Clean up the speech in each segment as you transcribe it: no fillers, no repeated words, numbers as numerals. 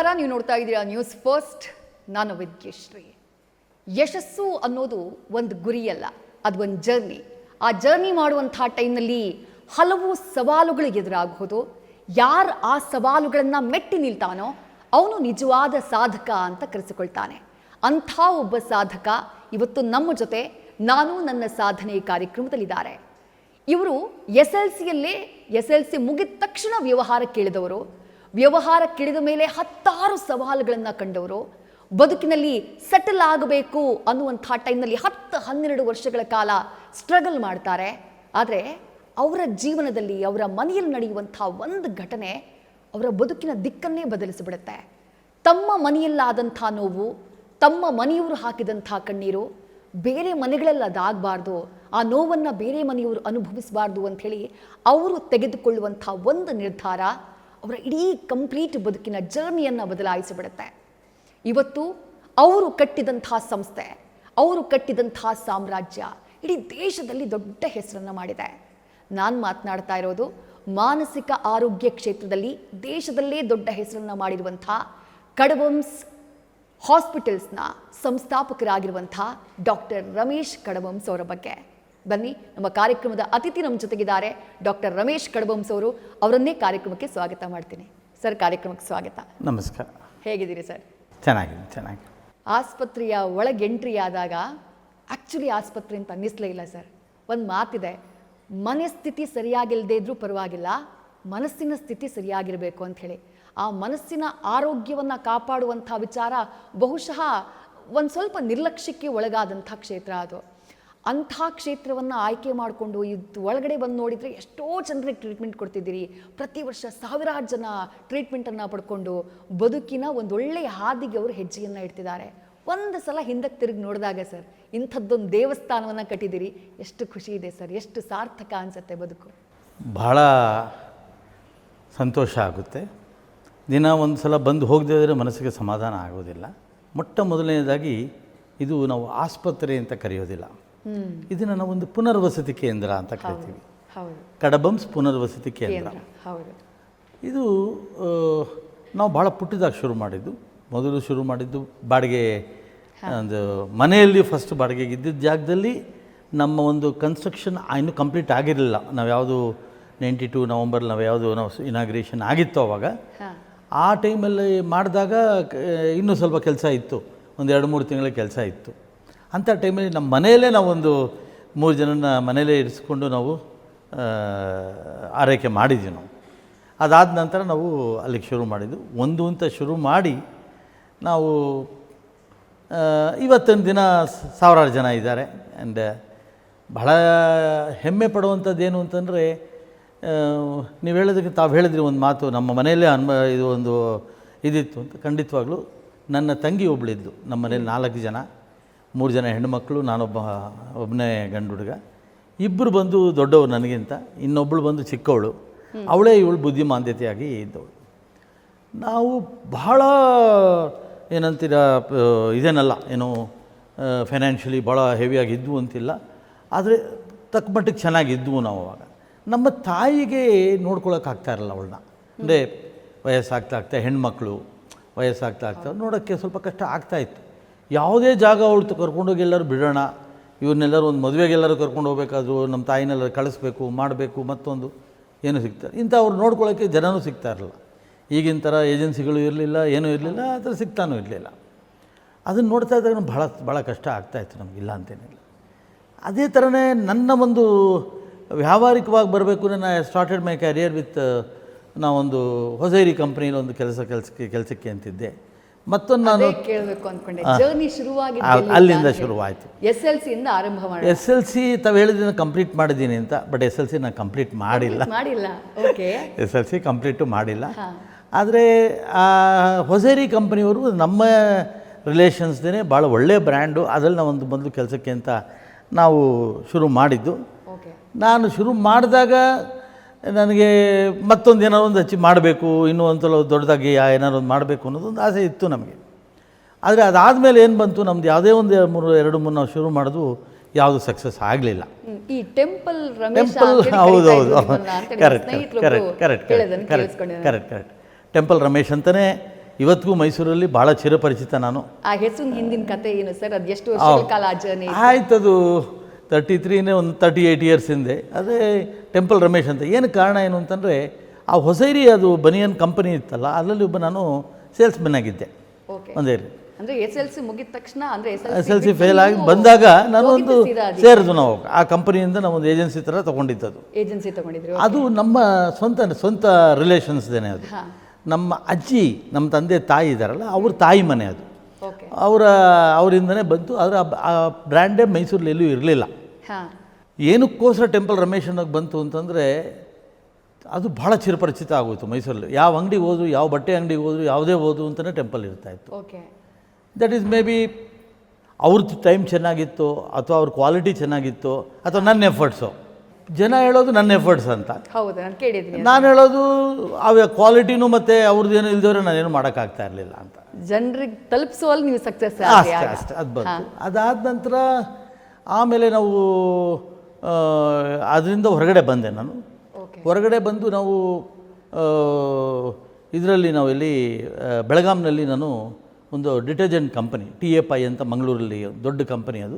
ನಮಸ್ಕಾರ, ನೀವು ನೋಡ್ತಾ ಇದ್ದೀರಾ ನ್ಯೂಸ್ ಫಸ್ಟ್. ನಾನು ವಿದ್ಯಶ್ರೀ. ಯಶಸ್ಸು ಅನ್ನೋದು ಒಂದು ಗುರಿಯಲ್ಲ, ಅದು ಒಂದು ಜರ್ನಿ. ಆ ಜರ್ನಿ ಮಾಡುವಂಥ ಟೈಮ್ನಲ್ಲಿ ಹಲವು ಸವಾಲುಗಳು ಎದುರಾಗಬಹುದು. ಯಾರು ಆ ಸವಾಲುಗಳನ್ನು ಮೆಟ್ಟಿ ನಿಲ್ತಾನೋ ಅವನು ನಿಜವಾದ ಸಾಧಕ ಅಂತ ಕರೆಸಿಕೊಳ್ತಾನೆ. ಅಂಥ ಒಬ್ಬ ಸಾಧಕ ಇವತ್ತು ನಮ್ಮ ಜೊತೆ ನಾನು ನನ್ನ ಸಾಧನೆ ಕಾರ್ಯಕ್ರಮದಲ್ಲಿದ್ದಾರೆ. ಇವರು ಎಸ್.ಎಲ್.ಸಿ ಮುಗಿದ ತಕ್ಷಣ ವ್ಯವಹಾರಕ್ಕಿಳಿದವರು. ವ್ಯವಹಾರಕ್ಕಿಳಿದ ಮೇಲೆ 10 ಸವಾಲುಗಳನ್ನು ಕಂಡವರು. ಬದುಕಿನಲ್ಲಿ ಸೆಟಲ್ ಆಗಬೇಕು ಅನ್ನುವಂಥ ಟೈಮ್ನಲ್ಲಿ 10-12 ವರ್ಷಗಳ ಕಾಲ ಸ್ಟ್ರಗಲ್ ಮಾಡ್ತಾರೆ. ಆದರೆ ಅವರ ಜೀವನದಲ್ಲಿ ಅವರ ಮನೆಯಲ್ಲಿ ನಡೆಯುವಂಥ ಒಂದು ಘಟನೆ ಅವರ ಬದುಕಿನ ದಿಕ್ಕನ್ನೇ ಬದಲಿಸಿಬಿಡುತ್ತೆ. ತಮ್ಮ ಮನೆಯಲ್ಲಾದಂಥ ನೋವು, ತಮ್ಮ ಮನೆಯವರು ಹಾಕಿದಂಥ ಕಣ್ಣೀರು ಬೇರೆ ಮನೆಗಳಲ್ಲಿ ಅದಾಗಬಾರ್ದು, ಆ ನೋವನ್ನು ಬೇರೆ ಮನೆಯವರು ಅನುಭವಿಸಬಾರ್ದು ಅಂಥೇಳಿ ಅವರು ತೆಗೆದುಕೊಳ್ಳುವಂಥ ಒಂದು ನಿರ್ಧಾರ ಅವರ ಇಡೀ ಕಂಪ್ಲೀಟ್ ಬದುಕಿನ ಜರ್ನಿಯನ್ನು ಬದಲಾಯಿಸಿಬಿಡುತ್ತೆ. ಇವತ್ತು ಅವರು ಕಟ್ಟಿದಂಥ ಸಂಸ್ಥೆ, ಅವರು ಕಟ್ಟಿದಂಥ ಸಾಮ್ರಾಜ್ಯ ಇಡೀ ದೇಶದಲ್ಲಿ ದೊಡ್ಡ ಹೆಸರನ್ನು ಮಾಡಿದೆ. ನಾನು ಮಾತನಾಡ್ತಾ ಇರೋದು ಮಾನಸಿಕ ಆರೋಗ್ಯ ಕ್ಷೇತ್ರದಲ್ಲಿ ದೇಶದಲ್ಲೇ ದೊಡ್ಡ ಹೆಸರನ್ನು ಮಾಡಿರುವಂಥ ಕಡಬಮ್ಸ್ ಹಾಸ್ಪಿಟಲ್ಸ್ನ ಸಂಸ್ಥಾಪಕರಾಗಿರುವಂಥ ಡಾಕ್ಟರ್ ರಮೇಶ್ ಕಡಬಮ್ಸ್ ಅವರ ಬಗ್ಗೆ. ಬನ್ನಿ, ನಮ್ಮ ಕಾರ್ಯಕ್ರಮದ ಅತಿಥಿ ನಮ್ಮ ಜೊತೆಗಿದ್ದಾರೆ ಡಾಕ್ಟರ್ ರಮೇಶ್ ಕಡಬಮ್ಸ್ ಅವರು. ಅವರನ್ನೇ ಕಾರ್ಯಕ್ರಮಕ್ಕೆ ಸ್ವಾಗತ ಮಾಡ್ತೀನಿ. ಸರ್, ಕಾರ್ಯಕ್ರಮಕ್ಕೆ ಸ್ವಾಗತ. ನಮಸ್ಕಾರ. ಹೇಗಿದ್ದೀರಿ ಸರ್? ಚೆನ್ನಾಗಿ. ಆಸ್ಪತ್ರೆಯ ಒಳಗೆ ಎಂಟ್ರಿ ಆದಾಗ ಆ್ಯಕ್ಚುಲಿ ಆಸ್ಪತ್ರೆ ಅಂತ ಅನ್ನಿಸ್ಲೇ ಇಲ್ಲ ಸರ್. ಒಂದು ಮಾತಿದೆ, ಮನಸ್ಥಿತಿ ಸರಿಯಾಗಿಲ್ಲದೆ ಇದ್ರೂ ಪರವಾಗಿಲ್ಲ, ಮನಸ್ಸಿನ ಸ್ಥಿತಿ ಸರಿಯಾಗಿರಬೇಕು ಅಂಥೇಳಿ. ಆ ಮನಸ್ಸಿನ ಆರೋಗ್ಯವನ್ನು ಕಾಪಾಡುವಂಥ ವಿಚಾರ ಬಹುಶಃ ಒಂದು ಸ್ವಲ್ಪ ನಿರ್ಲಕ್ಷ್ಯಕ್ಕೆ ಒಳಗಾದಂಥ ಕ್ಷೇತ್ರ ಅದು. ಅಂಥ ಕ್ಷೇತ್ರವನ್ನು ಆಯ್ಕೆ ಮಾಡಿಕೊಂಡು ಇದು ಒಳಗಡೆ ಬಂದು ನೋಡಿದರೆ ಎಷ್ಟೋ ಜನರಿಗೆ ಟ್ರೀಟ್ಮೆಂಟ್ ಕೊಡ್ತಿದ್ದೀರಿ. ಪ್ರತಿ ವರ್ಷ ಸಾವಿರಾರು ಜನ ಟ್ರೀಟ್ಮೆಂಟನ್ನು ಪಡ್ಕೊಂಡು ಬದುಕಿನ ಒಂದೊಳ್ಳೆಯ ಹಾದಿಗೆ ಅವರು ಹೆಜ್ಜೆಯನ್ನು ಇಡ್ತಿದ್ದಾರೆ. ಒಂದು ಸಲ ಹಿಂದಕ್ಕೆ ತಿರುಗಿ ನೋಡಿದಾಗ ಸರ್, ಇಂಥದ್ದೊಂದು ದೇವಸ್ಥಾನವನ್ನು ಕಟ್ಟಿದ್ದೀರಿ. ಎಷ್ಟು ಖುಷಿ ಇದೆ ಸರ್, ಎಷ್ಟು ಸಾರ್ಥಕ ಅನಿಸುತ್ತೆ ಬದುಕು. ಬಹಳ ಸಂತೋಷ ಆಗುತ್ತೆ. ದಿನ ಒಂದು ಸಲ ಬಂದು ಹೋಗದಿದ್ದರೆ ಮನಸ್ಸಿಗೆ ಸಮಾಧಾನ ಆಗೋದಿಲ್ಲ. ಮೊಟ್ಟ ಮೊದಲನೇದಾಗಿ ಇದು ನಾವು ಆಸ್ಪತ್ರೆ ಅಂತ ಕರೆಯೋದಿಲ್ಲ, ಇದನ್ನು ನಾವು ಒಂದು ಪುನರ್ವಸತಿ ಕೇಂದ್ರ ಅಂತ ಕರಿತೀವಿ. ಕಡಬಮ್ಸ್ ಪುನರ್ವಸತಿ ಕೇಂದ್ರ. ಇದು ನಾವು ಭಾಳ ಪುಟ್ಟದಾಗಿ ಶುರು ಮಾಡಿದ್ದು. ಮೊದಲು ಶುರು ಮಾಡಿದ್ದು ಬಾಡಿಗೆ, ಒಂದು ಮನೆಯಲ್ಲಿ ಫಸ್ಟ್ ಬಾಡಿಗೆಗೆ ಇದ್ದಿದ್ದ ಜಾಗದಲ್ಲಿ. ನಮ್ಮ ಒಂದು ಕನ್ಸ್ಟ್ರಕ್ಷನ್ ಇನ್ನೂ ಕಂಪ್ಲೀಟ್ ಆಗಿರಲಿಲ್ಲ. ನಾವು ಯಾವುದು 92 ನವಂಬರ್ ನಾವು ಇನಾಗ್ರೇಷನ್ ಆಗಿತ್ತು ಅವಾಗ. ಆ ಟೈಮಲ್ಲಿ ಮಾಡಿದಾಗ ಇನ್ನೂ ಸ್ವಲ್ಪ ಕೆಲಸ ಇತ್ತು, ಒಂದು 2-3 ತಿಂಗಳ ಕೆಲಸ ಇತ್ತು. ಅಂಥ ಟೈಮಲ್ಲಿ ನಮ್ಮ ಮನೆಯಲ್ಲೇ ನಾವೊಂದು 3 ಜನನ ಮನೆಯಲ್ಲೇ ಇರಿಸ್ಕೊಂಡು ನಾವು ಆರೈಕೆ ಮಾಡಿದ್ವಿ ನಾವು. ಅದಾದ ನಂತರ ನಾವು ಅಲ್ಲಿಗೆ ಶುರು ಮಾಡಿದ್ದು. ಒಂದು ಅಂತ ಶುರು ಮಾಡಿ ನಾವು ಇವತ್ತಿನ ದಿನ ಸಾವಿರಾರು ಜನ ಇದ್ದಾರೆ. ಆ್ಯಂಡ್ ಬಹಳ ಹೆಮ್ಮೆ ಪಡುವಂಥದ್ದೇನು ಅಂತಂದರೆ, ನೀವು ಹೇಳೋದಕ್ಕೆ ತಾವು ಹೇಳಿದ್ರಿ ಒಂದು ಮಾತು, ನಮ್ಮ ಮನೆಯಲ್ಲೇ ಇದು ಒಂದು ಇದಿತ್ತು ಅಂತ. ಖಂಡಿತವಾಗ್ಲೂ ನನ್ನ ತಂಗಿ ಒಬ್ಬಳಿದ್ದು ನಮ್ಮ ಮನೇಲಿ 4 ಜನ, 3 ಜನ ಹೆಣ್ಣುಮಕ್ಕಳು, ಒಬ್ಬನೇ ಗಂಡು ಹುಡುಗ. ಇಬ್ಬರು ಬಂದು ದೊಡ್ಡವರು ನನಗಿಂತ, ಇನ್ನೊಬ್ಬಳು ಬಂದು ಚಿಕ್ಕವಳು. ಅವಳೇ ಇವಳು ಬುದ್ಧಿಮಾಂದ್ಯತೆಯಾಗಿ ಇದ್ದವಳು. ನಾವು ಬಹಳ ಏನಂತೀರ ಇದೇನಲ್ಲ, ಏನು ಫೈನಾನ್ಷಿಯಲಿ ಭಾಳ ಹೆವಿಯಾಗಿದ್ವು ಅಂತಿಲ್ಲ, ಆದರೆ ತಕ್ಕ ಮಟ್ಟಿಗೆ ಚೆನ್ನಾಗಿದ್ವು ನಾವು ಅವಾಗ. ನಮ್ಮ ತಾಯಿಗೆ ನೋಡ್ಕೊಳಕ್ಕಾಗ್ತಾ ಇರಲ್ಲ ಅವಳನ್ನ. ಅಂದರೆ ವಯಸ್ಸಾಗ್ತಾ ಹೆಣ್ಮಕ್ಳು ವಯಸ್ಸಾಗ್ತಾ ನೋಡೋಕ್ಕೆ ಸ್ವಲ್ಪ ಕಷ್ಟ ಆಗ್ತಾಯಿತ್ತು. ಯಾವುದೇ ಜಾಗ ಅವಳು ಕರ್ಕೊಂಡೋಗಿ ಎಲ್ಲರೂ ಬಿಡೋಣ, ಇವ್ರನ್ನೆಲ್ಲರೂ ಒಂದು ಮದುವೆಗೆಲ್ಲರೂ ಕರ್ಕೊಂಡು ಹೋಗ್ಬೇಕಾದ್ರು ನಮ್ಮ ತಾಯಿನೆಲ್ಲರೂ ಕಳಿಸ್ಬೇಕು, ಮಾಡಬೇಕು, ಮತ್ತೊಂದು ಏನೂ ಸಿಗ್ತಾರೆ. ಇಂಥವ್ರು ನೋಡ್ಕೊಳ್ಳೋಕ್ಕೆ ಜನನೂ ಸಿಗ್ತಾ ಇರಲಿಲ್ಲ. ಈಗಿನ ಥರ ಏಜೆನ್ಸಿಗಳು ಇರಲಿಲ್ಲ, ಏನೂ ಇರಲಿಲ್ಲ, ಆ ಥರ ಸಿಗ್ತಾನೂ ಇರಲಿಲ್ಲ. ಅದನ್ನು ನೋಡ್ತಾ ಇದ್ದಾಗ ಭಾಳ ಕಷ್ಟ ಆಗ್ತಾಯಿತ್ತು ನಮಗಿಲ್ಲ ಅಂತೇನಿಲ್ಲ. ಅದೇ ಥರನೇ ನನ್ನ ಒಂದು ವ್ಯಾವಹಾರಿಕವಾಗಿ ಬರಬೇಕು. ನಾನು ಸ್ಟಾರ್ಟೆಡ್ ಮೈ ಕ್ಯಾರಿಯರ್ ವಿತ್, ನಾವೊಂದು ಹೊಸೈರಿ ಕಂಪ್ನಿಯಲ್ಲಿ ಒಂದು ಕೆಲಸಕ್ಕೆ ಅಂತಿದ್ದೆ. ಮತ್ತೊಂದು ನಾನು ಕೇಳಬೇಕು ಅಂದ್ಕೊಂಡೆ, ಜರ್ನಿ ಶುರುವಾಗಿ ಅಲ್ಲಿಂದ ಶುರುವಾಯಿತು. ಎಸ್.ಎಲ್.ಸಿಯಿಂದ ಆರಂಭ ಮಾಡಿ. ಎಸ್.ಎಲ್.ಸಿ ತಾವು ಹೇಳಿದ್ದೀನಿ ಕಂಪ್ಲೀಟ್ ಮಾಡಿದ್ದೀನಿ ಅಂತ, ಬಟ್ ಎಸ್.ಎಲ್.ಸಿ ನಾನು ಕಂಪ್ಲೀಟ್ ಮಾಡಿಲ್ಲ. ಎಸ್.ಎಲ್.ಸಿ ಕಂಪ್ಲೀಟು ಮಾಡಿಲ್ಲ. ಆದರೆ ಹೊಸೈರಿ ಕಂಪ್ನಿಯವರು ನಮ್ಮ ರಿಲೇಷನ್ಸ್ದೇ ಭಾಳ ಒಳ್ಳೆಯ ಬ್ರ್ಯಾಂಡು. ಅದರಲ್ಲಿ ನಾವು ಒಂದು ಮೊದಲು ಕೆಲಸಕ್ಕೆ ಅಂತ ನಾವು ಶುರು ಮಾಡಿದ್ದು. ನಾನು ಶುರು ಮಾಡಿದಾಗ ನನಗೆ ಮತ್ತೊಂದು ಏನಾದ್ರು ಒಂದು ಹಚ್ಚಿ ಮಾಡಬೇಕು, ಇನ್ನೂ ಒಂದ್ಸಲ ದೊಡ್ಡದಾಗಿ ಏನಾದ್ರು ಒಂದು ಮಾಡಬೇಕು ಅನ್ನೋದೊಂದು ಆಸೆ ಇತ್ತು ನಮಗೆ. ಆದರೆ ಅದಾದಮೇಲೆ ಏನು ಬಂತು, ನಮ್ದು ಯಾವುದೇ ಒಂದು 2-3 ನಾವು ಶುರು ಮಾಡೋದು ಯಾವುದು ಸಕ್ಸಸ್ ಆಗಲಿಲ್ಲ. ಈ ಟೆಂಪಲ್ ಹೌದೌದು, ಕರೆಕ್ಟ್. ಟೆಂಪಲ್ ರಮೇಶ್ ಅಂತಲೇ ಇವತ್ತಿಗೂ ಮೈಸೂರಲ್ಲಿ ಭಾಳ ಚಿರಪರಿಚಿತ ನಾನು. ಆ ಹೆಸರಿನ ಹಿಂದಿನ ಕತೆ ಏನು ಸರ್? ಅದು ಎಷ್ಟು ವರ್ಷಗಳ ಕಾಲ ಆ ಜರ್ನಿ? ಆಯ್ತದು 33ನೇ ಒಂದು 38 ಇಯರ್ಸ್ ಹಿಂದೆ. ಅದೇ ಟೆಂಪಲ್ ರಮೇಶ್ ಅಂತ. ಏನು ಕಾರಣ ಏನು ಅಂತಂದರೆ, ಆ ಹೊಸೈರಿ ಅದು ಬನಿಯನ್ ಕಂಪನಿ ಇತ್ತಲ್ಲ, ಅದರಲ್ಲಿ ಒಬ್ಬ ನಾನು ಸೇಲ್ಸ್ಮನ್ ಆಗಿದ್ದೆ ಓಕೆ. ಒಂದೇ ಅಂದರೆ SLC ಮುಗಿದ ತಕ್ಷಣ, ಅಂದರೆ SLC ಫೇಲ್ ಆಗಿ ಬಂದಾಗ ನಾನು ಒಂದು ಸೇರಿದ್ವು ನಾವು ಆ ಕಂಪನಿಯಿಂದ. ನಾವು ಒಂದು ಏಜೆನ್ಸಿ ಥರ ತೊಗೊಂಡಿದ್ದದು. ಏಜೆನ್ಸಿ ತೊಗೊಂಡಿದ್ರು. ಅದು ನಮ್ಮ ಸ್ವಂತ ರಿಲೇಷನ್ಸ್ದೇನೆ ಅದು. ನಮ್ಮ ಅಜ್ಜಿ, ನಮ್ಮ ತಂದೆ ತಾಯಿ ಇದ್ದಾರಲ್ಲ, ಅವ್ರ ತಾಯಿ ಮನೆ ಅದು. ಓಕೆ. ಅವರಿಂದನೇ ಬಂತು. ಆದರೆ ಆ ಬ್ರ್ಯಾಂಡೇ ಮೈಸೂರಲ್ಲಿ ಎಲ್ಲೂ ಇರಲಿಲ್ಲ. ಏನಕ್ಕೋಸ್ಕರ ಟೆಂಪಲ್ ರಮೇಶ್ ಅನ್ನೋಕೆ ಬಂತು ಅಂತಂದರೆ, ಅದು ಭಾಳ ಚಿರಪರಿಚಿತ ಆಗೋಯ್ತು ಮೈಸೂರಲ್ಲಿ. ಯಾವ ಅಂಗಡಿಗೆ ಹೋದ್ರು, ಯಾವ ಬಟ್ಟೆ ಅಂಗಡಿಗೆ ಹೋದ್ರು, ಯಾವುದೇ ಹೋದ್ರು ಅಂತಲೇ ಟೆಂಪಲ್ ಇರ್ತಾಯಿತ್ತು. Okay. That is may be ಅವ್ರದ್ದು ಟೈಮ್ ಚೆನ್ನಾಗಿತ್ತು, ಅಥವಾ ಅವ್ರ ಕ್ವಾಲಿಟಿ ಚೆನ್ನಾಗಿತ್ತು, ಅಥವಾ ನನ್ನ ಎಫರ್ಟ್ಸು. ಜನ ಹೇಳೋದು ನನ್ನ ಎಫರ್ಟ್ಸ್ ಅಂತ. ಹೌದು, ನಾನು ಕೇಳಿದ್ದೀನಿ. ನಾನು ಹೇಳೋದು ಅವ ಕ್ವಾಲಿಟಿನೂ ಮತ್ತು ಅವ್ರದ್ದು ಏನೋ ಇಲ್ದವ್ರೆ ನಾನೇನು ಮಾಡೋಕ್ಕಾಗ್ತಾ ಇರಲಿಲ್ಲ ಅಂತ. ಜನರಿಗೆ ತಲುಪಿಸುವಲ್ಲಿ ನೀವು ಸಕ್ಸಸ್ ಅಷ್ಟೇ ಅದು ಬಂತು. ಅದಾದ ನಂತರ ಆಮೇಲೆ ನಾವು ಅದರಿಂದ ಹೊರಗಡೆ ಬಂದೆ ನಾನು. ಹೊರಗಡೆ ಬಂದು ನಾವು ಇದರಲ್ಲಿ ನಾವೆಲ್ಲಿ ಬೆಳಗಾಂನಲ್ಲಿ ನಾನು ಒಂದು ಡಿಟರ್ಜೆಂಟ್ ಕಂಪನಿ TFI ಅಂತ ಮಂಗಳೂರಲ್ಲಿ ದೊಡ್ಡ ಕಂಪನಿ ಅದು.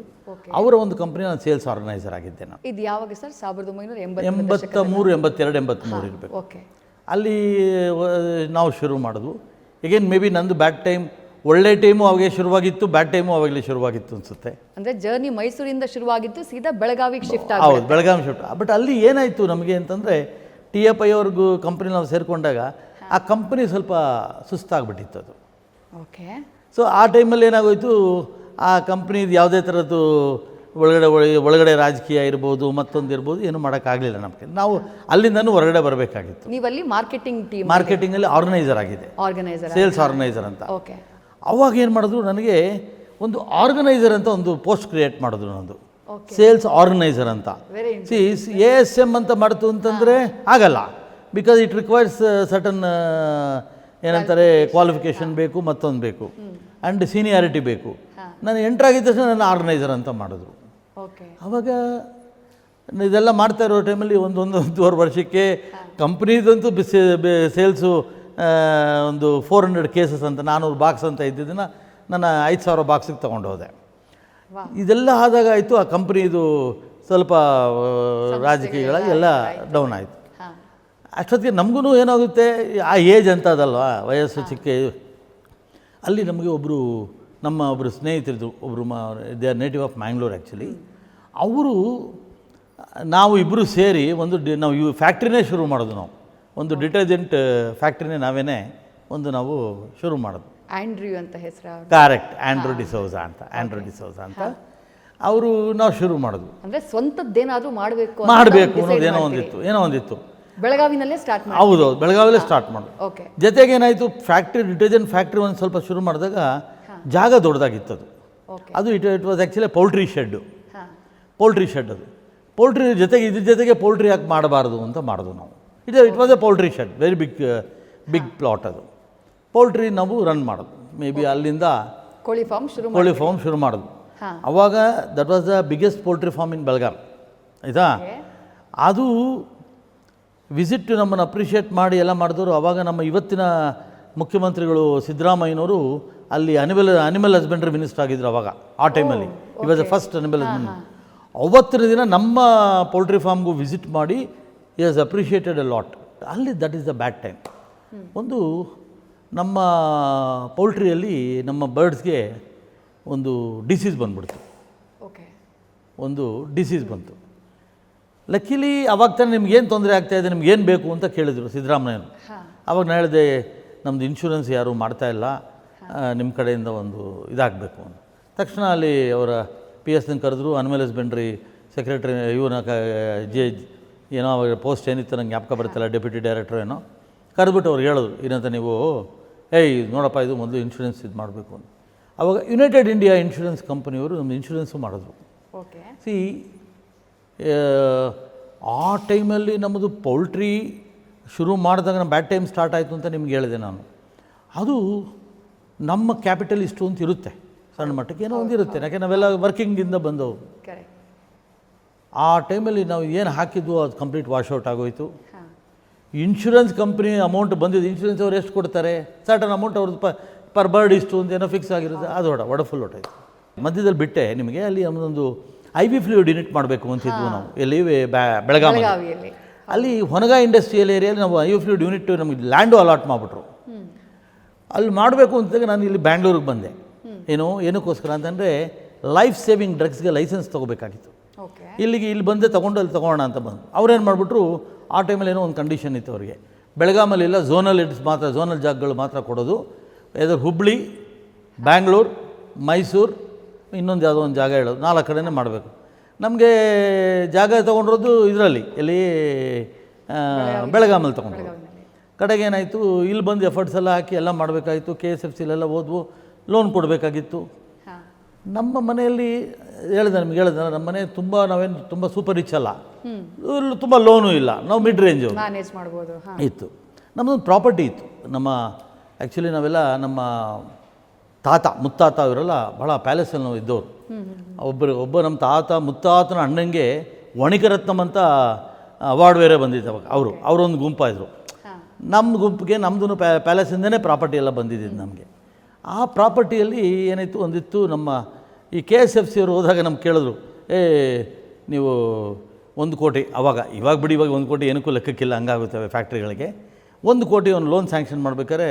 ಅವರ ಒಂದು ಕಂಪನಿ ನಾನು ಸೇಲ್ಸ್ ಆರ್ಗನೈಸರ್ ಆಗಿದ್ದೆ ನಾನು. ಇದು ಯಾವಾಗ ಸರ್? 1983, 82, 83 ಇರಬೇಕು. ಓಕೆ. ಅಲ್ಲಿ ನಾವು ಶುರು ಮಾಡಿದ್ವು. ಈಗೇನು ಮೇ ಬಿ ನಂದು ಬ್ಯಾಡ್ ಟೈಮ್, ಒಳ್ಳೆ ಟೈಮು ಅವಾಗೇ ಶುರುವಾಗಿತ್ತು, ಬ್ಯಾಡ್ ಟೈಮು ಅವಾಗಲೇ ಶುರುವಾಗಿತ್ತು ಅನಿಸುತ್ತೆ. ಅಂದರೆ ಜರ್ನಿ ಮೈಸೂರಿಂದ ಶುರುವಾಗಿತ್ತು, ಸೀದಾ ಬೆಳಗಾವಿಗೆ ಶಿಫ್ಟ್ ಆಗಿ. ಹೌದು, ಬೆಳಗಾವಿ ಶಿಫ್ಟ್. ಬಟ್ ಅಲ್ಲಿ ಏನಾಯಿತು ನಮಗೆ ಅಂತಂದರೆ, TFI ಅವ್ರಿಗೂ ಕಂಪ್ನಿ ನಾವು ಸೇರಿಕೊಂಡಾಗ ಆ ಕಂಪ್ನಿ ಸ್ವಲ್ಪ ಸುಸ್ತಾಗ್ಬಿಟ್ಟಿತ್ತು ಅದು. ಓಕೆ. ಸೊ ಆ ಟೈಮಲ್ಲಿ ಏನಾಗೋಯಿತು, ಆ ಕಂಪ್ನಿದು ಯಾವುದೇ ಥರದ್ದು ಒಳಗಡೆ ರಾಜಕೀಯ ಇರ್ಬೋದು, ಮತ್ತೊಂದು ಇರ್ಬೋದು, ಏನು ಮಾಡೋಕ್ಕಾಗಲಿಲ್ಲ ನಮಗೆ. ನಾವು ಅಲ್ಲಿಂದನೂ ಹೊರಗಡೆ ಬರಬೇಕಾಗಿತ್ತು. ನೀವಲ್ಲಿ ಮಾರ್ಕೆಟಿಂಗಲ್ಲಿ ಆರ್ಗನೈಸರ್ ಆಗಿದೆ, ಸೇಲ್ಸ್ ಆರ್ಗನೈಸರ್ ಅಂತ. ಓಕೆ. ಅವಾಗ ಏನು ಮಾಡಿದ್ರು, ನನಗೆ ಒಂದು ಆರ್ಗನೈಸರ್ ಅಂತ ಒಂದು ಪೋಸ್ಟ್ ಕ್ರಿಯೇಟ್ ಮಾಡಿದ್ರು ನಂದು, ಸೇಲ್ಸ್ ಆರ್ಗನೈಸರ್ ಅಂತ. ASM ಅಂತ ಮಾಡ್ತು ಅಂತಂದರೆ ಆಗಲ್ಲ, ಬಿಕಾಸ್ ಇಟ್ ರಿಕ್ವೈರ್ಸ್ ಸರ್ಟನ್ ಏನಂತಾರೆ ಕ್ವಾಲಿಫಿಕೇಷನ್ ಬೇಕು, ಮತ್ತೊಂದು ಬೇಕು, ಆ್ಯಂಡ್ ಸೀನಿಯಾರಿಟಿ ಬೇಕು. ನಾನು ಎಂಟ್ರಾಗಿದ್ದ ತಕ್ಷಣ ನನ್ನ ಆರ್ಗನೈಸರ್ ಅಂತ ಮಾಡಿದ್ರು. ಆವಾಗ ಇದೆಲ್ಲ ಮಾಡ್ತಾ ಇರೋ ಟೈಮಲ್ಲಿ ಒಂದೂವರೆ ವರ್ಷಕ್ಕೆ ಕಂಪ್ನಿದಂತೂ ಸೇಲ್ಸು ಒಂದು 400 ಕೇಸಸ್ ಅಂತ 400 ಬಾಕ್ಸ್ ಅಂತ ಇದ್ದಿದ್ದನ್ನು ನಾನು 5,000 ಬಾಕ್ಸಿಗೆ ತೊಗೊಂಡು ಹೋದೆ. ಇದೆಲ್ಲ ಆದಾಗ ಆಯಿತು, ಆ ಕಂಪ್ನಿದು ಸ್ವಲ್ಪ ರಾಜಕೀಯಗಳ ಎಲ್ಲ ಡೌನ್ ಆಯಿತು. ಅಷ್ಟೊತ್ತಿಗೆ ನಮಗೂ ಏನಾಗುತ್ತೆ, ಆ ಏಜ್ ಅಂತ ಅದಲ್ವಾ, ವಯಸ್ಸು ಚಿಕ್ಕ. ಅಲ್ಲಿ ನಮಗೆ ನಮ್ಮ ಒಬ್ಬರು ಸ್ನೇಹಿತರಿದ್ರು, ಒಬ್ಬರು they are native of Mangalore actually. ಅವರು ನಾವು ಇಬ್ಬರು ಸೇರಿ ನಾವು ಫ್ಯಾಕ್ಟ್ರಿನೇ ಶುರು ಮಾಡೋದು. ನಾವು ಒಂದು ಡಿಟರ್ಜೆಂಟ್ ಫ್ಯಾಕ್ಟ್ರಿನೇ ನಾವು ಶುರು ಮಾಡೋದು. ಆಂಡ್ರ್ಯೂ ಅಂತ ಹೆಸರು? ಕರೆಕ್ಟ್, ಆಂಡ್ರೂ ಡಿಸೋಜಾ ಅಂತ ಅವರು ನಾವು ಶುರು ಮಾಡಿದ್ವಿ. ಅಂದರೆ ಸ್ವಂತದ್ದೇನಾದರೂ ಮಾಡಬೇಕು ಅನ್ನೋದೇನೋ ಒಂದಿತ್ತು. ಬೆಳಗಾವಿನಲ್ಲೇ ಸ್ಟಾರ್ಟ್ ಮಾಡಿ? ಹೌದು, ಬೆಳಗಾವಿಯಲ್ಲೇ ಸ್ಟಾರ್ಟ್ ಮಾಡೋದು. ಓಕೆ. ಜೊತೆಗೆ ಏನಾಯಿತು, ಡಿಟರ್ಜೆಂಟ್ ಫ್ಯಾಕ್ಟ್ರಿ ಒಂದು ಸ್ವಲ್ಪ ಶುರು ಮಾಡಿದಾಗ ಜಾಗ ದೊಡ್ಡದಾಗಿತ್ತು ಅದು. It was actually poultry shed ಅದು. ಪೌಲ್ಟ್ರಿ ಇದ್ರ ಜೊತೆಗೆ ಪೌಲ್ಟ್ರಿ ಯಾಕೆ ಮಾಡಬಾರ್ದು ಅಂತ ಮಾಡಿದ್ವು ನಾವು. It was a poultry shed, very big plot ಅದು. ಪೌಲ್ಟ್ರಿ ನಾವು ರನ್ ಮಾಡೋದು. ಮೇ ಬಿ ಅಲ್ಲಿಂದ ಕೋಳಿ ಫಾರ್ಮ್ ಶುರು ಮಾಡೋದು. ಅವಾಗ that was the biggest poultry farm in Belgaum. ಆಯಿತಾ? ಅದು ವಿಸಿಟ್ ನಮ್ಮನ್ನು ಅಪ್ರಿಷಿಯೇಟ್ ಮಾಡಿ ಎಲ್ಲ ಮಾಡಿದವರು. ಆವಾಗ ನಮ್ಮ ಇವತ್ತಿನ ಮುಖ್ಯಮಂತ್ರಿಗಳು ಸಿದ್ದರಾಮಯ್ಯನವರು ಅಲ್ಲಿ ಅನಿಮಲ್ ಹಸ್ಬೆಂಡ್ರಿ ಮಿನಿಸ್ಟರ್ ಆಗಿದ್ರು ಅವಾಗ. ಆ ಟೈಮಲ್ಲಿ it was the first animal husbandry. ಅವತ್ತಿನ ದಿನ ನಮ್ಮ ಪೌಲ್ಟ್ರಿ ಫಾರ್ಮ್ಗೂ ವಿಸಿಟ್ ಮಾಡಿ he has appreciated a lot. ಅಲ್ಲಿ that is the bad time. ಒಂದು ನಮ್ಮ ಪೌಲ್ಟ್ರಿಯಲ್ಲಿ ನಮ್ಮ ಬರ್ಡ್ಸ್ಗೆ ಒಂದು ಡಿಸೀಸ್ ಬಂದ್ಬಿಡ್ತು. ಬಂತು. ಲಕ್ಕಿಲಿ ಅವಾಗ ತಾನೇ ನಿಮ್ಗೇನು ತೊಂದರೆ ಆಗ್ತಾಯಿದೆ, ನಿಮ್ಗೇನು ಬೇಕು ಅಂತ ಕೇಳಿದರು ಸಿದ್ದರಾಮಯ್ಯರು. ಅವಾಗ ನಾನು ಹೇಳಿದೆ, ನಮ್ಮದು ಇನ್ಶೂರೆನ್ಸ್ ಯಾರೂ ಮಾಡ್ತಾಯಿಲ್ಲ, ನಿಮ್ಮ ಕಡೆಯಿಂದ ಒಂದು ಇದಾಗಬೇಕು ಅಂತ. ತಕ್ಷಣ ಅಲ್ಲಿ ಅವರ PS ಕರೆದ್ರು, ಅನಿಮಲ್ ಹಸ್ಬೆಂಡ್ರಿ ಸೆಕ್ರೆಟ್ರಿ ಇವನ ಏನೋ ಅವಾಗ ಪೋಸ್ಟ್ ಏನಿತ್ತು ನಂಗೆ ಜ್ಞಾಪಕ ಬರುತ್ತಲ್ಲ, ಡೆಪ್ಯೂಟಿ ಡೈರೆಕ್ಟ್ರು ಏನೋ, ಕರೆದ್ಬಿಟ್ಟು ಅವ್ರಿಗೆ ಹೇಳಿದ್ರು, ಏನಂತ ನೀವು ನೋಡಪ್ಪ ಇದು ಮೊದಲು ಇನ್ಶೂರೆನ್ಸ್ ಇದು ಮಾಡಬೇಕು ಅಂತ. ಆವಾಗ ಯುನೈಟೆಡ್ ಇಂಡಿಯಾ ಇನ್ಶೂರೆನ್ಸ್ ಕಂಪನಿಯವರು ನಮ್ಮ ಇನ್ಶೂರೆನ್ಸು ಮಾಡಿದ್ರು. ಆ ಟೈಮಲ್ಲಿ ನಮ್ಮದು ಪೌಲ್ಟ್ರಿ ಶುರು ಮಾಡಿದಾಗ ನಮ್ಮ ಬ್ಯಾಡ್ ಟೈಮ್ ಸ್ಟಾರ್ಟ್ ಆಯಿತು ಅಂತ ನಿಮ್ಗೆ ಹೇಳಿದೆ ನಾನು. ಅದು ನಮ್ಮ ಕ್ಯಾಪಿಟಲ್ ಇಷ್ಟು ಅಂತ ಇರುತ್ತೆ, ಸಣ್ಣ ಮಟ್ಟಕ್ಕೆ ಏನೋ ಒಂದಿರುತ್ತೆ, ಯಾಕೆ ನಾವೆಲ್ಲ ವರ್ಕಿಂಗಿಂದ ಬಂದವು. ಆ ಟೈಮಲ್ಲಿ ನಾವು ಏನು ಹಾಕಿದ್ವು ಅದು ಕಂಪ್ಲೀಟ್ ವಾಶೌಟ್ ಆಗೋಯಿತು. ಇನ್ಶೂರೆನ್ಸ್ ಕಂಪ್ನಿ ಅಮೌಂಟ್ ಬಂದಿದ್ದು, ಇನ್ಶೂರೆನ್ಸ್ ಅವ್ರು ಎಷ್ಟು ಕೊಡ್ತಾರೆ, ಸರ್ಟನ್ ಅಮೌಂಟ್ ಅವ್ರದ್ದು ಪರ್ ಬರ್ಡ್ ಇಷ್ಟು ಅಂತ ಏನೋ ಫಿಕ್ಸ್ ಆಗಿರುತ್ತೆ, ಅದು ಫುಲ್ ಹೊಟ್ಟಾಯ್ತು. ಮಧ್ಯದಲ್ಲಿ ಬಿಟ್ಟೆ ನಿಮಗೆ ಅಲ್ಲಿ ನಮ್ಮದೊಂದು IV ಫ್ಲೂಯಿಡ್ ಯೂನಿಟ್ ಮಾಡಬೇಕು ಅಂತಿದ್ವು ನಾವು, ಎಲ್ಲಿ ಬೆಳಗಾವಿಯಲ್ಲಿ. ಅಲ್ಲಿ ಹೊನಗ ಇಂಡಸ್ಟ್ರಿಯಲ್ ಏರಿಯಲ್ಲಿ ನಾವು IV ಫ್ಲೂಯಿಡ್ ಯೂನಿಟ್ ನಮಗೆ ಲ್ಯಾಂಡು ಅಲಾಟ್ ಮಾಡಿಬಿಟ್ರು. ಅಲ್ಲಿ ಮಾಡಬೇಕು ಅಂತಾಗ ನಾನು ಇಲ್ಲಿ ಬ್ಯಾಂಗ್ಳೂರಿಗೆ ಬಂದೆ. ಏನಕ್ಕೋಸ್ಕರ ಅಂತಂದರೆ ಲೈಫ್ ಸೇವಿಂಗ್ ಡ್ರಗ್ಸ್ಗೆ ಲೈಸೆನ್ಸ್ ತೊಗೋಬೇಕಾಗಿತ್ತು. ಇಲ್ಲಿ ಬಂದೆ ತೊಗೊಂಡು ಅಲ್ಲಿ ತೊಗೊಳ್ಳೋಣ ಅಂತ ಬಂದು ಅವ್ರೇನು ಮಾಡಿಬಿಟ್ರು, ಆ ಟೈಮಲ್ಲಿ ಏನೋ ಒಂದು ಕಂಡೀಷನ್ ಇತ್ತು ಅವರಿಗೆ, ಬೆಳಗಾಮಲ್ಲಿಲ್ಲ, ಝೋನಲ್ ಮಾತ್ರ, ಝೋನಲ್ ಜಾಗಗಳು ಮಾತ್ರ ಕೊಡೋದು. ಇದು ಹುಬ್ಳಿ, ಬ್ಯಾಂಗ್ಳೂರು, ಮೈಸೂರು, ಇನ್ನೊಂದು ಯಾವುದೋ ಒಂದು ಜಾಗ ಹೇಳೋದು, 4 ಕಡೆನೇ ಮಾಡಬೇಕು. ನಮಗೆ ಜಾಗ ತೊಗೊಂಡಿರೋದು ಇದರಲ್ಲಿ, ಎಲ್ಲಿ ಬೆಳಗಾಮಲ್ಲಿ ತೊಗೊಂಡ್ರು. ಕಡೆಗೆ ಏನಾಯಿತು, ಇಲ್ಲಿ ಬಂದು ಎಫರ್ಟ್ಸ್ ಎಲ್ಲ ಹಾಕಿ ಎಲ್ಲ ಮಾಡಬೇಕಾಯಿತು. KSFCಲೆಲ್ಲ ಓದ್ವು, ಲೋನ್ ಕೊಡಬೇಕಾಗಿತ್ತು. ನಮ್ಮ ಮನೆಯಲ್ಲಿ ನಿಮ್ಗೆ ಹೇಳಿದೆ, ನಮ್ಮ ಮನೆ ನಾವೇನು ತುಂಬ ಸೂಪರ್ ರಿಚ್ ಅಲ್ಲ, ತುಂಬ ಲೋನು ಇಲ್ಲ, ನಾವು ಮಿಡ್ ರೇಂಜು ಮ್ಯಾನೇಜ್ ಮಾಡ್ಬೋದು ಇತ್ತು. ನಮ್ಮದೊಂದು ಪ್ರಾಪರ್ಟಿ ಇತ್ತು. ಆ್ಯಕ್ಚುಲಿ ನಾವೆಲ್ಲ ನಮ್ಮ ಮುತ್ತಾತ ಅವರೆಲ್ಲ ಭಾಳ ಪ್ಯಾಲೇಸಲ್ಲಿ ನಾವು ಇದ್ದವರು. ಒಬ್ಬ ನಮ್ಮ ಮುತ್ತಾತನ ಅಣ್ಣಂಗೆ ವಣಿಕರತ್ನಂ ಅಂತ ಅವಾರ್ಡ್ ಬೇರೆ ಬಂದಿತ್ತು ಅವಾಗ. ಅವರೊಂದು ಗುಂಪಾಯಿದ್ರು. ನಮ್ಮ ಗುಂಪಿಗೆ ನಮ್ಮದು ಪ್ಯಾಲೇಸಿಂದನೇ ಪ್ರಾಪರ್ಟಿ ಎಲ್ಲ ಬಂದಿದ್ದು ನಮಗೆ. ಆ ಪ್ರಾಪರ್ಟಿಯಲ್ಲಿ ಏನಾಯಿತು, ಒಂದಿತ್ತು ನಮ್ಮ ಈ KSFC ಅವರು ಹೋದಾಗ ನಮ್ಗೆ ಕೇಳಿದ್ರು, ನೀವು 1 ಕೋಟಿ, ಇವಾಗ ಬಿಡಿ, ಇವಾಗ 1 ಕೋಟಿ ಏನಕ್ಕೂ ಲೆಕ್ಕಕ್ಕಿಲ್ಲ, ಹಂಗಾಗುತ್ತವೆ ಫ್ಯಾಕ್ಟ್ರಿಗಳಿಗೆ. 1 ಕೋಟಿ ಒಂದು ಲೋನ್ ಸ್ಯಾಂಕ್ಷನ್ ಮಾಡ್ಬೇಕಾದ್ರೆ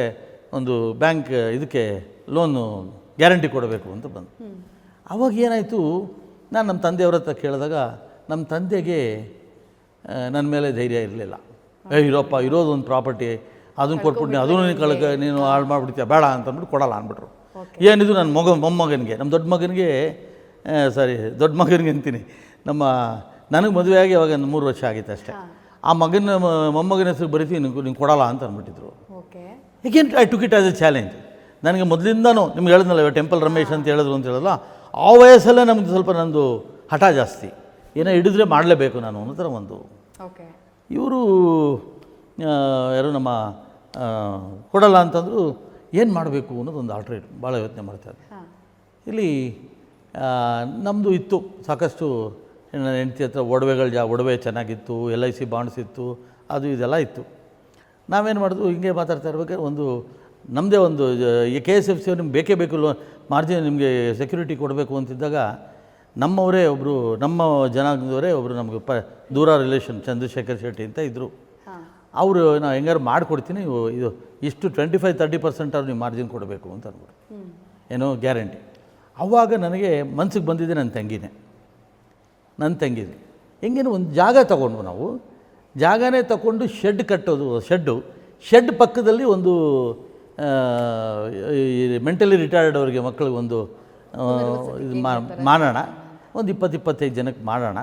ಒಂದು ಬ್ಯಾಂಕ್ ಇದಕ್ಕೆ ಲೋನು ಗ್ಯಾರಂಟಿ ಕೊಡಬೇಕು ಅಂತ ಬಂದು. ಅವಾಗ ಏನಾಯಿತು, ನಾನು ನಮ್ಮ ತಂದೆಯವ್ರ ಹತ್ರ ಕೇಳಿದಾಗ ನಮ್ಮ ತಂದೆಗೆ ನನ್ನ ಮೇಲೆ ಧೈರ್ಯ ಇರಲಿಲ್ಲ. ಇರೋಪ್ಪ, ಇರೋದು ಒಂದು ಪ್ರಾಪರ್ಟಿ, ಅದನ್ನು ಕೊಟ್ಬಿಟ್ಟು ಅದನ್ನು ನೀನು ಹಾಳು ಮಾಡಿಬಿಡ್ತೀಯ, ಬೇಡ ಅಂತಂದ್ಬಿಟ್ಟು ಕೊಡಲ್ಲ ಅಂದ್ಬಿಟ್ರು. ಏನಿದು ನನ್ನ ಮೊಮ್ಮಗನಿಗೆ, ನಮ್ಮ ದೊಡ್ಡ ಮಗನಿಗೆ ಅಂತೀನಿ, ನನಗೆ ಮದುವೆಯಾಗಿ ಅವಾಗ 3 ವರ್ಷ ಆಗಿತ್ತು ಅಷ್ಟೇ. ಆ ಮೊಮ್ಮಗನ ಹೆಸರು ಬರೀತೀವಿ, ನೀವು ಕೊಡಲ್ಲ ಅಂತ ಅಂದ್ಬಿಟ್ಟಿದ್ರು. ಈಗೇನು I took it as A challenge. ನನಗೆ ಮೊದಲಿಂದನೂ ನಿಮ್ಗೆ ಹೇಳಿದ್ನಲ್ಲ, ಟೆಂಪಲ್ ರಮೇಶ್ ಅಂತ ಹೇಳಿದ್ರು ಅಂತ ಹೇಳಲ್ಲ, ಆ ವಯಸ್ಸಲ್ಲೇ ನಮ್ಗೆ ಸ್ವಲ್ಪ ನಂದು ಹಠ ಜಾಸ್ತಿ, ಏನೋ ಹಿಡಿದ್ರೆ ಮಾಡಲೇಬೇಕು ನಾನು ಅನ್ನೋ ಥರ ಒಂದು. ಇವರು ಯಾರು ನಮ್ಮ ಕೊಡಲ್ಲ ಅಂತಂದರು. ಏನು ಮಾಡಬೇಕು ಅನ್ನೋದೊಂದು ಆಲ್ಟ್ರೇಟ್ ಭಾಳ ಯೋಚನೆ ಮಾಡ್ತಾರೆ. ಇಲ್ಲಿ ನಮ್ಮದು ಇತ್ತು ಸಾಕಷ್ಟು, ನನ್ನ ಹೆಂಡತಿ ಹತ್ರ ಒಡವೆ ಚೆನ್ನಾಗಿತ್ತು, LIC ಬಾಂಡ್ಸ್ ಇತ್ತು, ಅದು ಇದೆಲ್ಲ ಇತ್ತು. ನಾವೇನು ಮಾಡಿದ್ವು, ಹಿಂಗೆ ಮಾತಾಡ್ತಾ ಇರ್ಬೇಕಾದ್ರೆ ನಮ್ಮದೇ ಒಂದು KSFC ಅವ್ರು ನಿಮ್ಗೆ ಬೇಕೇ ಬೇಕು ಮಾರ್ಜಿನ್, ನಿಮಗೆ ಸೆಕ್ಯೂರಿಟಿ ಕೊಡಬೇಕು ಅಂತಿದ್ದಾಗ ನಮ್ಮವರೇ ಒಬ್ಬರು, ನಮ್ಮ ಜನಾಂಗದವರೇ ಒಬ್ಬರು ನಮಗೆ ದೂರ ರಿಲೇಷನ್ ಚಂದ್ರಶೇಖರ್ ಶೆಟ್ಟಿ ಅಂತ ಇದ್ದರು. ಅವರು ನಾವು ಹೆಂಗಾರು ಮಾಡಿಕೊಡ್ತೀನಿ, ಇದು ಇಷ್ಟು 25-30% ಅವ್ರು ನೀವು ಮಾರ್ಜಿನ್ ಕೊಡಬೇಕು ಅಂತ ಅಂದ್ಬಿಟ್ಟು, ಏನೋ ಗ್ಯಾರಂಟಿ. ಆವಾಗ ನನಗೆ ಮನ್ಸಿಗೆ ಬಂದಿದ್ದೆ ನನ್ನ ತಂಗಿದು ಹೆಂಗೇನು ಒಂದು ಜಾಗ ತೊಗೊಂಡು ನಾವು, ಜಾಗನೇ ತಗೊಂಡು ಶೆಡ್ ಕಟ್ಟೋದು. ಶೆಡ್ ಪಕ್ಕದಲ್ಲಿ ಒಂದು ಮೆಂಟಲಿ ರಿಟೈರ್ಡ್ ಅವರಿಗೆ ಮಕ್ಕಳಿಗೆ ಒಂದು ಇದು ಮಾಡೋಣ, ಒಂದು 20-25 ಜನಕ್ಕೆ ಮಾಡೋಣ,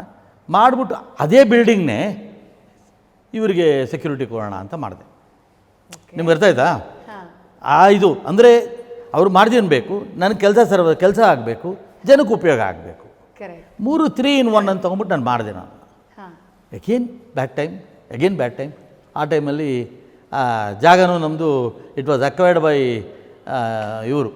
ಮಾಡಿಬಿಟ್ಟು ಅದೇ ಬಿಲ್ಡಿಂಗ್ನೇ ಇವರಿಗೆ ಸೆಕ್ಯೂರಿಟಿ ಕೊಡೋಣ ಅಂತ ಮಾಡಿದೆ. ನಿಮ್ಗೆ ಅರ್ಥ ಆಯ್ತಾ? ಇದು ಅಂದರೆ ಅವ್ರು ಮಾರ್ಜಿನ್ ಬೇಕು, ನನಗೆ ಕೆಲಸ ಆಗಬೇಕು, ಜನಕ್ಕೆ ಉಪಯೋಗ ಆಗಬೇಕು, 3 in 1 ಅಂತ ತೊಗೊಂಡ್ಬಿಟ್ಟು ನಾನು ಮಾಡಿದೆ. ನಾನು ಅಗೇನ್ ಬ್ಯಾಡ್ ಟೈಮ್. ಆ ಟೈಮಲ್ಲಿ ಜಾಗನೂ ನಮ್ಮದು ಇಟ್ ವಾಸ್ ಅಕ್ವೈರ್ಡ್ ಬೈ ಇವರು,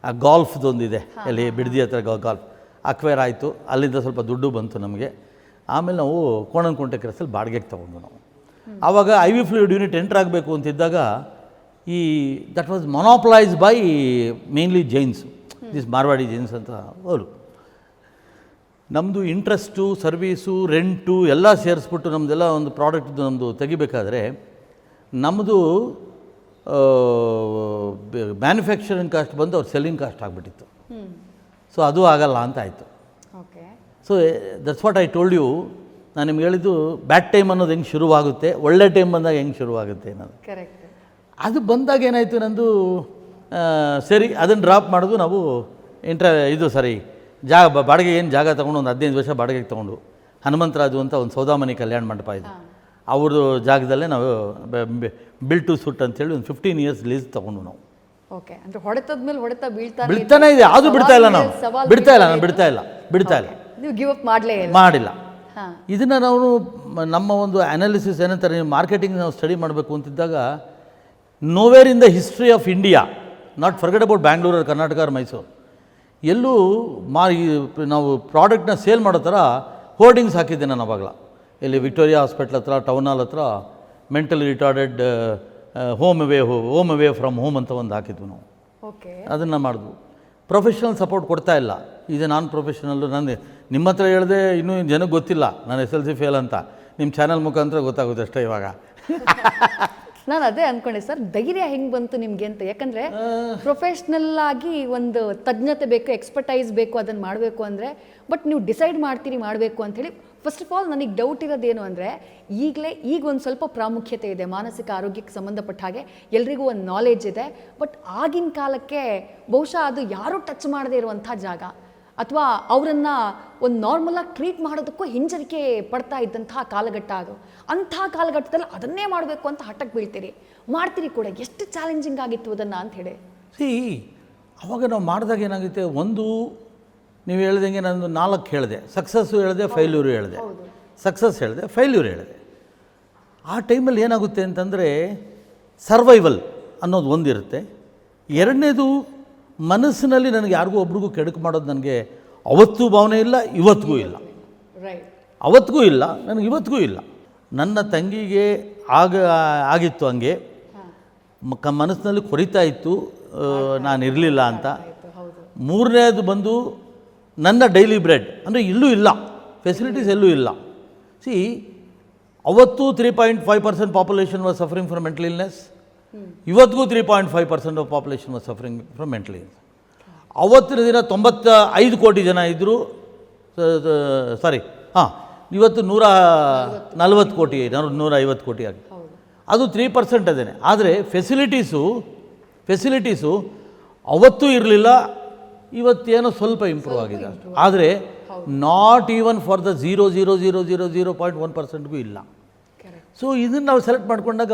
ಆ ಗಾಲ್ಫ್ದೊಂದಿದೆ ಅಲ್ಲಿ ಬಿಡದಿ ಹತ್ರ ಗಾಲ್ಫ್ ಅಕ್ವೈರ್ ಆಯಿತು. ಅಲ್ಲಿಂದ ಸ್ವಲ್ಪ ದುಡ್ಡು ಬಂತು ನಮಗೆ. ಆಮೇಲೆ ನಾವು ಕೋಣನಕುಂಟೆ ಕ್ರಾಸಲ್ಲಿ ಬಾಡಿಗೆಗೆ ತೊಗೊಂಡು ನಾವು. ಆವಾಗ IV ಫ್ಲೂಯಿಡ್ ಯೂನಿಟ್ ಎಂಟ್ರ್ ಆಗಬೇಕು ಅಂತಿದ್ದಾಗ that was monopolise by mainly Jains, this Marwari Jains ಅಂತ ಅವರು. ನಮ್ಮದು ಇಂಟ್ರೆಸ್ಟು, ಸರ್ವೀಸು, ರೆಂಟು ಎಲ್ಲ ಸೇರಿಸ್ಬಿಟ್ಟು ನಮ್ಮದೆಲ್ಲ ಒಂದು ಪ್ರಾಡಕ್ಟ್ ನಮ್ಮದು ತೆಗಿಬೇಕಾದ್ರೆ ನಮ್ಮದು ಮ್ಯಾನುಫ್ಯಾಕ್ಚರಿಂಗ್ ಕಾಸ್ಟ್ ಬಂದು ಅವ್ರ ಸೆಲ್ಲಿಂಗ್ ಕಾಸ್ಟ್ ಆಗಿಬಿಟ್ಟಿತ್ತು. ಸೊ ಅದು ಆಗಲ್ಲ ಅಂತ ಆಯಿತು. So that's what I told you. ನಾನು ನಿಮ್ಗೆ ಹೇಳಿದ್ದು ಬ್ಯಾಡ್ ಟೈಮ್ ಅನ್ನೋದು ಹೆಂಗೆ ಶುರುವಾಗುತ್ತೆ, ಒಳ್ಳೆ ಟೈಮ್ ಬಂದಾಗ ಹೆಂಗೆ ಶುರುವಾಗುತ್ತೆ ಅನ್ನೋದು. ಅದು ಬಂದಾಗ ಏನಾಯಿತು, ನಂದು ಸರಿ ಅದನ್ನು ಡ್ರಾಪ್ ಮಾಡೋದು. ನಾವು ಬಾಡಿಗೆ ಏನು ಜಾಗ ತೊಗೊಂಡು ಒಂದು 15 ವರ್ಷ ಬಾಡಿಗೆಗೆ ತೊಗೊಂಡು ಹನುಮಂತರಾಜು ಅಂತ ಒಂದು ಸೌದಾಮಣಿ ಕಲ್ಯಾಣ ಮಂಟಪ ಇದೆ, ಅವ್ರದ್ದು ಜಾಗದಲ್ಲೇ ನಾವು ಬಿಲ್ಡ್ ಟು ಸುಟ್ ಅಂತೇಳಿ ಒಂದು 15 years ಲೀಸ್ ತೊಗೊಂಡು ನಾವು. ಬೀಳ್ತಾನೆ ಇದೆ, ಅದು ಬಿಡ್ತಾ ಇಲ್ಲ. ಮಾಡಿಲ್ಲ. ಇದನ್ನು ನಾವು ನಮ್ಮ ಒಂದು ಅನಾಲಿಸಿಸ್ ಏನಂತಾರೆ, ಮಾರ್ಕೆಟಿಂಗ್ ನಾವು ಸ್ಟಡಿ ಮಾಡಬೇಕು ಅಂತಿದ್ದಾಗ nowhere in the history of India, not forget about Bangalore, Karnataka, Mysuru, ಎಲ್ಲೂ ನಾವು ಪ್ರಾಡಕ್ಟ್ನ ಸೇಲ್ ಮಾಡೋ ಥರ ಹೋರ್ಡಿಂಗ್ಸ್ ಹಾಕಿದ್ದೆ ನಾನು ಅವಾಗಲ. ಇಲ್ಲಿ ವಿಕ್ಟೋರಿಯಾ ಹಾಸ್ಪಿಟ್ಲ್ ಹತ್ರ, ಟೌನ್ ಹಾಲ್ ಹತ್ರ mentally retarded home away from home ಅಂತ ಒಂದು ಹಾಕಿದ್ವಿ ನಾವು. ಓಕೆ. ಅದನ್ನು ಮಾಡಿದ್ವು. ಪ್ರೊಫೆಷ್ನಲ್ ಸಪೋರ್ಟ್ ಕೊಡ್ತಾ ಇಲ್ಲ. ಇದು ನಾನ್ ಪ್ರೊಫೆಷ್ನಲ್ಲು. ನಾನು ನಿಮ್ಮ ಹತ್ರ ಹೇಳಿದೆ, ಇನ್ನೂ ಜನಕ್ಕೆ ಗೊತ್ತಿಲ್ಲ ನಾನು SLC ಫೇಲ್ ಅಂತ. ನಿಮ್ಮ ಚಾನಲ್ ಮುಖಾಂತರ ಗೊತ್ತಾಗುತ್ತೆ ಅಷ್ಟೇ ಇವಾಗ. ನಾನು ಅದೇ ಅಂದ್ಕೊಂಡೆ ಸರ್, ಧೈರ್ಯ ಹೆಂಗೆ ಬಂತು ನಿಮಗೆ ಅಂತ. ಯಾಕಂದರೆ ಪ್ರೊಫೆಷ್ನಲ್ ಆಗಿ ಒಂದು ತಜ್ಞತೆ ಬೇಕು, ಎಕ್ಸ್ಪರ್ಟೈಸ್ ಬೇಕು, ಅದನ್ನು ಮಾಡಬೇಕು ಅಂದರೆ. ಬಟ್ ನೀವು ಡಿಸೈಡ್ ಮಾಡ್ತೀರಿ ಮಾಡಬೇಕು ಅಂಥೇಳಿ. ಫಸ್ಟ್ ಆಫ್ ಆಲ್ ನನಗೆ ಡೌಟ್ ಇರೋದೇನು ಅಂದರೆ, ಈಗ ಒಂದು ಸ್ವಲ್ಪ ಪ್ರಾಮುಖ್ಯತೆ ಇದೆ ಮಾನಸಿಕ ಆರೋಗ್ಯಕ್ಕೆ ಸಂಬಂಧಪಟ್ಟ ಹಾಗೆ, ಎಲ್ರಿಗೂ ಒಂದು ನಾಲೆಡ್ಜ್ ಇದೆ. ಬಟ್ ಆಗಿನ ಕಾಲಕ್ಕೆ ಬಹುಶಃ ಅದು ಯಾರೂ ಟಚ್ ಮಾಡದೇ ಇರುವಂಥ ಜಾಗ, ಅಥವಾ ಅವರನ್ನು ಒಂದು ನಾರ್ಮಲಾಗಿ ಟ್ರೀಟ್ ಮಾಡೋದಕ್ಕೂ ಹಿಂಜರಿಕೆ ಪಡ್ತಾ ಇದ್ದಂತಹ ಕಾಲಘಟ್ಟ ಅದು. ಅಂಥ ಕಾಲಘಟ್ಟದಲ್ಲಿ ಅದನ್ನೇ ಮಾಡಬೇಕು ಅಂತ ಹಠಕ್ಕೆ ಬೀಳ್ತೀರಿ, ಮಾಡ್ತೀರಿ ಕೂಡ. ಎಷ್ಟು ಚಾಲೆಂಜಿಂಗ್ ಆಗಿತ್ತು ಅದನ್ನು ಅಂತ ಹೇಳಿ. ಅವಾಗ ನಾವು ಮಾಡಿದಾಗ ಏನಾಗುತ್ತೆ, ಒಂದು ನೀವು ಹೇಳ್ದಂಗೆ ನಾನು 4 ಹೇಳಿದೆ. ಸಕ್ಸಸ್ಸು ಹೇಳಿದೆ, ಫೈಲ್ಯೂರು ಹೇಳಿದೆ. ಸಕ್ಸಸ್ ಹೇಳಿದೆ, ಫೈಲ್ಯೂರ್ ಹೇಳಿದೆ. ಆ ಟೈಮಲ್ಲಿ ಏನಾಗುತ್ತೆ ಅಂತಂದರೆ, ಸರ್ವೈವಲ್ ಅನ್ನೋದು ಒಂದಿರುತ್ತೆ. ಎರಡನೇದು, ಮನಸ್ಸಿನಲ್ಲಿ ನನಗೆ ಯಾರಿಗೂ ಒಬ್ರಿಗೂ ಕೆಡುಕು ಮಾಡೋದು ನನಗೆ ಅವತ್ತೂ ಭಾವನೆ ಇಲ್ಲ, ಇವತ್ತಿಗೂ ಇಲ್ಲ. ಅವತ್ತಿಗೂ ಇಲ್ಲ, ನನಗೆ ಇವತ್ತಿಗೂ ಇಲ್ಲ. ನನ್ನ ತಂಗಿಗೆ ಆಗಿತ್ತು ಹಂಗೆ, ಮನಸ್ಸಿನಲ್ಲಿ ಕೊರಿತಾ ಇತ್ತು, ನಾನು ಇರಲಿಲ್ಲ ಅಂತ. ಮೂರನೇದು ಬಂದು ನನ್ನ ಡೈಲಿ ಬ್ರೆಡ್, ಅಂದರೆ ಇಲ್ಲೂ ಇಲ್ಲ, ಫೆಸಿಲಿಟೀಸ್ ಎಲ್ಲೂ ಇಲ್ಲ. ಅವತ್ತು 3.5% population was suffering from mental illness. ಇವತ್ತಿಗೂ 3.5% of population was suffering from mental illness. ಅವತ್ತಿನ ದಿನ 95 ಕೋಟಿ ಜನ ಇದ್ದರು. ಇವತ್ತು 140 ಕೋಟಿ, 150 ಕೋಟಿ ಆಗಿ, ಅದು 3% ಅದೇನೆ. ಆದರೆ ಫೆಸಿಲಿಟೀಸು ಅವತ್ತೂ ಇರಲಿಲ್ಲ, ಇವತ್ತೇನೋ ಸ್ವಲ್ಪ ಇಂಪ್ರೂವ್ ಆಗಿದೆ. ಆದರೆ ನಾಟ್ ಈವನ್ ಫಾರ್ ದ 0.1%ಗೂ ಇಲ್ಲ. ಸೊ ಇದನ್ನು ನಾವು ಸೆಲೆಕ್ಟ್ ಮಾಡ್ಕೊಂಡಾಗ,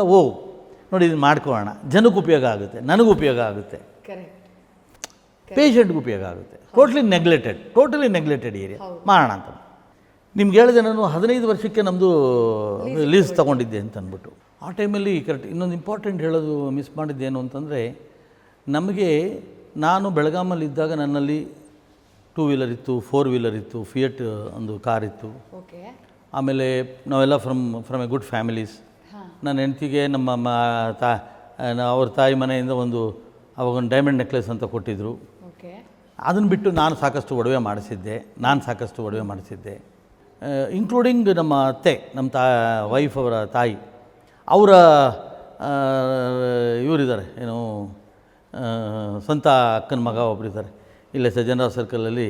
ನೋಡಿ ಇದನ್ನು ಮಾಡ್ಕೊಳ್ಳೋಣ, ಜನಕ್ಕೆ ಉಪಯೋಗ ಆಗುತ್ತೆ, ನನಗೆ ಉಪಯೋಗ ಆಗುತ್ತೆ, ಪೇಷಂಟ್ಗೆ ಉಪಯೋಗ ಆಗುತ್ತೆ. ಟೋಟಲಿ ನೆಗ್ಲೆಕ್ಟೆಡ್ ಏರಿಯಾ ಮಾಡೋಣ ಅಂತ. ನಿಮ್ಗೆ ಹೇಳಿದೆ ನಾನು 15 ವರ್ಷಕ್ಕೆ ನಮ್ಮದು ಲೀಸ್ ತೊಗೊಂಡಿದ್ದೆ ಅಂತ ಅಂದ್ಬಿಟ್ಟು. ಆ ಟೈಮಲ್ಲಿ ಕರೆಕ್ಟ್ ಇನ್ನೊಂದು ಇಂಪಾರ್ಟೆಂಟ್ ಹೇಳೋದು ಮಿಸ್ ಮಾಡಿದ್ದೇನು ಅಂತಂದರೆ, ನಾನು ಬೆಳಗಾಮಲ್ಲಿದ್ದಾಗ ನನ್ನಲ್ಲಿ 2 ವೀಲರ್ ಇತ್ತು, 4 ವೀಲರ್ ಇತ್ತು, ಫಿಯಟ್ ಒಂದು ಕಾರ್ ಇತ್ತು. ಆಮೇಲೆ ನಾವೆಲ್ಲ ಫ್ರಮ್ ಎ ಗುಡ್ ಫ್ಯಾಮಿಲೀಸ್. ನನ್ನ ಹೆಂಡತಿಗೆ ಅವ್ರ ತಾಯಿ ಮನೆಯಿಂದ ಅವಾಗ ಒಂದು ಡೈಮಂಡ್ ನೆಕ್ಲೆಸ್ ಅಂತ ಕೊಟ್ಟಿದ್ದರು. ಅದನ್ನು ಬಿಟ್ಟು ನಾನು ಸಾಕಷ್ಟು ಒಡವೆ ಮಾಡಿಸಿದ್ದೆ. ಇನ್ಕ್ಲೂಡಿಂಗ್ ನಮ್ಮ ಅತ್ತೆ, ನಮ್ಮ ವೈಫ್ ಅವರ ತಾಯಿ, ಅವರ ಇವರಿದ್ದಾರೆ, ಸ್ವಂತ ಅಕ್ಕನ ಮಗ ಒಬ್ಬರಿದ್ದಾರೆ ಇಲ್ಲೇ ಸಜ್ಜನರಾವ್ ಸರ್ಕಲಲ್ಲಿ,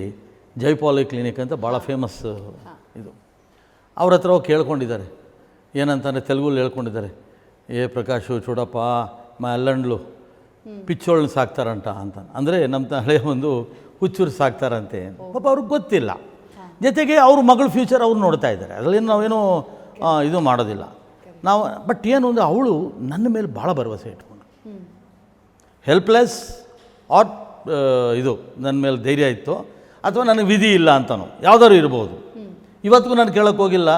ಜೈಪಾಲಿ ಕ್ಲಿನಿಕ್ ಅಂತ ಭಾಳ ಫೇಮಸ್ ಇದು. ಅವ್ರ ಹತ್ರ ಹೋಗಿ ಕೇಳ್ಕೊಂಡಿದ್ದಾರೆ. ಏನಂತಂದರೆ ತೆಲುಗಲ್ಲಿ ಹೇಳ್ಕೊಂಡಿದ್ದಾರೆ, ಪ್ರಕಾಶು ಚೂಡಪ್ಪ ಅಲ್ಲಂಡ್ಲು ಪಿಚ್ಚೋಳನ್ನ ಸಾಕ್ತಾರಂಟ ಅಂತ. ಅಂದರೆ ನಮ್ಮ ಹಳೆಯ ಒಂದು ಹುಚ್ಚೂರು ಸಾಕ್ತಾರಂತೆ. ಪಾಪ ಅವ್ರಿಗೆ ಗೊತ್ತಿಲ್ಲ. ಜೊತೆಗೆ ಅವ್ರ ಮಗಳ ಫ್ಯೂಚರ್ ಅವ್ರು ನೋಡ್ತಾ ಇದ್ದಾರೆ. ಅದರಲ್ಲಿ ನಾವೇನೋ ಇದು ಮಾಡೋದಿಲ್ಲ ನಾವು. ಬಟ್ ಏನು ಅಂದರೆ, ಅವಳು ನನ್ನ ಮೇಲೆ ಭಾಳ ಭರವಸೆ ಇಟ್ಕೊಂಡು, ಹೆಲ್ಪ್ಲೆಸ್ ಆರ್ ಇದು ನನ್ನ ಮೇಲೆ ಧೈರ್ಯ ಇತ್ತು, ಅಥವಾ ನನಗೆ ವಿಧಿ ಇಲ್ಲ ಅಂತನೋ ಯಾವುದಾದ್ರು ಇರ್ಬೋದು. ಇವತ್ತಿಗೂ ನಾನು ಕೇಳೋಕ್ಕೆ ಹೋಗಿಲ್ಲ,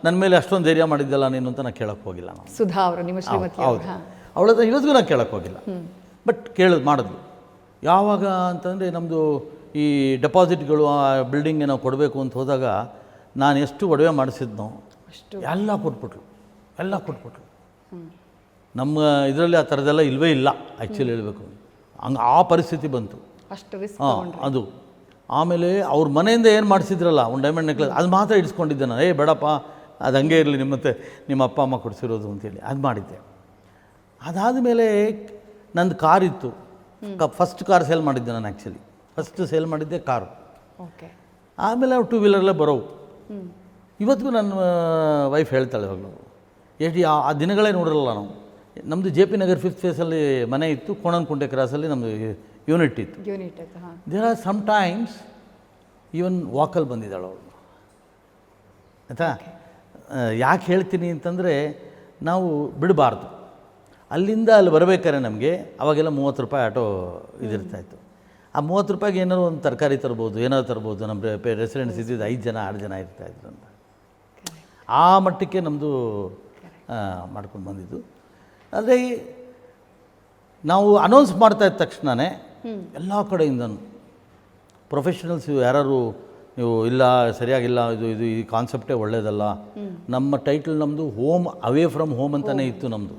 ನನ್ನ ಮೇಲೆ ಅಷ್ಟೊಂದು ಧೈರ್ಯ ಮಾಡಿದ್ದಲ್ಲ ನೀನು ಅಂತ ನಾನು ಕೇಳೋಕ್ಕೆ ಹೋಗಿಲ್ಲ. ನಾವು ಸುಧಾ ಅವರು ನಿಮ್ಮ ಶ್ರೀಮತಿ. ಹೌದು, ಅವಳ ಇವತ್ತಿಗೂ ನಾನು ಕೇಳೋಕ್ಕೆ ಹೋಗಿಲ್ಲ. ಬಟ್ ಮಾಡಿದ್ವಿ. ಯಾವಾಗ ಅಂತಂದರೆ, ನಮ್ಮದು ಈ ಡೆಪಾಸಿಟ್ಗಳು, ಆ ಬಿಲ್ಡಿಂಗ್ಗೆ ನಾವು ಕೊಡಬೇಕು ಅಂತ ಹೋದಾಗ, ನಾನು ಎಷ್ಟು ಒಡವೆ ಮಾಡಿಸಿದ್ನೋ ಎಲ್ಲ ಕೊಟ್ಬಿಟ್ಲು. ನಮ್ಮ ಇದರಲ್ಲಿ ಆ ಥರದ್ದೆಲ್ಲ ಇಲ್ಲವೇ ಇಲ್ಲ ಆ್ಯಕ್ಚುಲಿ ಹೇಳಬೇಕು. ಆ ಪರಿಸ್ಥಿತಿ ಬಂತು. ಅದು ಆಮೇಲೆ ಅವ್ರ ಮನೆಯಿಂದ ಏನು ಮಾಡಿಸಿದ್ರಲ್ಲ, ಒಂದು ಡೈಮಂಡ್ ನೆಕ್ಲೆಸ್, ಅದು ಮಾತ್ರ ಇಡಿಸ್ಕೊಂಡಿದ್ದೆ ನಾನು. ಬೇಡಪ್ಪ, ಅದು ಹಂಗೆ ಇರಲಿ, ನಿಮ್ಮ ಅಪ್ಪ ಅಮ್ಮ ಕೊಡಿಸಿರೋದು ಅಂತೇಳಿ ಅದು ಮಾಡಿದ್ದೆ. ಅದಾದಮೇಲೆ ನಂದು ಕಾರ್ ಇತ್ತು. ಫಸ್ಟ್ ಕಾರ್ ಸೇಲ್ ಮಾಡಿದ್ದೆ ನಾನು. ಆ್ಯಕ್ಚುಲಿ ಫಸ್ಟ್ ಸೇಲ್ ಮಾಡಿದ್ದೆ ಕಾರು. ಆಮೇಲೆ ನಾವು 2 ವೀಲರ್ಲೇ ಬರೋವು. ಇವತ್ತಿಗೂ ನನ್ನ ವೈಫ್ ಹೇಳ್ತಾಳೆ ಇವಾಗಲೂ, ಆ ದಿನಗಳೇ ನೋಡಿರಲ್ಲ ನಾವು. ನಮ್ಮದು JP ನಗರ್ 5th ಫೇಸಲ್ಲಿ ಮನೆ ಇತ್ತು, ಕೋಣನಕುಂಟೆ ಕ್ರಾಸಲ್ಲಿ ನಮ್ಮದು ಯೂನಿಟ್ ಇತ್ತು. There are some times even ವಾಕಲ್ಲಿ ಬಂದಿದ್ದಾಳೆ ಅವಳು. ಆಯಿತಾ? ಯಾಕೆ ಹೇಳ್ತೀನಿ ಅಂತಂದರೆ, ನಾವು ಬಿಡಬಾರ್ದು. ಅಲ್ಲಿಂದ ಅಲ್ಲಿ ಬರಬೇಕಾದ್ರೆ ನಮಗೆ ಅವಾಗೆಲ್ಲ 30 ರೂಪಾಯಿ ಆಟೋ ಇದಿರ್ತಾಯಿತ್ತು. ಆ 30 ರೂಪಾಯಿಗೆ ಏನಾದ್ರು ಒಂದು ತರಕಾರಿ ತರ್ಬೋದು, ಏನಾದ್ರು ತರ್ಬೋದು. ನಮ್ಮ ರೆಸಿಡೆನ್ಸ್ ಇದ್ದಿದ್ದು 5 ಜನ 6 ಜನ ಇರ್ತಾಯಿದ್ರು ಅಂತ. ಆ ಮಟ್ಟಕ್ಕೆ ನಮ್ಮದು ಮಾಡ್ಕೊಂಡು ಬಂದಿದ್ದು. ಆದರೆ ನಾವು ಅನೌನ್ಸ್ ಮಾಡ್ತಾ ಇದ್ದ ತಕ್ಷಣವೇ ಎಲ್ಲ ಕಡೆಯಿಂದನೂ ಪ್ರೊಫೆಷನಲ್ಸ್ ಯಾರು ನೀವು ಇಲ್ಲ ಸರಿಯಾಗಿಲ್ಲ, ಇದು ಇದು ಈ ಕಾನ್ಸೆಪ್ಟೇ ಒಳ್ಳೆಯದಲ್ಲ. ನಮ್ಮ ಟೈಟಲ್ ನಮ್ಮದು ಹೋಮ್ ಅವೇ ಫ್ರಮ್ ಹೋಮ್ ಅಂತಲೇ ಇತ್ತು ನಮ್ಮದು.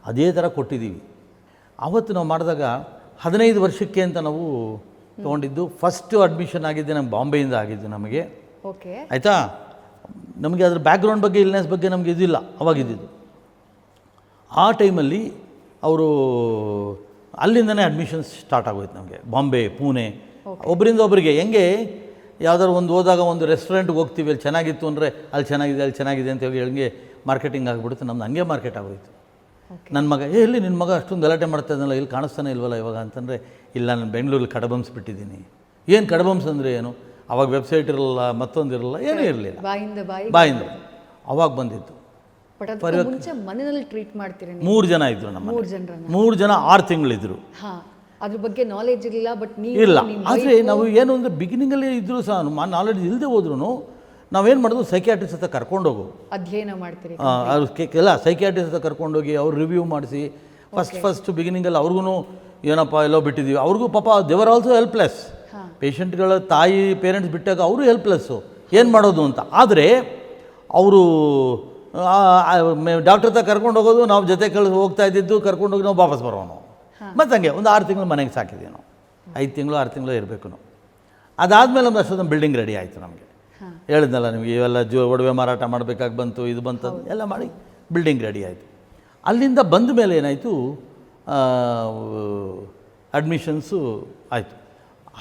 ಅದೇ ಥರ ಕೊಟ್ಟಿದ್ದೀವಿ. ಆವತ್ತು ನಾವು ಮಾಡಿದಾಗ 15 ವರ್ಷಕ್ಕೆ ಅಂತ ನಾವು ತೊಗೊಂಡಿದ್ದು. ಫಸ್ಟು ಅಡ್ಮಿಷನ್ ಆಗಿದ್ದೆ ನಮ್ಗೆ ಬಾಂಬೆಯಿಂದ ಆಗಿದ್ದು ನಮಗೆ. ಓಕೆ, ಆಯಿತಾ. ನಮಗೆ ಅದ್ರ ಬ್ಯಾಕ್ಗ್ರೌಂಡ್ ಬಗ್ಗೆ ಇಲ್ನೆಸ್ ಬಗ್ಗೆ ನಮಗೆ ಇದಿಲ್ಲ ಅವಾಗಿದ್ದಿದ್ದು. ಆ ಟೈಮಲ್ಲಿ ಅವರು ಅಲ್ಲಿಂದನೇ ಅಡ್ಮಿಷನ್ಸ್ ಸ್ಟಾರ್ಟ್ ಆಗೋಯ್ತು ನಮಗೆ. ಬಾಂಬೆ, ಪುಣೆ, ಒಬ್ಬರಿಂದ ಒಬ್ಬರಿಗೆ. ಹೆಂಗೆ ಯಾವುದಾದ್ರು ಒಂದು ಹೋದಾಗ ಒಂದು ರೆಸ್ಟೋರೆಂಟ್ಗೆ ಹೋಗ್ತೀವಿ, ಅಲ್ಲಿ ಚೆನ್ನಾಗಿತ್ತು ಅಂದರೆ ಅಲ್ಲಿ ಚೆನ್ನಾಗಿದೆ ಅಂತ ಹೇಳಿ ಹಂಗೆ ಮಾರ್ಕೆಟಿಂಗ್ ಆಗಿಬಿಡುತ್ತೆ. ನಮ್ದು ಹಂಗೆ ಮಾರ್ಕೆಟ್ ಆಗೋಯ್ತು. ನನ್ನ ಮಗ ಎಲ್ಲಿ ನಿನ್ನ ಮಗ ಅಷ್ಟೊಂದು ಗಲಾಟೆ ಮಾಡ್ತಾ ಇದ್ದನಲ್ಲ, ಇಲ್ಲಿ ಕಾಣಿಸ್ತಾನೆ ಇಲ್ವಲ್ಲ ಇವಾಗ ಅಂತಂದರೆ, ಇಲ್ಲ ನಾನು ಬೆಂಗಳೂರಲ್ಲಿ ಕಡಬಂಸ್ ಬಿಟ್ಟಿದ್ದೀನಿ. ಏನು ಕಡಬಂಸ್ ಅಂದರೆ ಏನು? ಅವಾಗ ವೆಬ್ಸೈಟ್ ಇರಲ್ಲ, ಮತ್ತೊಂದು ಇರಲ್ಲ, ಏನೂ ಇರಲಿಲ್ಲ. ಬಾಯಿಂದ ಅವಾಗ ಬಂದಿತ್ತು. ಮುಂಚೆ ಮನೆಯಲ್ಲಿ ಟ್ರೀಟ್ ಮಾಡ್ತೀರಿ? 3 ಜನ ಇದ್ದರು ನಮ್ಮ 3 ಜನ 6 ತಿಂಗಳಿದ್ರು. ಅದ್ರ ಬಗ್ಗೆ ನಾಲೆಜ್ ಇರಲಿಲ್ಲ. ಬಟ್ ಇಲ್ಲ, ಆದರೆ ನಾವು ಏನು ಅಂದರೆ ಬಿಗಿನಿಂಗಲ್ಲಿ ಇದ್ದರೂ ಸಹ ನಾಲೆಡ್ಜ್ ಇಲ್ಲದೆ ಹೋದ್ರೂ ನಾವೇನು ಮಾಡೋದು, ಸೈಕ್ಯಾಟ್ರಿಸ್ಟ್ ಹತ್ರ ಕರ್ಕೊಂಡೋಗು, ಅಧ್ಯಯನ ಮಾಡ್ತೀರಿ. ಎಲ್ಲ ಸೈಕ್ಯಾಟ್ರಿಸ್ಟ್ ಹತ್ರ ಕರ್ಕೊಂಡೋಗಿ ಅವ್ರು ರಿವ್ಯೂ ಮಾಡಿಸಿ ಫಸ್ಟ್ ಬಿಗಿನಿಂಗಲ್ಲಿ ಅವ್ರಿಗೂ ಏನಪ್ಪ ಎಲ್ಲೋ ಬಿಟ್ಟಿದ್ದೀವಿ. ಅವ್ರಿಗೂ ಪಾಪ ದೇವರ್ ಆಲ್ಸೋ ಹೆಲ್ಪ್ಲೆಸ್. ಪೇಷಂಟ್ಗಳ ತಾಯಿ ಪೇರೆಂಟ್ಸ್ ಬಿಟ್ಟಾಗ ಅವರು ಹೆಲ್ಪ್ಲೆಸ್ಸು, ಏನು ಮಾಡೋದು ಅಂತ. ಆದರೆ ಅವರು ಡಾಕ್ಟರ್ ಹತ್ರ ಕರ್ಕೊಂಡು ಹೋಗೋದು, ನಾವು ಜೊತೆ ಹೋಗ್ತಾ ಇದ್ದಿದ್ದು, ಕರ್ಕೊಂಡೋಗಿ ನಾವು ವಾಪಸ್ ಬರೋನು. ಮತ್ತು ಹಂಗೆ ಒಂದು 6 ತಿಂಗಳು ಮನೆಗೆ ಸಾಕಿದ್ದೀವಿ ನಾವು. 5 ತಿಂಗಳು 6 ತಿಂಗಳು ಇರಬೇಕು ನಾವು. ಅದಾದಮೇಲೆ ನಮ್ದು ಅಷ್ಟೊಂದು ಬಿಲ್ಡಿಂಗ್ ರೆಡಿ ಆಯಿತು ನಮಗೆ. ಹೇಳಿದ್ನಲ್ಲ ನಿಮಗೆ, ಇವೆಲ್ಲ ಒಡವೆ ಮಾರಾಟ ಮಾಡಬೇಕಾಗಿ ಬಂತು, ಇದು ಬಂತು, ಎಲ್ಲ ಮಾಡಿ ಬಿಲ್ಡಿಂಗ್ ರೆಡಿ ಆಯಿತು. ಅಲ್ಲಿಂದ ಬಂದ ಮೇಲೆ ಏನಾಯಿತು, ಅಡ್ಮಿಷನ್ಸು ಆಯಿತು.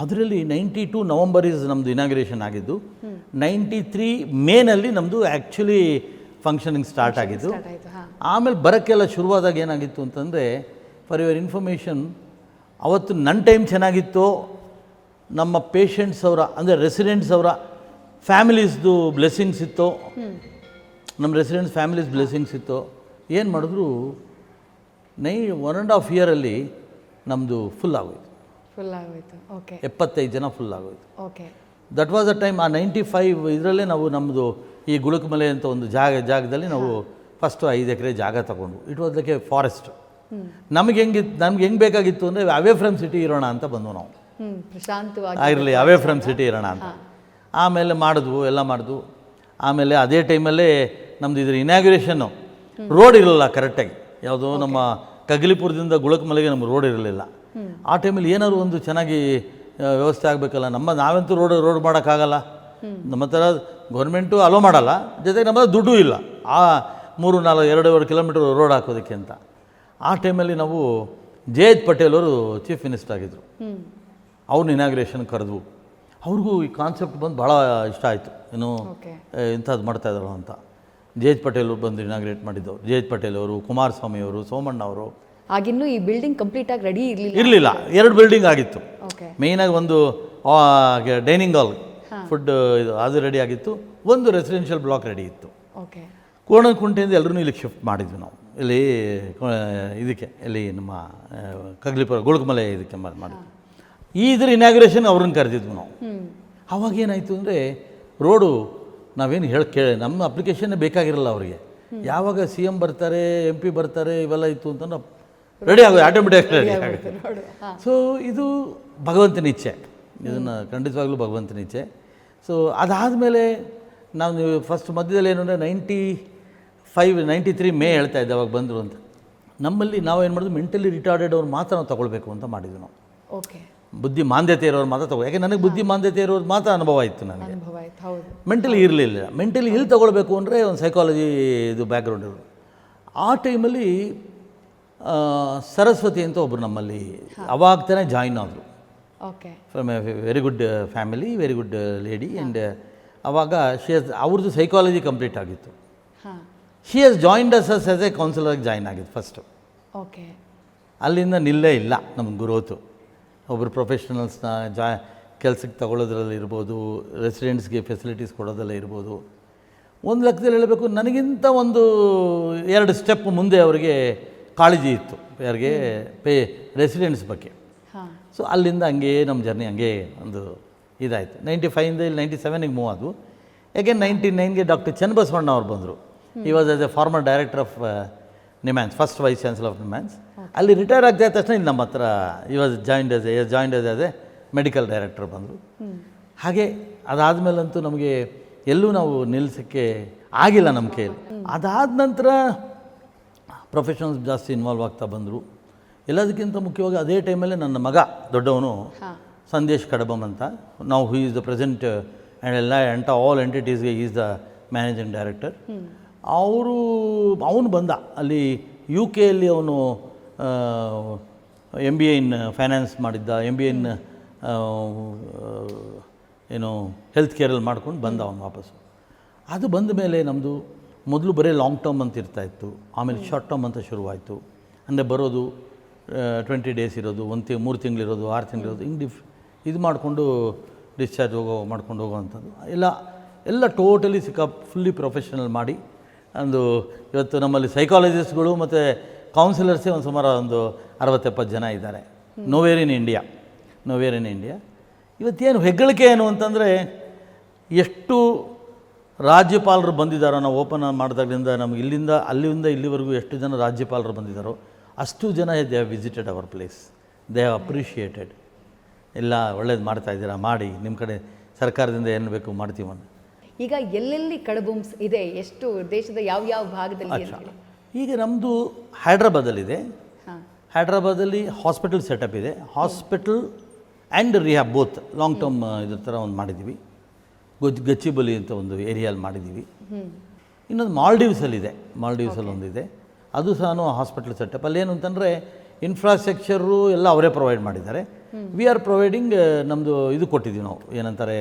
ಅದರಲ್ಲಿ 92 ನವಂಬರ್ ನಮ್ಮದು ಇನಾಗ್ರೇಷನ್ ಆಗಿದ್ದು. 93 ಮೇನಲ್ಲಿ ನಮ್ಮದು ಆ್ಯಕ್ಚುಲಿ ಫಂಕ್ಷನಿಂಗ್ ಸ್ಟಾರ್ಟ್ ಆಗಿದ್ದು. ಆಮೇಲೆ ಬರೋಕ್ಕೆಲ್ಲ ಶುರುವಾದಾಗ ಏನಾಗಿತ್ತು ಅಂತಂದರೆ, ಫಾರ್ ಯುವರ್ ಇನ್ಫಾರ್ಮೇಷನ್, ಅವತ್ತು ನನ್ನ ಟೈಮ್ ಚೆನ್ನಾಗಿತ್ತು, ನಮ್ಮ ಪೇಷಂಟ್ಸ್ ಅವರ ಅಂದರೆ ರೆಸಿಡೆಂಟ್ಸ್ ಅವರ ಫ್ಯಾಮಿಲೀಸ್ದು ಬ್ಲೆಸ್ಸಿಂಗ್ಸ್ ಇತ್ತು, ನಮ್ಮ ರೆಸಿಡೆಂಟ್ಸ್ ಫ್ಯಾಮಿಲೀಸ್ ಬ್ಲೆಸ್ಸಿಂಗ್ಸ್ ಇತ್ತು. ಏನು ಮಾಡಿದ್ರು 1.5 ಇಯರಲ್ಲಿ ನಮ್ಮದು ಫುಲ್ ಆಗೋಯ್ತು. 75 ಜನ ಫುಲ್ ಆಗೋಯ್ತು. That was a time. ಆ 95 ಇದರಲ್ಲೇ ನಾವು ನಮ್ಮದು ಈ ಗುಳುಕಮಲೆ ಅಂತ ಒಂದು ಜಾಗದಲ್ಲಿ ನಾವು ಫಸ್ಟು 5 ಎಕರೆ ಜಾಗ ತಗೊಂಡು, it was like A forest. ನಮ್ಗೆ ಹೆಂಗೆ ಬೇಕಾಗಿತ್ತು ಅಂದರೆ ಅವೇ ಫ್ರಮ್ ಸಿಟಿ ಇರೋಣ ಅಂತ ಬಂದು ನಾವು, ಆಗಿರಲಿ ಅವೇ ಫ್ರಮ್ ಸಿಟಿ ಇರೋಣ ಅಂತ. ಆಮೇಲೆ ಮಾಡಿದ್ವು, ಎಲ್ಲ ಮಾಡಿದ್ವು. ಆಮೇಲೆ ಅದೇ ಟೈಮಲ್ಲೇ ನಮ್ಮದು ಇದ್ರ ಇನಾಗ್ಯುರೇಷನ್ನು, ರೋಡ್ ಇರಲಿಲ್ಲ ಕರೆಕ್ಟಾಗಿ. ಯಾವುದೋ ನಮ್ಮ ಕಗ್ಲಿಪುರದಿಂದ ಗುಳಕಮಲೆಗೆ ನಮ್ಗೆ ರೋಡ್ ಇರಲಿಲ್ಲ. ಆ ಟೈಮಲ್ಲಿ ಏನಾದ್ರು ಒಂದು ಚೆನ್ನಾಗಿ ವ್ಯವಸ್ಥೆ ಆಗಬೇಕಲ್ಲ. ನಾವಂತೂ ರೋಡ್ ಮಾಡೋಕ್ಕಾಗಲ್ಲ, ನಮ್ಮ ಥರ ಗೌರ್ಮೆಂಟು ಅಲೋ ಮಾಡಲ್ಲ, ಜೊತೆಗೆ ನಮ್ಮ ದುಡ್ಡು ಇಲ್ಲ ಆ 2.5 ಕಿಲೋಮೀಟರ್ ರೋಡ್ ಹಾಕೋದಕ್ಕೆ ಅಂತ. ಆ ಟೈಮಲ್ಲಿ ನಾವು ಜಯಂತ್ ಪಟೇಲ್ ಅವರು ಚೀಫ್ ಮಿನಿಸ್ಟರ್ ಆಗಿದ್ದರು. ಅವ್ರನ್ನ ಇನಾಗ್ರೇಷನ್ ಕರೆದ್ವು. ಅವ್ರಿಗೂ ಈ ಕಾನ್ಸೆಪ್ಟ್ ಬಂದು ಭಾಳ ಇಷ್ಟ ಆಯಿತು. ಏನು ಇಂಥದ್ದು ಮಾಡ್ತಾಯಿದ್ರು ಅಂತ. ಜಯಂತ್ ಪಟೇಲ್ ಅವರು ಬಂದು ಇನಾಗ್ರೇಟ್ ಮಾಡಿದ್ದವರು. ಜಯಂತ್ ಪಟೇಲ್ ಅವರು, ಕುಮಾರಸ್ವಾಮಿ ಅವರು, ಸೋಮಣ್ಣ ಅವರು. ಆಗಿನ್ನೂ ಈ ಬಿಲ್ಡಿಂಗ್ ಕಂಪ್ಲೀಟಾಗಿ ರೆಡಿ ಇರಲಿಲ್ಲ. 2 ಬಿಲ್ಡಿಂಗ್ ಆಗಿತ್ತು. ಮೇಯ್ನಾಗಿ ಒಂದು ಡೈನಿಂಗ್ ಹಾಲ್, ಫುಡ್ ಇದು ಅದು ರೆಡಿ ಆಗಿತ್ತು. ಒಂದು ರೆಸಿಡೆನ್ಷಿಯಲ್ ಬ್ಲಾಕ್ ರೆಡಿ ಇತ್ತು. ಕೋಣನಕುಂಟೆಯಿಂದ ಎಲ್ಲರೂ ಇಲ್ಲಿಗೆ ಶಿಫ್ಟ್ ಮಾಡಿದ್ವಿ ನಾವು. ಇಲ್ಲಿ ಇದಕ್ಕೆ ಇಲ್ಲಿ ನಮ್ಮ ಕಗ್ಲಿಪುರ ಗುಳುಕಮಲೆ ಇದಕ್ಕೆ ಮಾಡಿದ್ವಿ. ಇದ್ರ ಇನಾಗ್ರೇಷನ್ ಅವ್ರನ್ನ ಕರೆದಿದ್ವಿ ನಾವು. ಅವಾಗ ಏನಾಯಿತು ಅಂದರೆ, ರೋಡು ನಾವೇನು ನಮ್ಮ ಅಪ್ಲಿಕೇಶನ್ನೇ ಬೇಕಾಗಿರಲ್ಲ ಅವರಿಗೆ. ಯಾವಾಗ CM ಬರ್ತಾರೆ, MP ಬರ್ತಾರೆ, ಇವೆಲ್ಲ ಇತ್ತು ಅಂತ ರೆಡಿ ಆಗೋದು, ಆಟೋಮೆಟಿಕ್ ರೆಡಿ ಆಗುತ್ತೆ. ಸೊ ಇದು ಭಗವಂತನ ಇಚ್ಛೆ, ಇದನ್ನು ಖಂಡಿತವಾಗ್ಲೂ ಭಗವಂತನ ಇಚ್ಛೆ. ಸೊ ಅದಾದಮೇಲೆ ನಾವು ಫಸ್ಟ್ ಮಧ್ಯದಲ್ಲಿ ಏನು ಅಂದರೆ 93 ಮೇ ಹೇಳ್ತಾ ಇದ್ದೆ ಅವಾಗ ಬಂದರು ಅಂತ. ನಮ್ಮಲ್ಲಿ ನಾವೇನು ಮಾಡಿದ್ವಿ, ಮೆಂಟಲಿ ರಿಟಾರ್ಡೆಡ್ ಅವ್ರು ಮಾತ್ರ ನಾವು ತೊಗೊಳ್ಬೇಕು ಅಂತ ಮಾಡಿದ್ವಿ ನಾವು. ಬುದ್ಧಿ ಮಾಂದ್ಯತೆ ಇರೋರು ಮಾತ್ರ ತಗೋ. ಯಾಕೆ ನನಗೆ ಬುದ್ಧಿ ಮಾಂದ್ಯತೆ ಇರೋದು ಮಾತ್ರ ಅನುಭವ ಇತ್ತು ನನಗೆ, ಮೆಂಟಲಿ ಇರಲಿಲ್ಲ. ಮೆಂಟಲಿ ಇಲ್ಲಿ ತೊಗೊಳ್ಬೇಕು ಅಂದರೆ ಒಂದು ಸೈಕಾಲಜಿ ಇದು ಬ್ಯಾಕ್ಗ್ರೌಂಡ್ ಇರೋದು. ಆ ಟೈಮಲ್ಲಿ ಸರಸ್ವತಿ ಅಂತ ಒಬ್ಬರು ನಮ್ಮಲ್ಲಿ ಅವಾಗ ತಾನೇ ಜಾಯಿನ್ ಆದರು. From a very good family, very good lady. And ಅವಾಗ ಅವ್ರದ್ದು ಸೈಕಾಲಜಿ ಕಂಪ್ಲೀಟ್ ಆಗಿತ್ತು. She has joined us as a ಕೌನ್ಸಿಲರ್ಗೆ ಜಾಯಿನ್ ಆಗಿತ್ತು ಫಸ್ಟು. ಅಲ್ಲಿಂದ ನಿಲ್ಲೇ ಇಲ್ಲ ನಮ್ಮ ಗ್ರೋತು. ಒಬ್ಬರು ಪ್ರೊಫೆಷ್ನಲ್ಸ್ನ ಕೆಲಸಕ್ಕೆ ತಗೊಳ್ಳೋದ್ರಲ್ಲಿ ಇರ್ಬೋದು, ರೆಸಿಡೆಂಟ್ಸ್ಗೆ ಫೆಸಿಲಿಟೀಸ್ ಕೊಡೋದೆಲ್ಲ ಇರ್ಬೋದು. ಒಂದು ಲೆಕ್ಕದಲ್ಲಿ ಹೇಳಬೇಕು, ನನಗಿಂತ ಒಂದು 2 ಸ್ಟೆಪ್ ಮುಂದೆ ಅವರಿಗೆ ಕಾಳಜಿ ಇತ್ತು, ಯಾರಿಗೆ ರೆಸಿಡೆಂಟ್ಸ್ ಬಗ್ಗೆ. ಸೊ ಅಲ್ಲಿಂದ ಹಂಗೆ ನಮ್ಮ ಜರ್ನಿ ಹಂಗೆ ಒಂದು ಇದಾಯಿತು. 95 ಇಲ್ಲಿ 97ಗೆ ಮೂವ್ ಆದವು. ಯಾಕೆಂದ್ರೆ 99ಗೆ ಡಾಕ್ಟರ್ ಚನ್ನಬಸವಣ್ಣ ಅವ್ರು ಬಂದರು. ಈ was as A farmer director of NIMHANS, first vice chancellor of NIMHANS. ಅಲ್ಲಿ ರಿಟೈರ್ ಆಗ್ತಾ ಇದ್ದ ತಕ್ಷಣ ಇಲ್ಲಿ ನಮ್ಮ ಹತ್ರ joined as A medical director ಬಂದರು. ಹಾಗೆ ಅದಾದಮೇಲಂತೂ ನಮಗೆ ಎಲ್ಲೂ ನಾವು ನಿಲ್ಲಿಸೋಕ್ಕೆ ಆಗಿಲ್ಲ ನಮ್ಮ ಕೈಯಲ್ಲಿ. ಅದಾದ ನಂತರ ಪ್ರೊಫೆಷನಲ್ಸ್ ಜಾಸ್ತಿ ಇನ್ವಾಲ್ವ್ ಆಗ್ತಾ ಬಂದರು. ಎಲ್ಲದಕ್ಕಿಂತ ಮುಖ್ಯವಾಗಿ ಅದೇ ಟೈಮಲ್ಲೇ ನನ್ನ ಮಗ ದೊಡ್ಡವನು ಸಂದೇಶ್ ಕಡಬಮ್ ಅಂತ, ನಾವು who is the present and all ಎಂಟಿಟೀಸ್ಗೆ ಈಸ್ ದ ಮ್ಯಾನೇಜಿಂಗ್ ಡೈರೆಕ್ಟರ್. ಅವನು ಬಂದ ಅಲ್ಲಿ UK ಯಲ್ಲಿ ಅವನು MBA ಇನ್ ಫೈನಾನ್ಸ್ ಮಾಡಿದ್ದ, MBA ಇನ್ ಏನು ಹೆಲ್ತ್ ಕೇರಲ್ಲಿ ಮಾಡ್ಕೊಂಡು ಬಂದ ಅವನು ವಾಪಸ್ಸು. ಅದು ಬಂದ ಮೇಲೆ ನಮ್ಮದು ಮೊದಲು ಬರೀ ಲಾಂಗ್ ಟರ್ಮ್ ಅಂತ ಇರ್ತಾಯಿತ್ತು, ಆಮೇಲೆ ಶಾರ್ಟ್ ಟರ್ಮ್ ಅಂತ ಶುರುವಾಯಿತು. ಅಂದರೆ ಬರೋದು 20 ಡೇಸ್ ಇರೋದು, 3 ತಿಂಗಳಿರೋದು, 6 ತಿಂಗಳಿರೋದು, ಹಿಂಗೆ ಇದು ಮಾಡಿಕೊಂಡು ಡಿಸ್ಚಾರ್ಜ್ ಮಾಡ್ಕೊಂಡು ಹೋಗೋವಂಥದ್ದು ಎಲ್ಲ ಟೋಟಲಿ ಫುಲ್ಲಿ ಪ್ರೊಫೆಷನಲ್ ಮಾಡಿ ಒಂದು ಇವತ್ತು ನಮ್ಮಲ್ಲಿ ಸೈಕಾಲಜಿಸ್ಟ್ಗಳು ಮತ್ತು ಕೌನ್ಸಿಲರ್ಸೇ ಒಂದು ಸುಮಾರು ಒಂದು 60-70 ಜನ ಇದ್ದಾರೆ. Nowhere in India. ಇವತ್ತೇನು ಹೆಗ್ಗಳಿಕೆ ಏನು ಅಂತಂದರೆ, ಎಷ್ಟು ರಾಜ್ಯಪಾಲರು ಬಂದಿದ್ದಾರೋ, ನಾವು ಓಪನ್ ಮಾಡಿದಾಗಲಿಂದ ನಮ್ಗೆ ಅಲ್ಲಿಂದ ಇಲ್ಲಿವರೆಗೂ ಎಷ್ಟು ಜನ ರಾಜ್ಯಪಾಲರು ಬಂದಿದ್ದಾರೋ ಅಷ್ಟು ಜನ they have visited our place, they have appreciated. ಎಲ್ಲ ಒಳ್ಳೇದು ಮಾಡ್ತಾಯಿದ್ದೀರಾ, ಮಾಡಿ ನಿಮ್ಮ ಕಡೆ ಸರ್ಕಾರದಿಂದ ಏನು ಬೇಕು ಮಾಡ್ತೀವಿ ಅಂತ. ಈಗ ಎಲ್ಲೆಲ್ಲಿ ಕಡಬಮ್ಸ್ ಇದೆ, ಎಷ್ಟು ದೇಶದ ಯಾವ ಭಾಗದಲ್ಲಿ ಅಂತ ಹೇಳಿ? ಈಗ ನಮ್ಮದು ಹೈದ್ರಾಬಾದಲ್ಲಿದೆ. ಹೈದ್ರಾಬಾದಲ್ಲಿ ಹಾಸ್ಪಿಟಲ್ ಸೆಟಪ್ ಇದೆ. Hospital and rehab both long term ಇದ್ರ ಥರ ಒಂದು ಮಾಡಿದ್ದೀವಿ. ಗಚ್ಚಿಬಲಿ ಅಂತ ಒಂದು ಏರಿಯಲ್ಲಿ ಮಾಡಿದ್ದೀವಿ. ಇನ್ನೊಂದು ಮಾಲ್ಡೀವ್ಸಲ್ಲಿದೆ, ಮಾಲ್ಡೀವ್ಸಲ್ಲಿ ಒಂದಿದೆ, ಅದು ಸಹ ಹಾಸ್ಪಿಟಲ್ ಸೆಟಪ್. ಅಲ್ಲೇನು ಅಂತಂದರೆ ಇನ್ಫ್ರಾಸ್ಟ್ರಕ್ಚರು ಎಲ್ಲ ಅವರೇ ಪ್ರೊವೈಡ್ ಮಾಡಿದ್ದಾರೆ. ವಿ ಆರ್ ಪ್ರೊವೈಡಿಂಗ್ ನಮ್ಮದು ಇದು ಕೊಟ್ಟಿದ್ದೀವಿ ನಾವು, ಏನಂತಾರೆ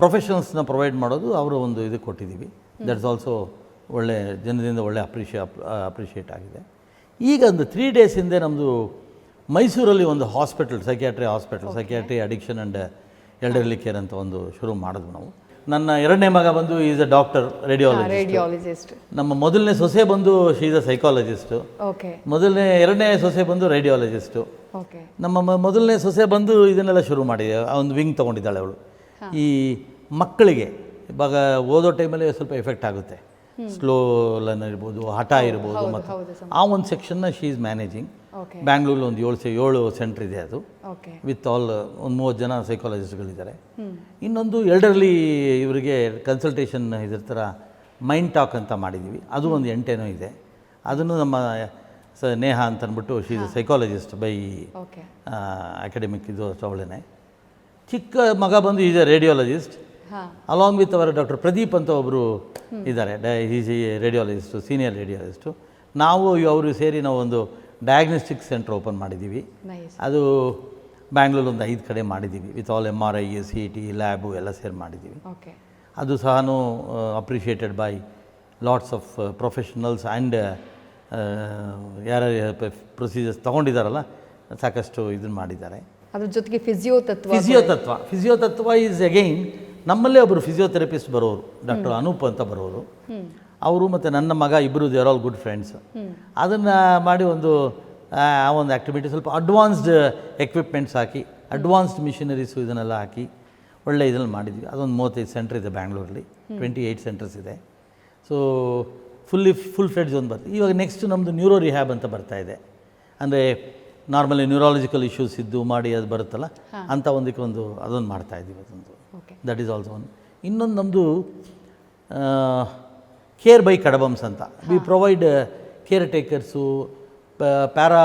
ಪ್ರೊಫೆಷನಲ್ಸ್ನ ಪ್ರೊವೈಡ್ ಮಾಡೋದು ಅವರು ಒಂದು ಇದು ಕೊಟ್ಟಿದ್ದೀವಿ. ದಟ್ಸ್ ಆಲ್ಸೋ ಒಳ್ಳೆ ಜನರಿಂದ ಒಳ್ಳೆ ಅಪ್ರಿಷಿಯೇಟ್ ಆಗಿದೆ. ಈಗ ಒಂದು 3 ಡೇಸ್ ಹಿಂದೆ ನಮ್ಮದು ಮೈಸೂರಲ್ಲಿ ಒಂದು hospital, psychiatry addiction and elderly care ಅಂತ ಒಂದು ಶುರು ಮಾಡಿದ್ವು ನಾವು. ನನ್ನ 2ನೇ ಮಗ ಬಂದು ಈಸ್ ಅ ಡಾಕ್ಟರ್, ರೇಡಿಯಾಲಜಿಸ್ಟ್. ನಮ್ಮ ಮೊದಲನೇ ಸೊಸೆ ಬಂದು ಶಿ ಈಸ್ ಅ ಸೈಕಾಲಜಿಸ್ಟು. 2ನೇ ಸೊಸೆ ಬಂದು ರೇಡಿಯಾಲಜಿಸ್ಟು. ನಮ್ಮ ಮೊದಲನೇ ಸೊಸೆ ಬಂದು ಇದನ್ನೆಲ್ಲ ಶುರು ಮಾಡಿ ಒಂದು ವಿಂಗ್ ತೊಗೊಂಡಿದ್ದಾಳೆ ಅವಳು. ಈ ಮಕ್ಕಳಿಗೆ ಇವಾಗ ಓದೋ ಟೈಮಲ್ಲಿ ಸ್ವಲ್ಪ ಎಫೆಕ್ಟ್ ಆಗುತ್ತೆ, ಸ್ಲೋ ಲರ್ನ್ ಇರ್ಬೋದು, ಹಠ ಇರ್ಬೋದು, ಮತ್ತು ಆ ಒಂದು ಸೆಕ್ಷನ್ನ ಶಿ ಈಸ್ ಮ್ಯಾನೇಜಿಂಗ್. ಬ್ಯಾಂಗ್ಳೂರಲ್ಲಿ ಒಂದು 7 ಸೆಂಟ್ರ್ ಇದೆ ಅದು, ವಿತ್ ಆಲ್ ಒಂದು 30 ಜನ ಸೈಕಾಲಜಿಸ್ಟ್ಗಳಿದ್ದಾರೆ. ಇನ್ನೊಂದು ಎಲ್ಡರ್ಲಿ ಇವರಿಗೆ ಕನ್ಸಲ್ಟೇಷನ್ ಇದ್ರ ಥರ ಮೈಂಡ್ ಟಾಕ್ ಅಂತ ಮಾಡಿದ್ದೀವಿ, ಅದು ಒಂದು 8 ಇದೆ. ಅದನ್ನು ನಮ್ಮ ನೇಹಾ ಅಂತ ಅಂದ್ಬಿಟ್ಟು she is psychologist by academic, ಇದು ಅವಳೇನೆ. ಚಿಕ್ಕ ಮಗ ಬಂದು is A radiologist, along with our doctor Pradeep ಅಂತ ಒಬ್ಬರು ಇದ್ದಾರೆ, ಈಸ್ ಎ ರೇಡಿಯಾಲಜಿಸ್ಟು, ಸೀನಿಯರ್ ರೇಡಿಯಾಲಜಿಸ್ಟು. ನಾವು ಅವರು ಸೇರಿ ನಾವು ಒಂದು ಡಯಾಗ್ನೋಸ್ಟಿಕ್ ಸೆಂಟ್ರ್ ಓಪನ್ ಮಾಡಿದ್ದೀವಿ. ಅದು ಬ್ಯಾಂಗ್ಳೂರಲ್ಲಿ ಒಂದು 5 ಕಡೆ ಮಾಡಿದ್ದೀವಿ, with all MRI, CT, lab ಎಲ್ಲ ಸೇರಿ ಮಾಡಿದ್ದೀವಿ. ಅದು ಸಹ appreciated by lots of professionals and ಯಾರ್ಯಾರು ಪ್ರೊಸೀಜರ್ಸ್ ತೊಗೊಂಡಿದ್ದಾರಲ್ಲ ಸಾಕಷ್ಟು ಇದನ್ನು ಮಾಡಿದ್ದಾರೆ. ಅದ್ರ ಜೊತೆಗೆ ಫಿಸಿಯೋತತ್ವ ಈಸ್ ಅಗೈನ್ ನಮ್ಮಲ್ಲೇ ಒಬ್ಬರು ಫಿಸಿಯೋಥೆರಪಿಸ್ಟ್ ಬರೋರು, ಡಾಕ್ಟರ್ ಅನೂಪ್ ಅಂತ ಬರೋರು. ಅವರು ಮತ್ತು ನನ್ನ ಮಗ ಇಬ್ಬರು they are all good friends. ಅದನ್ನು ಮಾಡಿ ಒಂದು ಆ್ಯಕ್ಟಿವಿಟಿ ಸ್ವಲ್ಪ ಅಡ್ವಾನ್ಸ್ಡ್ ಎಕ್ವಿಪ್ಮೆಂಟ್ಸ್ ಹಾಕಿ, ಅಡ್ವಾನ್ಸ್ಡ್ ಮಿಷನರೀಸು ಇದನ್ನೆಲ್ಲ ಹಾಕಿ ಒಳ್ಳೆ ಇದನ್ನು ಮಾಡಿದ್ವಿ. ಅದೊಂದು 35 ಸೆಂಟ್ರ್ ಇದೆ ಬ್ಯಾಂಗ್ಳೂರಲ್ಲಿ, 28 ಸೆಂಟರ್ಸ್ ಇದೆ. ಸೊ ಫುಲ್ ಫ್ಲೆಡ್ಜ್ ಒಂದು ಬರ್ತದೆ. ಇವಾಗ ನೆಕ್ಸ್ಟ್ ನಮ್ಮದು ನ್ಯೂರೋ ರಿಹ್ಯಾಬ್ ಅಂತ ಬರ್ತಾಯಿದೆ. ಅಂದರೆ ನಾರ್ಮಲಿ ನ್ಯೂರಾಲಜಿಕಲ್ ಇಶ್ಯೂಸ್ ಇದ್ದು ಮಾಡಿ ಅದು ಬರುತ್ತಲ್ಲ ಅಂಥ ಒಂದು ಅದೊಂದು ಮಾಡ್ತಾಯಿದ್ದೀವಿ. ಅದೊಂದು ದಟ್ ಈಸ್ ಆಲ್ಸೋ ಒನ್. ಇನ್ನೊಂದು ನಮ್ಮದು ಕೇರ್ ಬೈ ಕಡಬಮ್ಸ್ ಅಂತ. We provide caretakers, para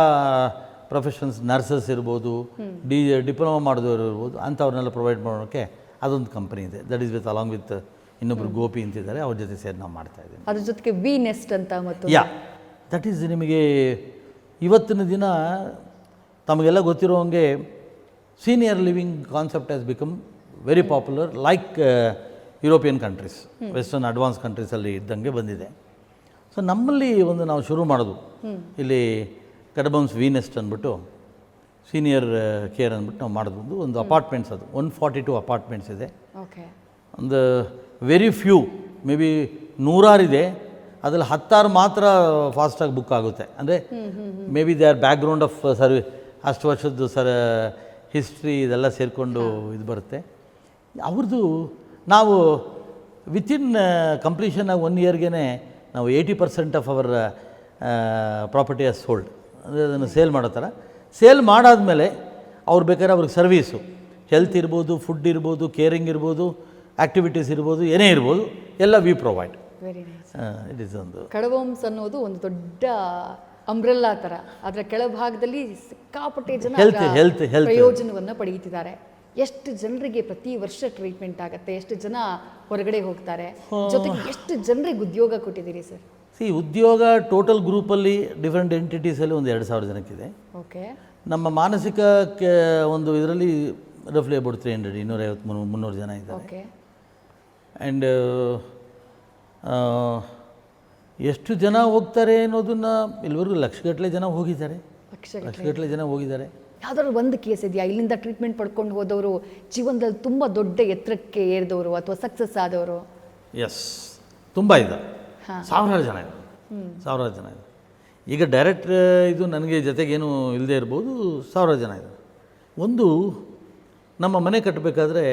professions, nurses ಇರ್ಬೋದು, ಡಿಪ್ಲೊಮಾ ಮಾಡಿದವರು ಇರ್ಬೋದು, ಅಂಥವ್ರನ್ನೆಲ್ಲ ಪ್ರೊವೈಡ್ ಮಾಡೋಕ್ಕೆ ಅದೊಂದು ಕಂಪ್ನಿ ಇದೆ. That is with along with ಇನ್ನೊಬ್ಬರು ಗೋಪಿ ಅಂತಿದ್ದಾರೆ, ಅವ್ರ ಜೊತೆ ಸೇರಿ ನಾವು ಮಾಡ್ತಾಯಿದ್ದೀವಿ. ಅದ್ರ ಜೊತೆಗೆ ವಿ ನೆಸ್ಟ್ ಅಂತ ಮತ್ತು ದಟ್ ಈಸ್ ನಿಮಗೆ ಇವತ್ತಿನ ದಿನ ತಮಗೆಲ್ಲ ಗೊತ್ತಿರೋ ಹಂಗೆ senior living concept has become very popular like European countries, western advance ಕಂಟ್ರೀಸಲ್ಲಿ ಇದ್ದಂಗೆ ಬಂದಿದೆ. ಸೊ ನಮ್ಮಲ್ಲಿ ಒಂದು ನಾವು ಶುರು ಮಾಡೋದು ಇಲ್ಲಿ ಕಡಬಮ್ಸ್ ವಿ ನೆಸ್ಟ್ ಅಂದ್ಬಿಟ್ಟು ಸೀನಿಯರ್ ಕೇರ್ ಅಂದ್ಬಿಟ್ಟು ನಾವು ಮಾಡೋದು ಒಂದು ಅಪಾರ್ಟ್ಮೆಂಟ್ಸ್. ಅದು 142 ಅಪಾರ್ಟ್ಮೆಂಟ್ಸ್ ಇದೆ. ಒಂದು ವೆರಿ ಫ್ಯೂ, ಮೇ ಬಿ 100 ಇದೆ, ಅದರಲ್ಲಿ 10 ಮಾತ್ರ ಫಾಸ್ಟಾಗಿ ಬುಕ್ ಆಗುತ್ತೆ. ಅಂದರೆ may be they are background of ಅಷ್ಟು ವರ್ಷದ್ದು ಹಿಸ್ಟ್ರಿ ಇದೆಲ್ಲ ಸೇರಿಕೊಂಡು ಇದು ಬರುತ್ತೆ ಅವ್ರದ್ದು. ನಾವು ವಿತಿನ್ ಕಂಪ್ಲೀಷನ್ ಆಗಿ 1 ಇಯರ್ಗೆ ನಾವು 80% of our property as sold. ಅಂದರೆ ಅದನ್ನು ಸೇಲ್ ಮಾಡೋ ಥರ ಸೇಲ್ ಮಾಡಾದಮೇಲೆ ಅವ್ರು ಬೇಕಾದ್ರೆ ಅವ್ರಿಗೆ ಸರ್ವೀಸು ಹೆಲ್ತ್ ಇರ್ಬೋದು, ಫುಡ್ ಇರ್ಬೋದು, ಕೇರಿಂಗ್ ಇರ್ಬೋದು, ಆ್ಯಕ್ಟಿವಿಟೀಸ್ ಇರ್ಬೋದು, ಏನೇ ಇರ್ಬೋದು, ಎಲ್ಲ we provide. Very nice. It is ಒಂದು ಕಡವಂಸ್ ಅನ್ನೋದು ಒಂದು ದೊಡ್ಡ ಅಂಬ್ರೆಲ್ಲಾ ಥರ, ಅದರ ಕೆಳಭಾಗದಲ್ಲಿ ಸಿಕ್ಕಾಪಟ್ಟೆ ಜನ ಹೆಲ್ತ್ ಪ್ರಯೋಜನವನ್ನು ಪಡೆಯುತ್ತಿದ್ದಾರೆ. ಎಷ್ಟು ಜನರಿಗೆ ಪ್ರತಿ ವರ್ಷ ಟ್ರೀಟ್ಮೆಂಟ್ ಆಗುತ್ತೆ, ಎಷ್ಟು ಜನ ಹೊರಗಡೆ ಹೋಗ್ತಾರೆ, ಜೊತೆಗೆ ಎಷ್ಟು ಜನರಿಗೆ ಉದ್ಯೋಗ ಕೊಟ್ಟಿದ್ದೀರಿ ಸರ್? ಉದ್ಯೋಗ ಟೋಟಲ್ ಗ್ರೂಪಲ್ಲಿ ಡಿಫ್ರೆಂಟ್ ಎಂಟಿಟೀಸಲ್ಲಿ ಒಂದು 2,000 ಜನಕ್ಕಿದೆ. ಓಕೆ. ನಮ್ಮ ಮಾನಸಿಕ ಒಂದು ಇದರಲ್ಲಿ ರಫ್ಲಿ ಅಬೌಟ್ 300, 250-300 ಜನ ಇದ್ದಾರೆ. ಓಕೆ. ಆ್ಯಂಡ್ ಎಷ್ಟು ಜನ ಹೋಗ್ತಾರೆ ಅನ್ನೋದನ್ನು ಇಲ್ಲಿವರೆಗೂ ಲಕ್ಷಗಟ್ಟಲೆ ಜನ ಹೋಗಿದ್ದಾರೆ. ಲಕ್ಷಗಟ್ಟಲೆ ಜನ ಹೋಗಿದ್ದಾರೆ. ಯಾವುದಾದ್ರು ಒಂದು ಕೇಸ್ ಇದೆಯಾ ಇಲ್ಲಿಂದ ಟ್ರೀಟ್ಮೆಂಟ್ ಪಡ್ಕೊಂಡು ಹೋದವರು ಜೀವನದಲ್ಲಿ ತುಂಬ ದೊಡ್ಡ ಎತ್ತರಕ್ಕೆ ಏರಿದವರು ಅಥವಾ ಸಕ್ಸಸ್ ಆದವರು? ಎಸ್, ತುಂಬ ಇದ್ದಾರೆ. ಸಾವಿರಾರು ಜನ ಇದ್ದಾರೆ. ಸಾವಿರಾರು ಜನ ಇದೆ. ಈಗ ಡೈರೆಕ್ಟ್ ಇದು ನನಗೆ ಜೊತೆಗೇನು ಇಲ್ಲದೆ ಇರ್ಬೋದು, ಸಾವಿರಾರು ಜನ ಇದ್ದಾರೆ. ಒಂದು ನಮ್ಮ ಮನೆ ಕಟ್ಟಬೇಕಾದ್ರೆ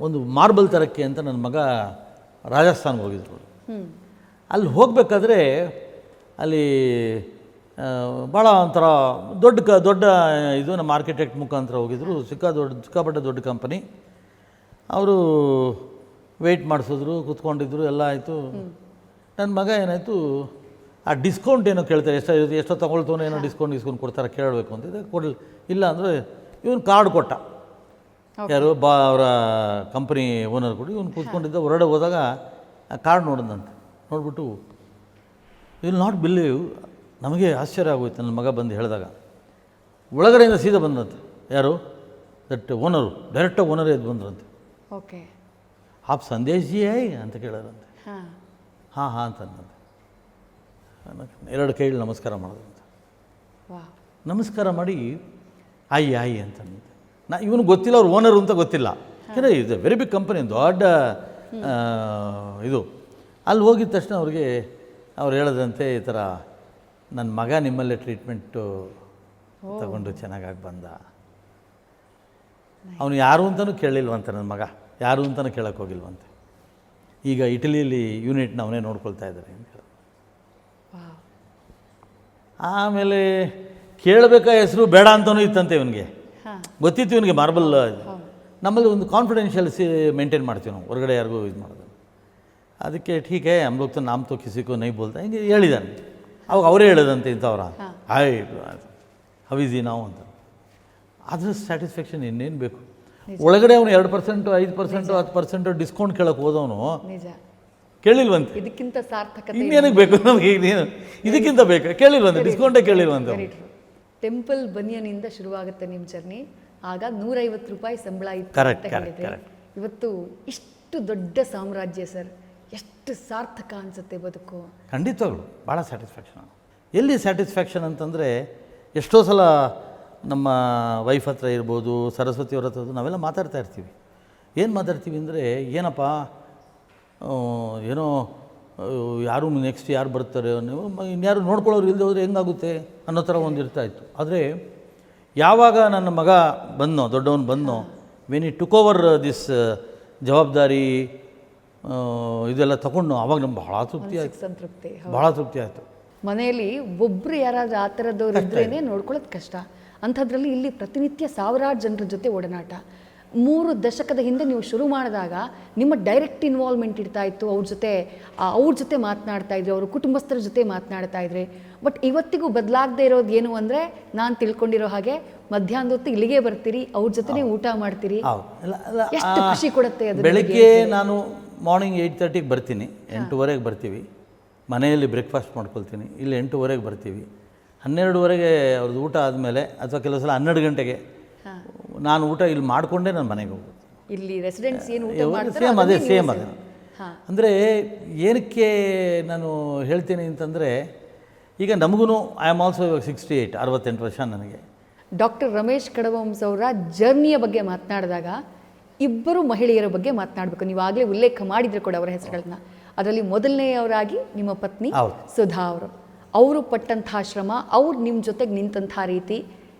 ಒಂದು ಮಾರ್ಬಲ್ ತರಕ್ಕೆ ಅಂತ ನನ್ನ ಮಗ ರಾಜಸ್ಥಾನ್ಗೆ ಹೋಗಿದ್ರು. ಅಲ್ಲಿ ಹೋಗಬೇಕಾದ್ರೆ ಅಲ್ಲಿ ಭಾಳ ಒಂಥರ ದೊಡ್ಡ ಇದು ನಮ್ಮ ಆರ್ಕಿಟೆಕ್ಟ್ ಮುಖಾಂತರ ಹೋಗಿದ್ರು. ಸಿಕ್ಕಾಪಟ್ಟೆ ದೊಡ್ಡ ಕಂಪನಿ. ಅವರು ವೆಯ್ಟ್ ಮಾಡಿಸಿದ್ರು, ಕೂತ್ಕೊಂಡಿದ್ರು, ಎಲ್ಲ ಆಯಿತು. ನನ್ನ ಮಗ ಏನಾಯಿತು, ಆ ಡಿಸ್ಕೌಂಟ್ ಏನೋ ಕೇಳ್ತಾರೆ, ಎಷ್ಟೋ ತೊಗೊಳ್ತವನೋ ಏನೋ ಡಿಸ್ಕೌಂಟ್ ಕೊಡ್ತಾರೆ, ಕೇಳಬೇಕು ಅಂತಿದೆ. ಇಲ್ಲ ಅಂದರೆ ಇವನು ಕಾರ್ಡ್ ಕೊಟ್ಟ. ಯಾರು ಅವರ ಕಂಪ್ನಿ ಓನರ್ ಕೊಡಿ. ಇವನು ಕೂತ್ಕೊಂಡಿದ್ದ. ಹೊರಗಡೆ ಹೋದಾಗ ಆ ಕಾರ್ಡ್ ನೋಡಿದಂತೆ. ನೋಡ್ಬಿಟ್ಟು ವಿಲ್ ನಾಟ್ ಬಿಲೀವ್, ನಮಗೆ ಆಶ್ಚರ್ಯ ಆಗೋಯ್ತು. ನನ್ನ ಮಗ ಬಂದು ಹೇಳಿದಾಗ ಒಳಗಡೆಯಿಂದ ಸೀದಾ ಬಂದ್ರಂತೆ. ಯಾರು? ದಟ್ ಓನರು, ಡೈರೆಕ್ಟಾಗಿ ಓನರೇ ಎದ್ದು ಬಂದ್ರಂತೆ. ಓಕೆ. ಆಪ್ ಸಂದೇಶ್ ಜಿ ಐ ಅಂತ ಕೇಳೋರಂತೆ. ಹಾಂ ಅಂತ ಅನ್ನಂತೆ. 2 ಕೈಗಳು ನಮಸ್ಕಾರ ಮಾಡೋದಂತೆ. ನಮಸ್ಕಾರ ಮಾಡಿ ಆಯಿ ಅಂತ ಅನ್ನಂತೆ. ಇವನು ಗೊತ್ತಿಲ್ಲ, ಅವ್ರು ಓನರು ಅಂತ ಗೊತ್ತಿಲ್ಲ. ಯಾಕಂದರೆ ಇದು ವೆರಿ ಬಿಗ್ ಕಂಪನಿ, ದೊಡ್ಡ ಇದು. ಅಲ್ಲಿ ಹೋಗಿದ ತಕ್ಷಣ ಅವ್ರು ಹೇಳದಂತೆ, ಈ ಥರ ನನ್ನ ಮಗ ನಿಮ್ಮಲ್ಲೇ ಟ್ರೀಟ್ಮೆಂಟು ತಗೊಂಡು ಚೆನ್ನಾಗಾಗಿ ಬಂದ. ಅವನು ಯಾರು ಅಂತಲೂ ಕೇಳಿಲ್ವಂತೆ. ನನ್ನ ಮಗ ಯಾರು ಅಂತಲೂ ಕೇಳಕ್ಕೆ ಹೋಗಿಲ್ವಂತೆ. ಈಗ ಇಟಲಿಯಲ್ಲಿ ಯೂನಿಟ್ನ ಅವನೇ ನೋಡ್ಕೊಳ್ತಾ ಇದ್ದಾರೆ ಅಂತ ಹೇಳಿ. ಆಮೇಲೆ ಕೇಳಬೇಕಾ ಹೆಸರು ಬೇಡ ಅಂತಲೂ ಇತ್ತಂತೆ ಇವನಿಗೆ. ಗೊತ್ತಿತ್ತು ಇವನಿಗೆ ಮಾರ್ಬಲ್. ನಮ್ಮಲ್ಲಿ ಒಂದು ಕಾನ್ಫಿಡೆನ್ಷಿಯಲ್ ಮೇಂಟೈನ್ ಮಾಡ್ತೀವಿ ನಾವು, ಹೊರಗಡೆ ಯಾರಿಗೂ ಇದು ಮಾಡೋದು. ಅದಕ್ಕೆ ಠೀಕ್ ಹೇ ಹಮ್ ಲೋಗ್ ತೋ ನಾಮ್ ತೋ ಕಿಸಿಕೋ ನೈ ಬೋಲ್ತಾ, ಹಿಂಗೆ ಹೇಳಿದ್ದಾನೆ. ಅವಾಗ ಅವರೇ ಹೇಳೋದಂತೆ ಇಂಥವ್ರ ಹಾಯ್ ಹವಿಜಿ ನಾವು ಅಂತ. ಅದ್ರ ಸ್ಯಾಟಿಸ್ಫ್ಯಾಕ್ಷನ್ ಇನ್ನೇನು ಬೇಕು? ಒಳಗಡೆ ಅವನು 2%, 5%, 10% ಡಿಸ್ಕೌಂಟ್ ಕೇಳಕ್ಕೆ ಹೋದವನು ಕೇಳಿಲ್ವಂತೆ. ಇದಕ್ಕಿಂತ ಸಾರ್ಥಕತೆ ಇನ್ನೇನಕ್ಕೆ ಬೇಕು ನಮಗೆ? ಇದಕ್ಕಿಂತ ಬೇಕಾ? ಕೇಳಿಲ್ವಂತೆ, ಡಿಸ್ಕೌಂಟೇ ಕೇಳಿಲ್ವಂತೆ. ಟೆಂಪಲ್ ಬನಿಯನಿಂದ ಶುರುವಾಗುತ್ತೆ ನಿಮ್ಮ ಜರ್ನಿ. ಆಗ 150 ರೂಪಾಯಿ ಸಂಬಳ ಇತ್ತು. ಕರೆಕ್ಟ್. ಇವತ್ತು ಇಷ್ಟು ದೊಡ್ಡ ಸಾಮ್ರಾಜ್ಯ ಸರ್, ಎಷ್ಟು ಸಾರ್ಥಕ ಅನಿಸುತ್ತೆ ಬದುಕು. ಖಂಡಿತವಾಗ್ಲು ಭಾಳ ಸ್ಯಾಟಿಸ್ಫ್ಯಾಕ್ಷನ್. ಎಲ್ಲಿ ಸ್ಯಾಟಿಸ್ಫ್ಯಾಕ್ಷನ್ ಅಂತಂದರೆ, ಎಷ್ಟೋ ಸಲ ನಮ್ಮ ವೈಫ್ ಹತ್ರ ಇರ್ಬೋದು, ಸರಸ್ವತಿ ಅವ್ರ ಹತ್ರ ನಾವೆಲ್ಲ ಮಾತಾಡ್ತಾ ಇರ್ತೀವಿ. ಏನು ಮಾತಾಡ್ತೀವಿ ಅಂದರೆ, ಏನಪ್ಪ ಏನೋ ಯಾರು ನೆಕ್ಸ್ಟ್ ಯಾರು ಬರ್ತಾರೆ, ನೀವು ಇನ್ಯಾರು ನೋಡ್ಕೊಳ್ಳೋರು ಇಲ್ಲದೆ ಹೋದರೆ ಹೆಂಗಾಗುತ್ತೆ ಅನ್ನೋ ಥರ ಒಂದು ಇರ್ತಾಯಿತ್ತು. ಆದರೆ ಯಾವಾಗ ನನ್ನ ಮಗ ಬಂದನೋ, ದೊಡ್ಡವನು ಬಂದನೋ, when he took over this ಜವಾಬ್ದಾರಿ ಇದೆಲ್ಲ ತಗೊಂಡು, ಆವಾಗ ನಮ್ಗೆ ಭಾಳ ತೃಪ್ತಿ ಆಯಿತು. ಸಂತೃಪ್ತಿ, ಭಾಳ ತೃಪ್ತಿ ಆಯಿತು. ಮನೆಯಲ್ಲಿ ಒಬ್ಬರು ಯಾರಾದರೂ ಆ ಥರದವ್ರು ಇದ್ರೇ ನೋಡ್ಕೊಳ್ಳೋದು ಕಷ್ಟ. ಅಂಥದ್ರಲ್ಲಿ ಇಲ್ಲಿ ಪ್ರತಿನಿತ್ಯ ಸಾವಿರಾರು ಜನರ ಜೊತೆ ಒಡನಾಟ. 3 ದಶಕದ ಹಿಂದೆ ನೀವು ಶುರು ಮಾಡಿದಾಗ ನಿಮ್ಮ ಡೈರೆಕ್ಟ್ ಇನ್ವಾಲ್ವ್ಮೆಂಟ್ ಇರ್ತಾ ಇತ್ತು. ಅವ್ರ ಜೊತೆ ಮಾತನಾಡ್ತಾ ಇದ್ರಿ, ಅವ್ರ ಕುಟುಂಬಸ್ಥರ ಜೊತೆ ಮಾತನಾಡ್ತಾ ಇದ್ರಿ. ಬಟ್ ಇವತ್ತಿಗೂ ಬದಲಾಗದೆ ಇರೋದು ಏನು ಅಂದರೆ, ನಾನು ತಿಳ್ಕೊಂಡಿರೋ ಹಾಗೆ ಮಧ್ಯಾಹ್ನದ ಹೊತ್ತು ಇಲ್ಲಿಗೆ ಬರ್ತೀರಿ, ಅವ್ರ ಜೊತೆನೇ ಊಟ ಮಾಡ್ತೀರಿ. ಎಷ್ಟು ಖುಷಿ ಕೊಡುತ್ತೆ ಅದು. ಬೆಳಗ್ಗೆ ನಾನು ಮಾರ್ನಿಂಗ್ 8:30ಗೆ ಬರ್ತೀನಿ, 8:00ವರೆಗೆ ಬರ್ತೀವಿ. ಮನೆಯಲ್ಲಿ ಬ್ರೇಕ್ಫಾಸ್ಟ್ ಮಾಡ್ಕೊಳ್ತೀನಿ. ಇಲ್ಲಿ 8:00ವರೆಗೆ ಬರ್ತೀವಿ. 12:00ವರೆಗೆ ಅವ್ರದ್ದು ಊಟ ಆದಮೇಲೆ, ಅಥವಾ ಕೆಲವು ಸಲ 12 ಗಂಟೆಗೆ ನಾನು ಊಟ ಇಲ್ಲಿ ಮಾಡಿಕೊಂಡೇ ನಾನು ಮನೆಗೆ ಹೋಗೋದು. ಇಲ್ಲಿ ರೆಸಿಡೆಂಟ್ಸ್ ಏನು ಊಟ ಮಾಡ್ತಾರೆ ಸೇಮ್ ಅದೇ. ಅಂದರೆ ಏನಕ್ಕೆ ನಾನು ಹೇಳ್ತೀನಿ ಅಂತಂದರೆ, ಈಗ ನಮಗೂ ಐ ಆಮ್ ಆಲ್ಸೋ ಇವಾಗ 68, 68 ವರ್ಷ ನನಗೆ. ಡಾಕ್ಟರ್ ರಮೇಶ್ ಕಡವಂಸ್ ಅವರ ಜರ್ನಿಯ ಬಗ್ಗೆ ಮಾತನಾಡಿದಾಗ ಇಬ್ಬರು ಮಹಿಳೆಯರ ಬಗ್ಗೆ ಮಾತನಾಡಬೇಕು. ನೀವು ಆಗಲೇ ಉಲ್ಲೇಖ ಮಾಡಿದ್ರೆ ಕೂಡ ಅವರ ಹೆಸರುಗಳನ್ನ. ಅದರಲ್ಲಿ ಮೊದಲನೆಯವರಾಗಿ ನಿಮ್ಮ ಪತ್ನಿ ಸುಧಾ ಅವರು ಪಟ್ಟಂತಹ ಶ್ರಮ, ಅವ್ರು ನಿಮ್ಮ ಜೊತೆಗೆ ನಿಂತಹ ರೀತಿ,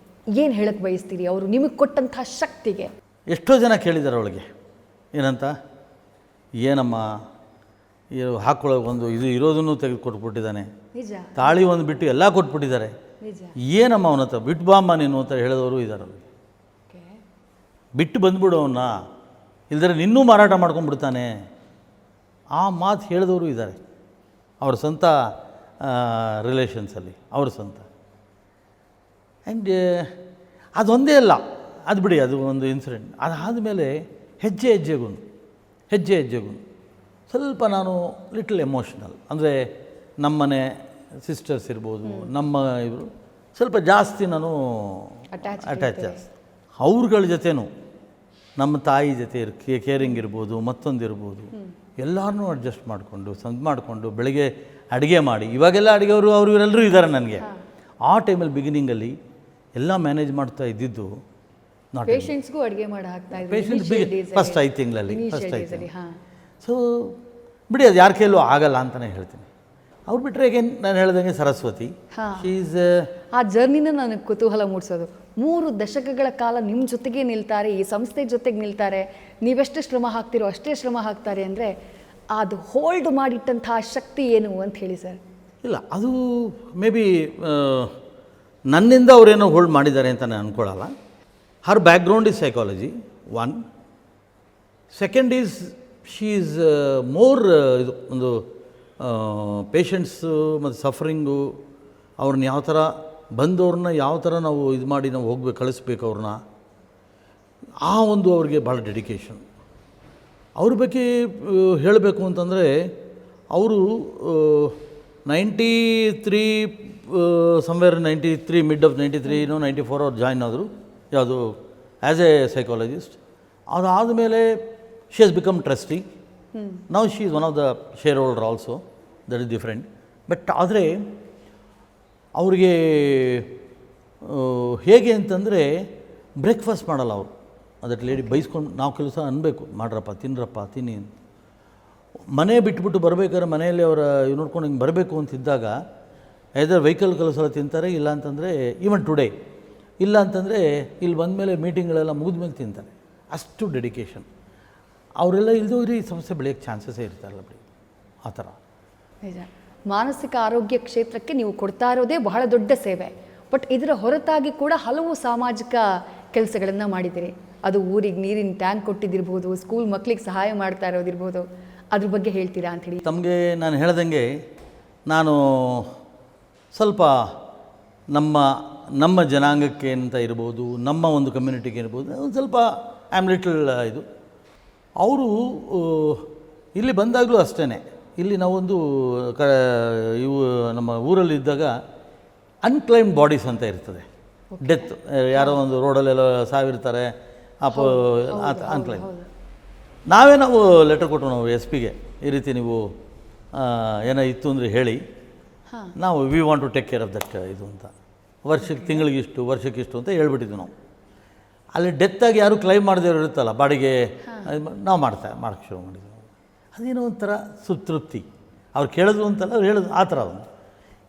ಏನು ಹೇಳಕ್ಕೆ ಬಯಸ್ತೀರಿ ಅವರು ನಿಮಗೆ ಕೊಟ್ಟಂಥ ಶಕ್ತಿಗೆ? ಎಷ್ಟೋ ಜನ ಕೇಳಿದ್ದಾರೆ ಅವಳಿಗೆ, ಏನಂತ, ಏನಮ್ಮ ಹಾಕ್ಕೊಳ್ಳೋ ಒಂದು ಇದು ಇರೋದನ್ನು ತೆಗೆದು ಕೊಟ್ಬಿಟ್ಟಿದ್ದಾನೆ, ನಿಜ, ತಾಳಿ ಒಂದು ಬಿಟ್ಟು ಎಲ್ಲ ಕೊಟ್ಬಿಟ್ಟಿದ್ದಾರೆ, ಏನಮ್ಮ ಅವನ ಹತ್ರ ಬಿಟ್ಟು ಬಾಮ್ಮ ನೀನು ಅಂತ ಹೇಳಿದವರು ಇದ್ದಾರೆ. ಅವ್ರಿಗೆ ಬಿಟ್ಟು ಬಂದ್ಬಿಡು ಅವನ್ನ, ಇಲ್ದರೆ ನಿನ್ನೂ ಮಾರಾಟ ಮಾಡ್ಕೊಂಡ್ಬಿಡ್ತಾನೆ. ಆ ಮಾತು ಹೇಳಿದವರು ಇದ್ದಾರೆ ಅವ್ರ ಸ್ವಂತ ರಿಲೇಷನ್ಸಲ್ಲಿ, ಅವ್ರ ಸ್ವಂತ. ಆ್ಯಂಡ್ ಅದೊಂದೇ ಅಲ್ಲ, ಅದು ಬಿಡಿ, ಅದು ಒಂದು ಇನ್ಸಿಡೆಂಟ್. ಅದಾದಮೇಲೆ ಹೆಜ್ಜೆ ಹೆಜ್ಜೆಗೂ ಸ್ವಲ್ಪ ನಾನು ಲಿಟಲ್ ಎಮೋಷ್ನಲ್. ಅಂದರೆ ನಮ್ಮನೆ ಸಿಸ್ಟರ್ಸ್ ಇರ್ಬೋದು, ನಮ್ಮ ಇವರು ಸ್ವಲ್ಪ ಜಾಸ್ತಿ ನಾನು ಅಟ್ಯಾಚ್ ಜಾಸ್ತಿ. ಅವ್ರಗಳ ಜೊತೆನೂ ನಮ್ಮ ತಾಯಿ ಜೊತೆ ಕೇರಿಂಗ್ ಇರ್ಬೋದು, ಮತ್ತೊಂದಿರ್ಬೋದು, ಎಲ್ಲರನ್ನೂ ಅಡ್ಜಸ್ಟ್ ಮಾಡಿಕೊಂಡು ಬೆಳಗ್ಗೆ ಅಡುಗೆ ಮಾಡಿ, ಇವಾಗೆಲ್ಲ ಅಡುಗೆಯವರು ಅವರು ಇವರೆಲ್ಲರೂ ಇದ್ದಾರೆ ನನಗೆ. ಆ ಟೈಮಲ್ಲಿ ಬಿಗಿನಿಂಗಲ್ಲಿ ಎಲ್ಲ ಮ್ಯಾನೇಜ್ ಮಾಡ್ತಾ ಇದ್ದಿದ್ದು ನಾಟ್ ಪೇಷಂಟ್ಸ್ಗೂ ಅಡುಗೆ ಮಾಡಿ ಹಾಕ್ತಾ ಪೇಷಂಟ್ಸ್ ಫಸ್ಟ್ 5 ತಿಂಗಳಲ್ಲಿ. ಸೊ ಬಿಡಿ, ಅದು ಯಾರ ಕೈಲೂ ಆಗಲ್ಲ ಅಂತಲೇ ಹೇಳ್ತೀನಿ. ಅವ್ರು ಬಿಟ್ಟರೆ ಏಗೇನು ನಾನು ಹೇಳ್ದಂಗೆ ಸರಸ್ವತಿ, ಶೀಸ್ ಆ ಜರ್ನಿನ ನನಗೆ ಕುತೂಹಲ ಮೂಡಿಸೋದು. 3 ದಶಕಗಳ ಕಾಲ ನಿಮ್ಮ ಜೊತೆಗೆ ನಿಲ್ತಾರೆ, ಈ ಸಂಸ್ಥೆ ಜೊತೆಗೆ ನಿಲ್ತಾರೆ, ನೀವೆಷ್ಟು ಶ್ರಮ ಹಾಕ್ತಿರೋ ಅಷ್ಟೇ ಶ್ರಮ ಹಾಕ್ತಾರೆ ಅಂದರೆ ಅದು ಹೋಲ್ಡ್ ಮಾಡಿಟ್ಟಂತಹ ಶಕ್ತಿ ಏನು ಅಂತ ಹೇಳಿ ಸರ್. ಇಲ್ಲ, ಅದು ಮೇ ಬಿ ನನ್ನಿಂದ ಅವರೇನೋ ಹೋಲ್ಡ್ ಮಾಡಿದ್ದಾರೆ ಅಂತ ನಾನು ಅಂದ್ಕೊಳ್ಳಲ್ಲ. Her background is psychology 1. Second is she is more ಇದು ಒಂದು ಪೇಷಂಟ್ಸು ಮತ್ತು ಸಫರಿಂಗು, ಅವ್ರನ್ನ ಯಾವ ಥರ ಬಂದವ್ರನ್ನ ಯಾವ ಥರ ನಾವು ಇದು ಮಾಡಿ ನಾವು ಕಳಿಸ್ಬೇಕು ಅವ್ರನ್ನ, ಆ ಒಂದು ಅವ್ರಿಗೆ ಭಾಳ ಡೆಡಿಕೇಶನ್. ಅವ್ರ ಬಗ್ಗೆ ಹೇಳಬೇಕು ಅಂತಂದರೆ ಅವರು 93 ಸಮ್ವೇರ್ 93 ಮಿಡ್ ಆಫ್ 93 94 ಅವ್ರು ಜಾಯ್ನ್ ಆದರು. ಯಾವುದು ಆ್ಯಸ್ ಎ ಸೈಕಾಲಜಿಸ್ಟ್. ಅದಾದಮೇಲೆ she has become trustee. Now she is one of the share holder also, that is different. But ಆದರೆ ಅವ್ರಿಗೆ ಹೇಗೆ ಅಂತಂದರೆ ಬ್ರೇಕ್ಫಾಸ್ಟ್ ಮಾಡಲ್ಲ ಅವರು. ಅದಕ್ಕೆ ಲೇಡಿ ಬೈಸ್ಕೊಂಡು ನಾವು ಕೆಲಸ ಅನ್ಬೇಕು, ಮಾಡ್ರಪ್ಪ ತಿನ್ರಪ್ಪ ತಿನ್ನಿ ಅಂತ. ಮನೆ ಬಿಟ್ಬಿಟ್ಟು ಬರಬೇಕಾದ್ರೆ ಮನೆಯಲ್ಲಿ ಅವರ ನೋಡ್ಕೊಂಡು ಹಿಂಗೆ ಬರಬೇಕು ಅಂತಿದ್ದಾಗ ಐದರ್ ವೆಹಿಕಲ್ ಕೆಲಸ ತಿಂತಾರೆ, ಇಲ್ಲ ಅಂತಂದರೆ ಈವನ್ ಟುಡೇ ಇಲ್ಲ ಅಂತಂದರೆ ಇಲ್ಲಿ ಬಂದಮೇಲೆ ಮೀಟಿಂಗ್ಗಳೆಲ್ಲ ಮುಗಿದ್ಮೇಲೆ ತಿಂತಾರೆ. ಅಷ್ಟು ಡೆಡಿಕೇಶನ್. ಅವರೆಲ್ಲ ಇಲ್ದೋಗ್ರಿ ಈ ಸಮಸ್ಯೆ ಬೆಳೆಯೋಕ್ಕೆ ಚಾನ್ಸಸ್ಸೇ ಇರ್ತಾರಲ್ಲ ಬಿಡಿ, ಆ ಥರ. ನಿಜ. ಮಾನಸಿಕ ಆರೋಗ್ಯ ಕ್ಷೇತ್ರಕ್ಕೆ ನೀವು ಕೊಡ್ತಾ ಇರೋದೇ ಬಹಳ ದೊಡ್ಡ ಸೇವೆ. ಬಟ್ ಇದರ ಹೊರತಾಗಿ ಕೂಡ ಹಲವು ಸಾಮಾಜಿಕ ಕೆಲಸಗಳನ್ನು ಮಾಡಿದ್ದೀರಿ. ಅದು ಊರಿಗೆ ನೀರಿನ ಟ್ಯಾಂಕ್ ಕೊಟ್ಟಿದ್ದಿರ್ಬೋದು, ಸ್ಕೂಲ್ ಮಕ್ಕಳಿಗೆ ಸಹಾಯ ಮಾಡ್ತಾ ಇರೋದಿರ್ಬೋದು, ಅದ್ರ ಬಗ್ಗೆ ಹೇಳ್ತೀರಾ ಅಂಥೇಳಿ. ತಮಗೆ ನಾನು ಹೇಳ್ದಂಗೆ ನಾನು ಸ್ವಲ್ಪ ನಮ್ಮ ಜನಾಂಗಕ್ಕೆ ಅಂತ ಇರ್ಬೋದು, ನಮ್ಮ ಒಂದು ಕಮ್ಯುನಿಟಿಗೆ ಇರ್ಬೋದು, ಒಂದು ಸ್ವಲ್ಪ ಆ್ಯಮ್ ಲಿಟಲ್ ಇದು. ಅವರು ಇಲ್ಲಿ ಬಂದಾಗಲೂ ಅಷ್ಟೇ, ಇಲ್ಲಿ ನಾವೊಂದು ಇವು ನಮ್ಮ ಊರಲ್ಲಿದ್ದಾಗ ಅನ್ಕ್ಲೈಮ್ಡ್ ಬಾಡೀಸ್ ಅಂತ ಇರ್ತದೆ. ಡೆತ್, ಯಾರೋ ಒಂದು ರೋಡಲ್ಲೆಲ್ಲ ಸಾವಿರ್ತಾರೆ, ಅನ್ಕ್ಲೈಮ್. ನಾವು ಲೆಟರ್ ಕೊಟ್ಟು ನಾವು SP-ಗೆ ಈ ರೀತಿ ನೀವು ಏನೋ ಇತ್ತು ಅಂದರೆ ಹೇಳಿ, ನಾವು we want to take care of that ಇದು ಅಂತ, ತಿಂಗಳಿಗಿಷ್ಟು ವರ್ಷಕ್ಕಿಷ್ಟು ಅಂತ ಹೇಳ್ಬಿಟ್ಟಿದ್ವಿ ನಾವು. ಅಲ್ಲಿ ಡೆತ್ತಾಗಿ ಯಾರು ಕ್ಲೈಮ್ ಮಾಡಿದವರು ಇರುತ್ತಲ್ಲ ಬಾಡಿಗೆ, ನಾವು ಮಾಡೋಕ್ಕೆ ಶುರು ಮಾಡಿದ್ವಿ. ಅದೇನೋ ಒಂಥರ ತೃಪ್ತಿ. ಅವ್ರು ಕೇಳಿದ್ರು ಅಂತಲ್ಲ, ಅವ್ರು ಹೇಳಿದ್ರು ಆ ಥರ ಒಂದು.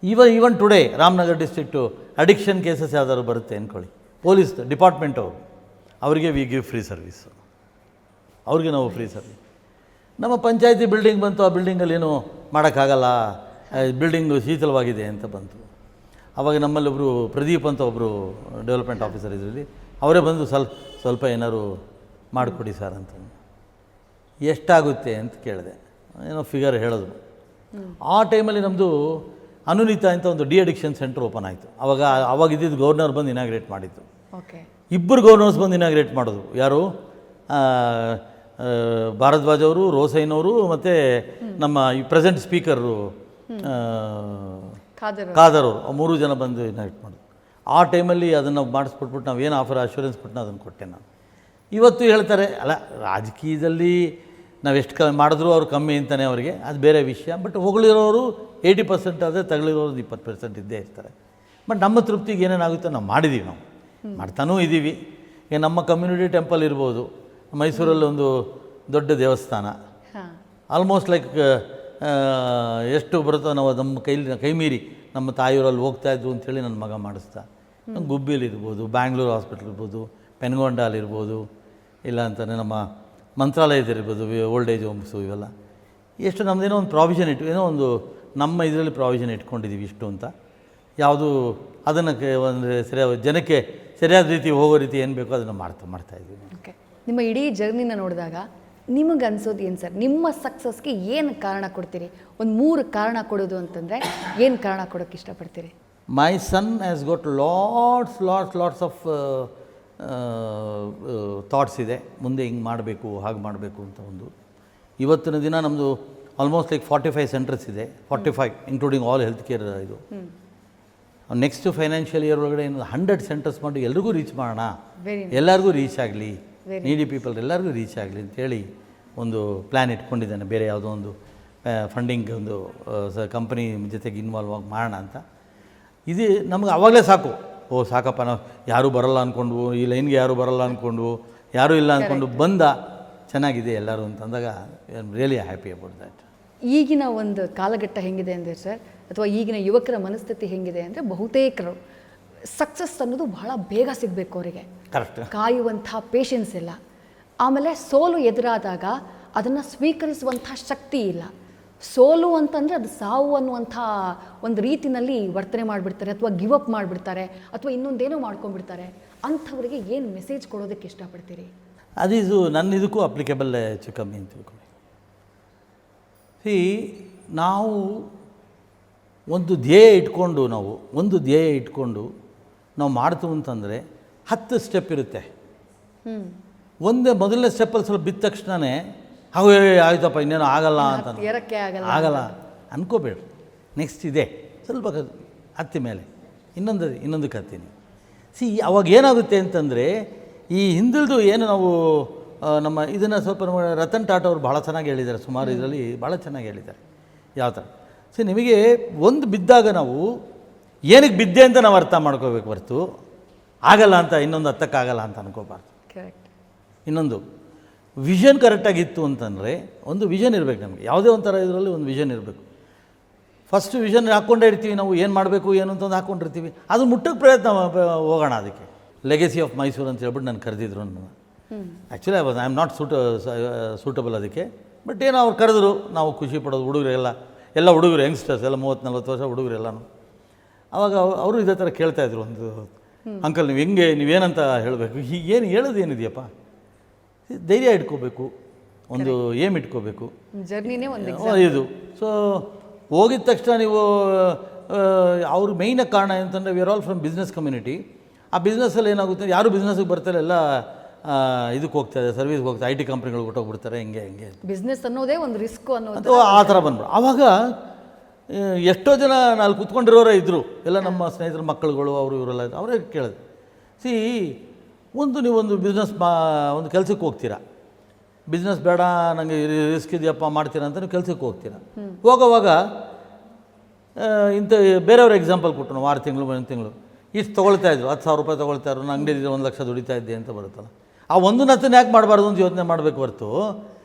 Even today Ramanagara district addiction cases ಯಾವ್ದಾದ್ರು ಬರುತ್ತೆ ಅಂದ್ಕೊಳ್ಳಿ, ಪೊಲೀಸ್ ಡಿಪಾರ್ಟ್ಮೆಂಟ್ ಅವರಿಗೆ ವಿ ಗಿವ್ ಫ್ರೀ ಸರ್ವಿಸು, ಅವ್ರಿಗೆ ನಾವು ಫ್ರೀ ಸರ್ವಿಸ್. ನಮ್ಮ ಪಂಚಾಯತಿ ಬಿಲ್ಡಿಂಗ್ ಬಂತು, ಆ ಬಿಲ್ಡಿಂಗಲ್ಲಿ ಏನೂ ಮಾಡೋಕ್ಕಾಗಲ್ಲ, ಬಿಲ್ಡಿಂಗು ಶೀತಲವಾಗಿದೆ ಅಂತ ಬಂತು. ಆವಾಗ ನಮ್ಮಲ್ಲಿ ಒಬ್ಬರು ಪ್ರದೀಪ್ ಅಂತ ಒಬ್ಬರು ಡೆವಲಪ್ಮೆಂಟ್ ಆಫೀಸರ್ ಇದರಲ್ಲಿ, ಅವರೇ ಬಂದು ಸ್ವಲ್ಪ ಏನಾದ್ರು ಮಾಡಿಕೊಡಿ ಸರ್ ಅಂತ. ಎಷ್ಟಾಗುತ್ತೆ ಅಂತ ಕೇಳಿದೆ, ಏನೋ ಫಿಗರ್ ಹೇಳಿದ್ರು. ಆ ಟೈಮಲ್ಲಿ ನಮ್ಮದು ಅನುನೀತಾ ಅಂತ ಒಂದು ಅಡಿಕ್ಷನ್ ಸೆಂಟರ್ ಓಪನ್ ಆಯಿತು. ಅವಾಗ ಇದ್ದಿದ್ದು ಗವರ್ನರ್ ಬಂದು ಇನಾಗ್ರೇಟ್ ಮಾಡಿದ್ದು. ಇಬ್ಬರು ಗವರ್ನರ್ಸ್ ಬಂದು ಇನಾಗ್ರೇಟ್ ಮಾಡೋದು. ಯಾರು? ಭಾರದ್ವಾಜ್ ಅವರು, ರೋಸೈನವರು, ಮತ್ತು ನಮ್ಮ ಈ ಪ್ರೆಸೆಂಟ್ ಸ್ಪೀಕರು ಖಾದರ್ ಅವರು, 3 ಜನ ಬಂದು ಇನಾಗ್ರೇಟ್ ಮಾಡೋದು. ಆ ಟೈಮಲ್ಲಿ ಅದನ್ನು ಮಾಡಿಸ್ಕೊಟ್ಬಿಟ್ಟು ನಾವು ಏನು ಆಫರ್ ಅಶ್ಯೂರೆನ್ಸ್ ಕೊಟ್ಟು ಅದನ್ನು ಕೊಟ್ಟೆ ನಾನು. ಇವತ್ತು ಹೇಳ್ತಾರೆ, ಅಲ್ಲ ರಾಜಕೀಯದಲ್ಲಿ ನಾವು ಎಷ್ಟು ಮಾಡಿದ್ರು ಅವ್ರು ಕಮ್ಮಿ ಅಂತಲೇ ಅವರಿಗೆ, ಅದು ಬೇರೆ ವಿಷಯ. ಬಟ್ ಹೊಗಳಿರೋರು 80% ಆದರೆ ತಗೊಳ್ಳಿರೋರು 20% ಇದ್ದೇ ಇರ್ತಾರೆ. ಬಟ್ ನಮ್ಮ ತೃಪ್ತಿಗೆ ಏನೇನಾಗುತ್ತೋ ನಾವು ಮಾಡಿದ್ದೀವಿ, ನಾವು ಮಾಡ್ತಾನೂ ಇದ್ದೀವಿ. ಈಗ ನಮ್ಮ ಕಮ್ಯುನಿಟಿ ಟೆಂಪಲ್ ಇರ್ಬೋದು, ಮೈಸೂರಲ್ಲಿ ಒಂದು ದೊಡ್ಡ ದೇವಸ್ಥಾನ, ಆಲ್ಮೋಸ್ಟ್ ಲೈಕ್ ಎಷ್ಟು ಬರುತ್ತೋ ನಾವು ನಮ್ಮ ಕೈ ಮೀರಿ ನಮ್ಮ ತಾಯಿಯವರಲ್ಲಿ ಹೋಗ್ತಾಯಿದ್ರು ಅಂಥೇಳಿ ನನ್ನ ಮಗ ಮಾಡಿಸ್ತಾ. ಗುಬ್ಬಿಲಿರ್ಬೋದು, ಬ್ಯಾಂಗ್ಳೂರು ಹಾಸ್ಪಿಟ್ಲ್ ಇರ್ಬೋದು, ಪೆನ್ಗೊಂಡಾಲಿರ್ಬೋದು, ಇಲ್ಲ ಅಂತಲೇ ನಮ್ಮ ಮಂತ್ರಾಲಯದಿರ್ಬೋದು, ಓಲ್ಡ್ ಏಜ್ ಹೋಮ್ಸು, ಇವೆಲ್ಲ ಎಷ್ಟು ನಮ್ಮದೇನೋ ಒಂದು ಪ್ರಾವಿಷನ್ ಏನೋ ಒಂದು ನಮ್ಮ ಇದರಲ್ಲಿ ಪ್ರಾವಿಷನ್ ಇಟ್ಕೊಂಡಿದ್ದೀವಿ ಇಷ್ಟು ಅಂತ. ಯಾವುದು ಅದನ್ನು ಒಂದು ಜನಕ್ಕೆ ಸರಿಯಾದ ರೀತಿ ಹೋಗೋ ರೀತಿ ಏನು ಬೇಕೋ ಅದನ್ನು ಮಾಡ್ತಾಯಿದ್ದೀವಿ. ಓಕೆ, ನಿಮ್ಮ ಇಡೀ ಜರ್ನಿನ ನೋಡಿದಾಗ ನಿಮಗೆ ಅನ್ಸೋದು ಏನು ಸರ್? ನಿಮ್ಮ ಸಕ್ಸಸ್ಗೆ ಏನು ಕಾರಣ ಕೊಡ್ತೀರಿ? ಒಂದು 3 ಕಾರಣ ಕೊಡೋದು ಅಂತಂದರೆ ಏನು ಕಾರಣ ಕೊಡೋಕ್ಕೆ ಇಷ್ಟಪಡ್ತೀರಿ? My son has got lots of thoughts ಇದೆ. ಮುಂದೆ ಹಿಂಗೆ ಮಾಡಬೇಕು, ಹಾಗೆ ಮಾಡಬೇಕು ಅಂತ ಒಂದು. ಇವತ್ತಿನ ದಿನ ನಮ್ಮದು ಆಲ್ಮೋಸ್ಟ್ ಲೈಕ್ 45 ಸೆಂಟರ್ಸ್ ಇದೆ, 45 ಇನ್ಕ್ಲೂಡಿಂಗ್ ಆಲ್ ಹೆಲ್ತ್ ಕೇರ್. ಇದು ನೆಕ್ಸ್ಟ್ ಫೈನಾನ್ಷಿಯಲ್ ಇಯರ್ ಒಳಗಡೆ 100 ಸೆಂಟರ್ಸ್ ಮಾಡಿ ಎಲ್ರಿಗೂ ರೀಚ್ ಮಾಡೋಣ, ಎಲ್ಲರಿಗೂ ರೀಚ್ ಆಗಲಿ, ನೀಡಿ ಪೀಪಲ್ ಎಲ್ಲರಿಗೂ ರೀಚ್ ಆಗಲಿ ಅಂತೇಳಿ ಒಂದು ಪ್ಲ್ಯಾನ್ ಇಟ್ಕೊಂಡಿದ್ದಾನೆ. ಬೇರೆ ಯಾವುದೋ ಒಂದು ಫಂಡಿಂಗ್ ಒಂದು ಕಂಪ್ನಿ ಜೊತೆಗೆ ಇನ್ವಾಲ್ವ್ ಆಗಿ ಮಾಡೋಣ ಅಂತ. ಇದು ನಮ್ಗೆ ಆವಾಗಲೇ ಸಾಕು. ಸಾಕಪ್ಪ, ನಾವು ಯಾರೂ ಬರೋಲ್ಲ ಅಂದ್ಕೊಂಡ್ವು, ಈ ಲೈನ್ಗೆ ಯಾರೂ ಬರೋಲ್ಲ ಅಂದ್ಕೊಂಡ್ವು, ಯಾರೂ ಇಲ್ಲ ಅಂದ್ಕೊಂಡು ಬಂದ, ಚೆನ್ನಾಗಿದೆ ಎಲ್ಲರೂ ಅಂತಂದಾಗ I am really happy about that. ಈಗಿನ ಒಂದು ಕಾಲಘಟ್ಟ ಹೆಂಗಿದೆ ಅಂದರೆ ಸರ್, ಅಥವಾ ಈಗಿನ ಯುವಕರ ಮನಸ್ಥಿತಿ ಹೆಂಗಿದೆ ಅಂದರೆ, ಬಹುತೇಕರು ಸಕ್ಸಸ್ ಅನ್ನೋದು ಬಹಳ ಬೇಗ ಸಿಗಬೇಕು ಅವರಿಗೆ. ಕರೆಕ್ಟ್. ಕಾಯುವಂಥ ಪೇಷನ್ಸ್ ಇಲ್ಲ. ಆಮೇಲೆ ಸೋಲು ಎದುರಾದಾಗ ಅದನ್ನು ಸ್ವೀಕರಿಸುವಂಥ ಶಕ್ತಿ ಇಲ್ಲ. ಸೋಲು ಅಂತಂದರೆ ಅದು ಸಾವು ಅನ್ನುವಂಥ ಒಂದು ರೀತಿಯಲ್ಲಿ ವರ್ತನೆ ಮಾಡಿಬಿಡ್ತಾರೆ, ಅಥವಾ ಗಿವ್ ಅಪ್ ಮಾಡಿಬಿಡ್ತಾರೆ, ಅಥವಾ ಇನ್ನೊಂದೇನೋ ಮಾಡ್ಕೊಂಡ್ಬಿಡ್ತಾರೆ. ಅಂಥವ್ರಿಗೆ ಏನು ಮೆಸೇಜ್ ಕೊಡೋದಕ್ಕೆ ಇಷ್ಟಪಡ್ತೀರಿ? ಅದು ನನ್ನ ಇದಕ್ಕೂ ಅಪ್ಲಿಕೇಬಲ್ ಹೆಚ್ಚು ಕಮ್ಮಿ ಅಂತ ತಿಳ್ಕೊಳ್ಳಿ. ನಾವು ಒಂದು ಧ್ಯೇಯ ಇಟ್ಕೊಂಡು ನಾವು ಮಾಡ್ತೀವಿ ಅಂತಂದರೆ 10 ಸ್ಟೆಪ್ ಇರುತ್ತೆ. ಮೊದಲನೇ ಸ್ಟೆಪ್ಪಲ್ಲಿ ಸ್ವಲ್ಪ ಬಿದ್ದ ತಕ್ಷಣವೇ ಆಯ್ತಪ್ಪ ಇನ್ನೇನು ಆಗಲ್ಲ ಅಂತ ಆಗಲ್ಲ ಅನ್ಕೋಬೇಡ್ರಿ. ನೆಕ್ಸ್ಟ್ ಇದೆ, ಸ್ವಲ್ಪ ಹತ್ತಿ ಮೇಲೆ ಇನ್ನೊಂದಕ್ಕೆ ಹತ್ತೀನಿ. ಅವಾಗ ಏನಾಗುತ್ತೆ ಅಂತಂದರೆ, ಈ ಹಿಂದಿಲ್ದು ಏನು ನಾವು ನಮ್ಮ ಇದನ್ನು ಸ್ವಲ್ಪ ರತನ್ ಟಾಟಾ ಅವರು ಭಾಳ ಚೆನ್ನಾಗಿ ಹೇಳಿದ್ದಾರೆ, ಸುಮಾರು ಇದರಲ್ಲಿ ಭಾಳ ಚೆನ್ನಾಗಿ ಹೇಳಿದ್ದಾರೆ ಯಾವ ಥರ. ನಿಮಗೆ ಒಂದು ಬಿದ್ದಾಗ ನಾವು ಏನಕ್ಕೆ ಬಿದ್ದೆ ಅಂತ ನಾವು ಅರ್ಥ ಮಾಡ್ಕೋಬೇಕು ಹೊರತು ಆಗಲ್ಲ ಅಂತ ಇನ್ನೊಂದು ಹತ್ತಕ್ಕಾಗಲ್ಲ ಅಂತ ಅನ್ಕೋಬಾರ್ದು. ಕರೆಕ್ಟ್. ಇನ್ನೊಂದು ವಿಷನ್ ಕರೆಕ್ಟಾಗಿತ್ತು ಅಂತಂದರೆ, ಒಂದು ವಿಷನ್ ಇರಬೇಕು ನಮಗೆ, ಯಾವುದೇ ಒಂಥರ ಇದರಲ್ಲಿ ಒಂದು ವಿಷನ್ ಇರಬೇಕು. ಫಸ್ಟ್ ವಿಷನ್ ಹಾಕ್ಕೊಂಡೇ ಇರ್ತೀವಿ ನಾವು, ಏನು ಮಾಡಬೇಕು ಏನು ಅಂತಂದು ಹಾಕ್ಕೊಂಡಿರ್ತೀವಿ, ಅದು ಮುಟ್ಟಕ್ಕೆ ಪ್ರಯತ್ನ ಹೋಗೋಣ. ಅದಕ್ಕೆ ಲೆಗೆಸಿ ಆಫ್ ಮೈಸೂರು ಅಂತ ಹೇಳ್ಬಿಟ್ಟು ನಾನು ಕರೆದಿದ್ರು. Actually I am not suitable ಅದಕ್ಕೆ. ಬಟ್ ಏನೋ ಅವ್ರು ಕರೆದ್ರು, ನಾವು ಖುಷಿ ಪಡೋದು. ಎಲ್ಲ ಹುಡುಗರು ಯಂಗ್ಸ್ಟರ್ಸ್ ಎಲ್ಲ 30-40 ವರ್ಷ ಹುಡುಗರು ಎಲ್ಲನೂ. ಆವಾಗ ಅವರು ಇದೇ ಥರ ಕೇಳ್ತಾಯಿದ್ರು, ಒಂದು ಅಂಕಲ್ ನೀವೇನಂತ ಹೇಳಬೇಕು, ಏನು ಹೇಳೋದು ಏನಿದೆಯಪ್ಪ, ಧೈರ್ಯ ಇಟ್ಕೋಬೇಕು, ಒಂದು ಏಮ್ ಇಟ್ಕೋಬೇಕು, ಜರ್ನಿನೇ ಒಂದು ಇದು. ಸೊ ಹೋಗಿದ ತಕ್ಷಣ ನೀವು ಅವ್ರ ಮೇಯ್ನ ಕಾರಣ ಅಂತಂದರೆ, we are all from business community. ಆ ಬಿಸ್ನೆಸ್ಸಲ್ಲಿ ಏನಾಗುತ್ತೆ, ಯಾರು ಬಿಸ್ನೆಸ್ಸಿಗೆ ಬರ್ತಾರೆ ಎಲ್ಲ ಇದಕ್ಕೆ ಹೋಗ್ತಾರೆ, ಸರ್ವಿಸ್ಗೆ ಹೋಗ್ತಾರೆ, IT ಕಂಪ್ನಿಗಳಿಗೆ ಹೊಟ್ಟೋಗ್ಬಿಡ್ತಾರೆ. ಹಿಂಗೆ ಬಿಸ್ನೆಸ್ ಅನ್ನೋದೇ ಒಂದು ರಿಸ್ಕ್ ಅನ್ನೋದು ಆ ಥರ ಬಂದ್ಬಿಡು. ಆವಾಗ ಎಷ್ಟೋ ಜನ ಅಲ್ಲಿ ಕೂತ್ಕೊಂಡಿರೋರೇ ಇದ್ದರು, ಎಲ್ಲ ನಮ್ಮ ಸ್ನೇಹಿತರ ಮಕ್ಕಳುಗಳು, ಅವರು ಇವರೆಲ್ಲ ಅವರೇ ಕೇಳಿದ್ರು. ನೀವೊಂದು ಬಿಸ್ನೆಸ್ ಒಂದು ಕೆಲಸಕ್ಕೆ ಹೋಗ್ತೀರಾ, ಬಿಸ್ನೆಸ್ ಬೇಡ ನನಗೆ ರಿಸ್ಕ್ ಇದೆಯಪ್ಪ ಮಾಡ್ತೀರಾ ಅಂತ ನೀವು ಕೆಲಸಕ್ಕೆ ಹೋಗ್ತೀರಾ. ಹೋಗೋವಾಗ ಇಂಥ ಬೇರೆಯವ್ರ ಎಕ್ಸಾಂಪಲ್ ಕೊಟ್ಟು ನಾವು 6 ತಿಂಗಳು 1 ತಿಂಗಳು ಇಷ್ಟು ತೊಗೊಳ್ತಾಯಿದ್ರು, 10,000 ರೂಪಾಯಿ ತೊಗೊಳ್ತಾಯಿದ್ರು, ನಾನು ಅಂಗಡಿಯಲ್ಲಿ 1 ಲಕ್ಷ ದುಡಿತಾ ಇದ್ದೆ ಅಂತ ಬರುತ್ತಲ್ಲ. ಆ ಒಂದು ಹತ್ತನ್ನು ಯಾಕೆ ಮಾಡಬಾರ್ದು ಅಂತ ಯೋಚನೆ ಮಾಡಬೇಕು ಹೊರತು,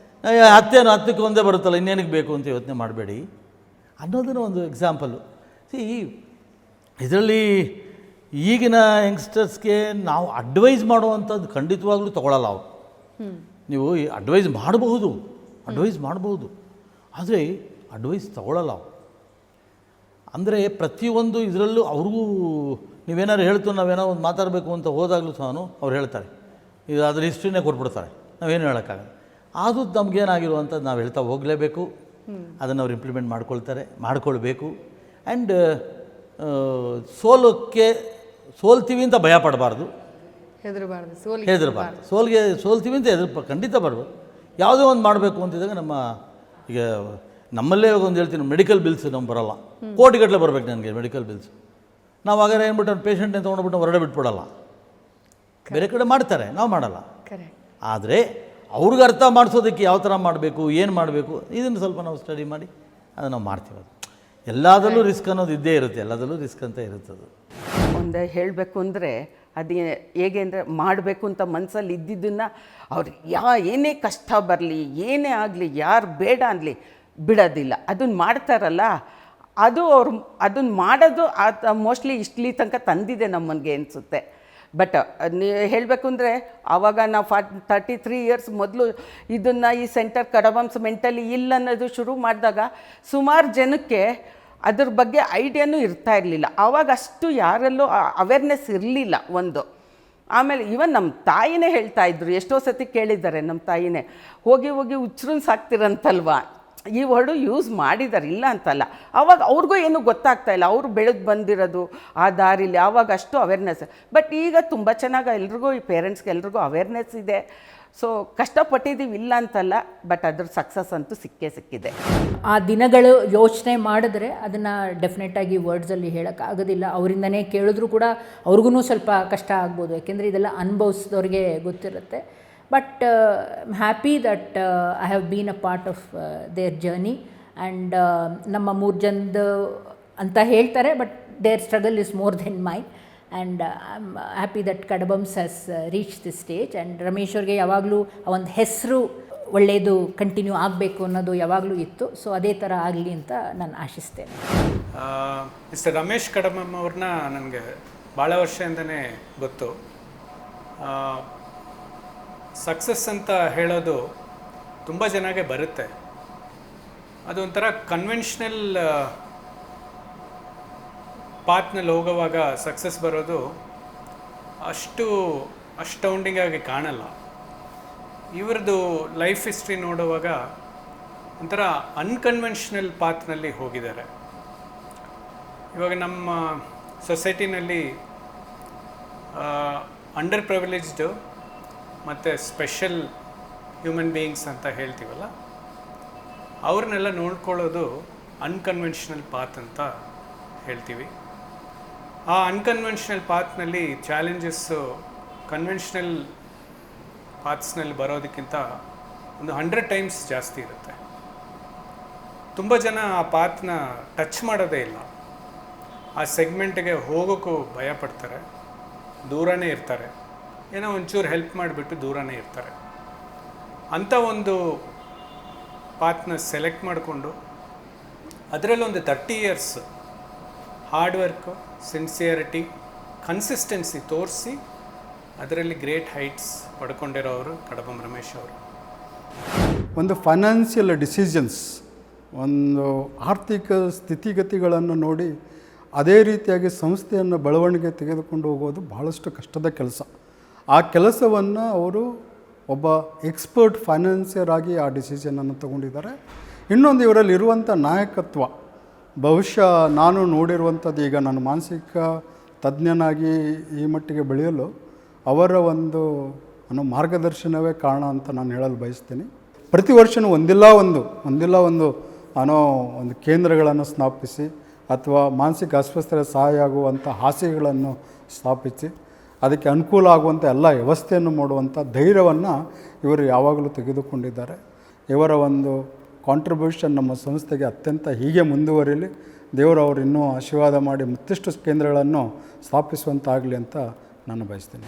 10ಕ್ಕೆ ಒಂದೇ ಬರುತ್ತಲ್ಲ ಇನ್ನೇನಕ್ಕೆ ಬೇಕು ಅಂತ ಯೋಚನೆ ಮಾಡಬೇಡಿ ಅನ್ನೋದನ್ನು ಒಂದು ಎಕ್ಸಾಂಪಲ್ಲು. ಇದರಲ್ಲಿ ಈಗಿನ ಯಂಗ್ಸ್ಟರ್ಸ್ಗೆ ನಾವು ಅಡ್ವೈಸ್ ಮಾಡುವಂಥದ್ದು ಖಂಡಿತವಾಗ್ಲೂ ತೊಗೊಳ್ಳಲ್ಲ ಅವರು. ನೀವು ಅಡ್ವೈಸ್ ಮಾಡಬಹುದು, ಆದರೆ ಅಡ್ವೈಸ್ ತೊಗೊಳ್ಳಲ್ಲ ಅವರು. ಅಂದರೆ ಪ್ರತಿಯೊಂದು ಇದರಲ್ಲೂ ಅವ್ರಿಗೂ ನೀವೇನಾದ್ರು ನಾವೇನೋ ಒಂದು ಮಾತಾಡಬೇಕು ಅಂತ ಹೋದಾಗಲೂ ಸಹ ಅವ್ರು ಹೇಳ್ತಾರೆ, ಇದು ಅದ್ರ ಹಿಸ್ಟ್ರಿನೇ ಕೊಟ್ಬಿಡ್ತಾರೆ, ನಾವೇನು ಹೇಳೋಕ್ಕಾಗಲ್ಲ. ಅದು ನಮಗೇನಾಗಿರುವಂಥದ್ದು ನಾವು ಹೇಳ್ತಾ ಹೋಗಲೇಬೇಕು, ಅದನ್ನು ಅವ್ರು ಇಂಪ್ಲಿಮೆಂಟ್ ಮಾಡ್ಕೊಳ್ಬೇಕು. ಆ್ಯಂಡ್ ಸೋಲ್ತೀವಿ ಅಂತ ಭಯ ಪಡಬಾರ್ದು, ಹೆದರಬಾರ್ದು. ಸೋಲ್ತೀವಿ ಅಂತ ಖಂಡಿತ ಬರ್ಬೋದು. ಯಾವುದೇ ಒಂದು ಮಾಡಬೇಕು ಅಂತಿದ್ದಾಗ ಈಗ ನಮ್ಮಲ್ಲೇ ಒಂದು ಹೇಳ್ತೀನಿ, ಮೆಡಿಕಲ್ ಬಿಲ್ಸ್ ನಮ್ಗೆ ಬರೋಲ್ಲ, ಕೋಟಿಗಟ್ಟಲೆ ಬರಬೇಕು ನನಗೆ ಮೆಡಿಕಲ್ ಬಿಲ್ಸ್. ನಾವು ಹಾಗಾದ್ರೆ ಏನ್ಬಿಟ್ಟು ಪೇಷಂಟ್ನೇ ತೊಗೊಂಡ್ಬಿಟ್ಟು ಹೊರಗಡೆ ಬಿಟ್ಬಿಡಲ್ಲ, ಬೇರೆ ಕಡೆ ಮಾಡ್ತಾರೆ, ನಾವು ಮಾಡಲ್ಲ. ಆದರೆ ಅವ್ರಿಗೆ ಅರ್ಥ ಮಾಡಿಸೋದಕ್ಕೆ ಯಾವ ಥರ ಮಾಡಬೇಕು, ಏನು ಮಾಡಬೇಕು, ಇದನ್ನು ಸ್ವಲ್ಪ ನಾವು ಸ್ಟಡಿ ಮಾಡಿ ಅದನ್ನು ನಾವು ಮಾಡ್ತೀವಿ. ಅದು ಎಲ್ಲದರಲ್ಲೂ ರಿಸ್ಕ್ ಅನ್ನೋದು ಇದ್ದೇ ಇರುತ್ತೆ, ಎಲ್ಲದರಲ್ಲೂ ರಿಸ್ಕ್ ಅಂತ ಇರುತ್ತದು. ಒಂದು ಹೇಳಬೇಕು ಅಂದರೆ ಅದು ಹೇಗೆ ಅಂದರೆ, ಮಾಡಬೇಕು ಅಂತ ಮನಸ್ಸಲ್ಲಿ ಇದ್ದಿದ್ದನ್ನು ಅವ್ರು ಏನೇ ಕಷ್ಟ ಬರಲಿ, ಏನೇ ಆಗಲಿ, ಯಾರು ಬೇಡ ಅನ್ನಲಿ ಬಿಡೋದಿಲ್ಲ. ಅದನ್ನು ಮಾಡ್ತಾರಲ್ಲ, ಅವ್ರು ಅದನ್ನು ಮಾಡೋದು ಮೋಸ್ಟ್ಲಿ ಇಷ್ಟಲಿ ತನಕ ತಂದಿದೆ ನಮ್ಮನಿಗೆ ಅನಿಸುತ್ತೆ. ಬಟ್ ಹೇಳಬೇಕು ಅಂದರೆ, ಆವಾಗ ನಾವು 33 ಇಯರ್ಸ್ ಮೊದಲು ಇದನ್ನು ಈ ಸೆಂಟರ್ ಕಡಬಂಸ ಮೆಂಟಲಿ ಇಲ್ಲ ಅನ್ನೋದು ಶುರು ಮಾಡಿದಾಗ ಸುಮಾರು ಜನಕ್ಕೆ ಅದ್ರ ಬಗ್ಗೆ ಐಡಿಯಾನೂ ಇರ್ತಾ ಇರಲಿಲ್ಲ. ಆವಾಗ ಅಷ್ಟು ಯಾರಲ್ಲೂ ಅವೇರ್ನೆಸ್ ಇರಲಿಲ್ಲ ಒಂದು. ಆಮೇಲೆ ಇವನ್ ನಮ್ಮ ತಾಯಿನೇ ಹೇಳ್ತಾ ಇದ್ರು, ಎಷ್ಟೋ ಸತಿ ಕೇಳಿದ್ದಾರೆ ನಮ್ಮ ತಾಯಿನೇ, ಹೋಗಿ ಹೋಗಿ ಹುಚ್ಚರನ್ನ ಸಾಕ್ತಿರಂತಲ್ವಾ. ಈ ವರ್ಡು ಯೂಸ್ ಮಾಡಿದ್ದಾರೆ, ಇಲ್ಲ ಅಂತಲ್ಲ. ಆವಾಗ ಅವ್ರಿಗೂ ಏನೂ ಗೊತ್ತಾಗ್ತಾ ಇಲ್ಲ, ಅವರು ಬೆಳೆದು ಬಂದಿರೋದು ಆ ದಾರಿಲಿ, ಆವಾಗ ಅಷ್ಟು ಅವೇರ್ನೆಸ್. ಬಟ್ ಈಗ ತುಂಬ ಚೆನ್ನಾಗಿ ಎಲ್ರಿಗೂ, ಈ ಪೇರೆಂಟ್ಸ್ಗೆ ಎಲ್ರಿಗೂ ಅವೇರ್ನೆಸ್ ಇದೆ. ಸೊ ಕಷ್ಟಪಟ್ಟಿದ್ದೀವಿ ಇಲ್ಲ ಅಂತಲ್ಲ, ಬಟ್ ಅದ್ರ ಸಕ್ಸಸ್ ಅಂತೂ ಸಿಕ್ಕಿದೆ. ಆ ದಿನಗಳು ಯೋಚನೆ ಮಾಡಿದ್ರೆ ಅದನ್ನು ಡೆಫಿನೆಟಾಗಿ ವರ್ಡ್ಸಲ್ಲಿ ಹೇಳೋಕ್ಕಾಗೋದಿಲ್ಲ. ಅವರಿಂದನೇ ಕೇಳಿದ್ರು ಕೂಡ ಅವ್ರಿಗೂ ಸ್ವಲ್ಪ ಕಷ್ಟ ಆಗ್ಬೋದು, ಯಾಕೆಂದರೆ ಇದೆಲ್ಲ ಅನುಭವಿಸಿದವ್ರಿಗೆ ಗೊತ್ತಿರುತ್ತೆ. But I am happy that I have been a part of their journey. And ನಮ್ಮ 3 ಜನದ್ದು ಅಂತ ಹೇಳ್ತಾರೆ, but their struggle is more than mine. And I am happy that Kadabams has reach this stage. And Ramesh ಅವ್ರಿಗೆ ಯಾವಾಗಲೂ ಆ ಒಂದು ಹೆಸರು ಒಳ್ಳೆಯದು ಕಂಟಿನ್ಯೂ ಆಗಬೇಕು ಅನ್ನೋದು ಯಾವಾಗಲೂ ಇತ್ತು. ಸೊ ಅದೇ ಥರ ಆಗಲಿ ಅಂತ ನಾನು ಆಶಿಸ್ತೇನೆ. ಮಿಸ್ಟರ್ ರಮೇಶ್ ಕಡಬಮ್ ಅವ್ರನ್ನ ನನಗೆ ಭಾಳ ವರ್ಷದಿಂದನೇ ಗೊತ್ತು. ಸಕ್ಸಸ್ ಅಂತ ಹೇಳೋದು ತುಂಬ ಜನಕ್ಕೆ ಬರುತ್ತೆ. ಅದು ಒಂಥರ ಕನ್ವೆನ್ಷನಲ್ ಪಾತ್ನಲ್ಲಿ ಹೋಗೋವಾಗ ಸಕ್ಸಸ್ ಬರೋದು ಅಷ್ಟು ಅಸ್ಟೌಂಡಿಂಗ್ ಆಗಿ ಕಾಣಲ್ಲ. ಇವ್ರದ್ದು ಲೈಫ್ ಹಿಸ್ಟ್ರಿ ನೋಡುವಾಗ ಒಂಥರ ಅನ್ಕನ್ವೆನ್ಷನಲ್ ಪಾತ್ನಲ್ಲಿ ಹೋಗಿದ್ದಾರೆ. ಇವಾಗ ನಮ್ಮ ಸೊಸೈಟಿನಲ್ಲಿ ಅಂಡರ್ ಪ್ರಿವಿಲೇಜ್ಡು ಮತ್ತು ಸ್ಪೆಷಲ್ ಹ್ಯೂಮನ್ ಬೀಯಿಂಗ್ಸ್ ಅಂತ ಹೇಳ್ತೀವಲ್ಲ, ಅವ್ರನ್ನೆಲ್ಲ ನೋಡ್ಕೊಳ್ಳೋದು ಅನ್ಕನ್ವೆನ್ಷನಲ್ ಪಾತ್ ಅಂತ ಹೇಳ್ತೀವಿ. ಆ ಅನ್ಕನ್ವೆನ್ಷನಲ್ ಪಾತ್ನಲ್ಲಿ ಚಾಲೆಂಜಸ್ಸು ಕನ್ವೆನ್ಷನಲ್ ಪಾತ್ಸ್ನಲ್ಲಿ ಬರೋದಕ್ಕಿಂತ ಒಂದು 100 ಟೈಮ್ಸ್ ಜಾಸ್ತಿ ಇರುತ್ತೆ. ತುಂಬ ಜನ ಆ ಪಾತ್ನ ಟಚ್ ಮಾಡೋದೇ ಇಲ್ಲ, ಆ ಸೆಗ್ಮೆಂಟ್ಗೆ ಹೋಗೋಕ್ಕೂ ಭಯಪಡ್ತಾರೆ, ದೂರನೇ ಇರ್ತಾರೆ, ಏನೋ ಒಂಚೂರು ಹೆಲ್ಪ್ ಮಾಡಿಬಿಟ್ಟು ದೂರನೇ ಇರ್ತಾರೆ. ಅಂಥ ಒಂದು ಪಾತ್ನ ಸೆಲೆಕ್ಟ್ ಮಾಡಿಕೊಂಡು ಅದರಲ್ಲೊಂದು 30 years hard work, sincerity, consistency ತೋರಿಸಿ ಅದರಲ್ಲಿ ಗ್ರೇಟ್ ಹೈಟ್ಸ್ ಪಡ್ಕೊಂಡಿರೋರು ಕಡಬಮ್ ರಮೇಶ್ ಅವರು. ಒಂದು ಫೈನಾನ್ಷಿಯಲ್ ಡಿಸಿಷನ್ಸ್, ಒಂದು ಆರ್ಥಿಕ ಸ್ಥಿತಿಗತಿಗಳನ್ನು ನೋಡಿ ಅದೇ ರೀತಿಯಾಗಿ ಸಂಸ್ಥೆಯನ್ನು ಬೆಳವಣಿಗೆ ತೆಗೆದುಕೊಂಡು ಹೋಗೋದು ಬಹಳಷ್ಟು ಕಷ್ಟದ ಕೆಲಸ. ಆ ಕೆಲಸವನ್ನು ಅವರು ಒಬ್ಬ ಎಕ್ಸ್ಪರ್ಟ್ ಫೈನಾನ್ಸಿಯರ್ ಆಗಿ ಆ ಡಿಸಿಷನನ್ನು ತಗೊಂಡಿದ್ದಾರೆ. ಇನ್ನೊಂದು ಇವರಲ್ಲಿ ಇರುವಂಥ ನಾಯಕತ್ವ, ಬಹುಶಃ ನಾನು ನೋಡಿರುವಂಥದ್ದು, ಈಗ ನಾನು ಮಾನಸಿಕ ತಜ್ಞನಾಗಿ ಈ ಮಟ್ಟಿಗೆ ಬೆಳೆಯಲು ಅವರ ಒಂದು ಮಾರ್ಗದರ್ಶನವೇ ಕಾರಣ ಅಂತ ನಾನು ಹೇಳಲು ಬಯಸ್ತೀನಿ. ಪ್ರತಿ ವರ್ಷವೂ ಒಂದಿಲ್ಲ ಒಂದು ಒಂದು ಕೇಂದ್ರಗಳನ್ನು ಸ್ಥಾಪಿಸಿ ಅಥವಾ ಮಾನಸಿಕ ಅಸ್ವಸ್ಥತೆ ಸಹಾಯ ಆಗುವಂಥ ಹಾಸಿಗೆಗಳನ್ನು ಸ್ಥಾಪಿಸಿ ಅದಕ್ಕೆ ಅನುಕೂಲ ಆಗುವಂಥ ಎಲ್ಲ ವ್ಯವಸ್ಥೆಯನ್ನು ಮಾಡುವಂಥ ಧೈರ್ಯವನ್ನು ಇವರು ಯಾವಾಗಲೂ ತೆಗೆದುಕೊಂಡಿದ್ದಾರೆ. ಇವರ ಒಂದು ಕಾಂಟ್ರಿಬ್ಯೂಷನ್ ನಮ್ಮ ಸಂಸ್ಥೆಗೆ ಅತ್ಯಂತ ಹೀಗೆ ಮುಂದುವರಿಲಿ, ದೇವರು ಅವರು ಇನ್ನೂ ಆಶೀರ್ವಾದ ಮಾಡಿ ಮತ್ತಿಷ್ಟು ಕೇಂದ್ರಗಳನ್ನು ಸ್ಥಾಪಿಸುವಂತಾಗಲಿ ಅಂತ ನಾನು ಬಯಸ್ತೀನಿ.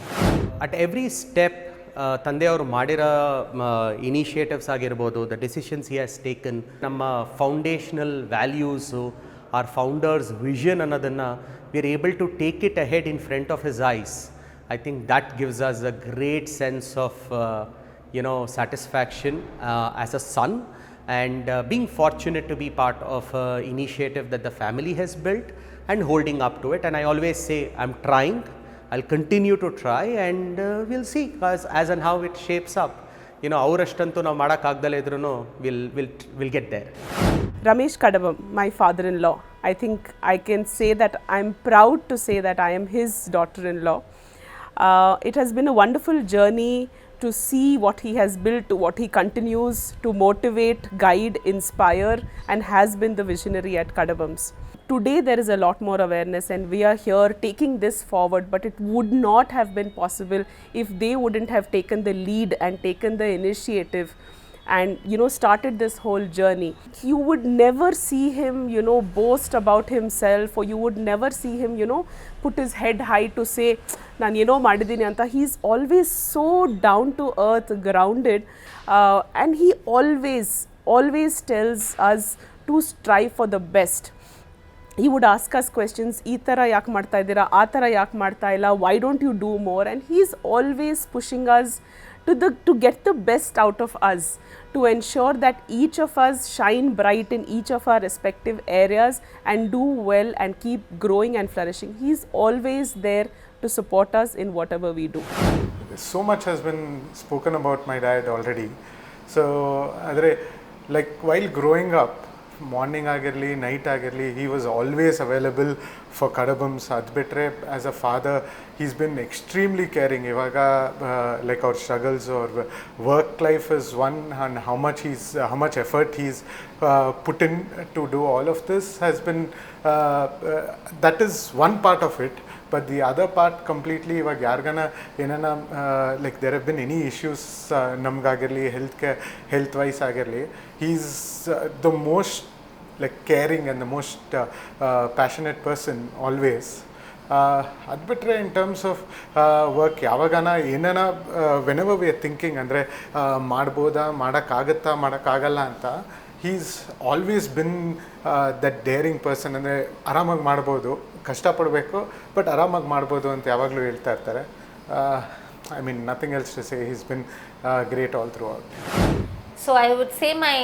ಅಟ್ ಎವ್ರಿ ಸ್ಟೆಪ್ ತಂದೆಯವರು ಮಾಡಿರೋ ಇನಿಷಿಯೇಟಿವ್ಸ್ ಆಗಿರ್ಬೋದು, the decisions he has taken, ನಮ್ಮ foundational values, our founders vision ಅನ್ನೋದನ್ನು we are able to take it ahead in front of his eyes. I think that gives us a great sense of satisfaction as a son, and being fortunate to be part of an initiative that the family has built and holding up to it. And I always say I'm trying, I'll continue to try, and we'll see as and how it shapes up. ಅವರಷ್ಟಂತೂ ನಾವು ಮಾಡೋಕ್ಕಾಗ್ದಲೇ ಇದ್ರೂ we'll get there. Ramesh Kadabam, my father-in-law, I think I can say that I'm proud to say that I am his daughter-in-law. It has been a wonderful journey to see what he has built, what he continues to motivate, guide, inspire, and has been the visionary at Kadabams. Today there is a lot more awareness, and we are here taking this forward, but it would not have been possible if they wouldn't have taken the lead and taken the initiative and started this whole journey. You would never see him boast about himself, or you would never see him put his head high to say ನಾನು ಮಾಡಿದ್ದೀನಿ ಅಂತ. He is always so down to earth, grounded, and he always tells us to strive for the best. He would ask us questions, ಈ ಥರ ಯಾಕೆ ಮಾಡ್ತಾ ಇದ್ದೀರಾ, ಆ ಥರ ಯಾಕೆ ಮಾಡ್ತಾ ಇಲ್ಲ, why don't you do more? And he is always pushing us to get the best out of us, to ensure that each of us shine bright in each of our respective areas and do well and keep growing and flourishing. He is always there to support us in whatever we do. So much has been spoken about my dad already. So ಆದರೆ like while growing up, morning ಆಗಿರಲಿ night ಆಗಿರಲಿ he was always available for Kadabams. ಅದು ಬಿಟ್ಟರೆ as a father he's been extremely caring. ಇವಾಗ like our struggles or work life is one, and how much effort he's put in to do all of this has been that is one part of it. But the other part completely, ಇವಾಗ ಯಾರಿಗಾನ ಏನಾನ like there have been any issues ನಮಗಾಗಿರಲಿ health wise ಆಗಿರಲಿ, is the most like caring and the most passionate person always. ಅದು ಬಿಟ್ಟರೆ in terms of work ಯಾವಾಗಾನ ಏನಾನ whenever we are thinking ಅಂದರೆ ಮಾಡ್ಬೋದಾ, ಮಾಡೋಕ್ಕಾಗಲ್ಲ ಅಂತ, he's always been that daring person. ಅಂದರೆ ಆರಾಮಾಗಿ ಮಾಡ್ಬೋದು, ಕಷ್ಟಪಡಬೇಕು ಬಟ್ ಆರಾಮಾಗಿ ಮಾಡ್ಬೋದು ಅಂತ ಯಾವಾಗಲೂ ಹೇಳ್ತಾ ಇರ್ತಾರೆ. I mean, nothing else to say. He's been great all throughout. So I would say my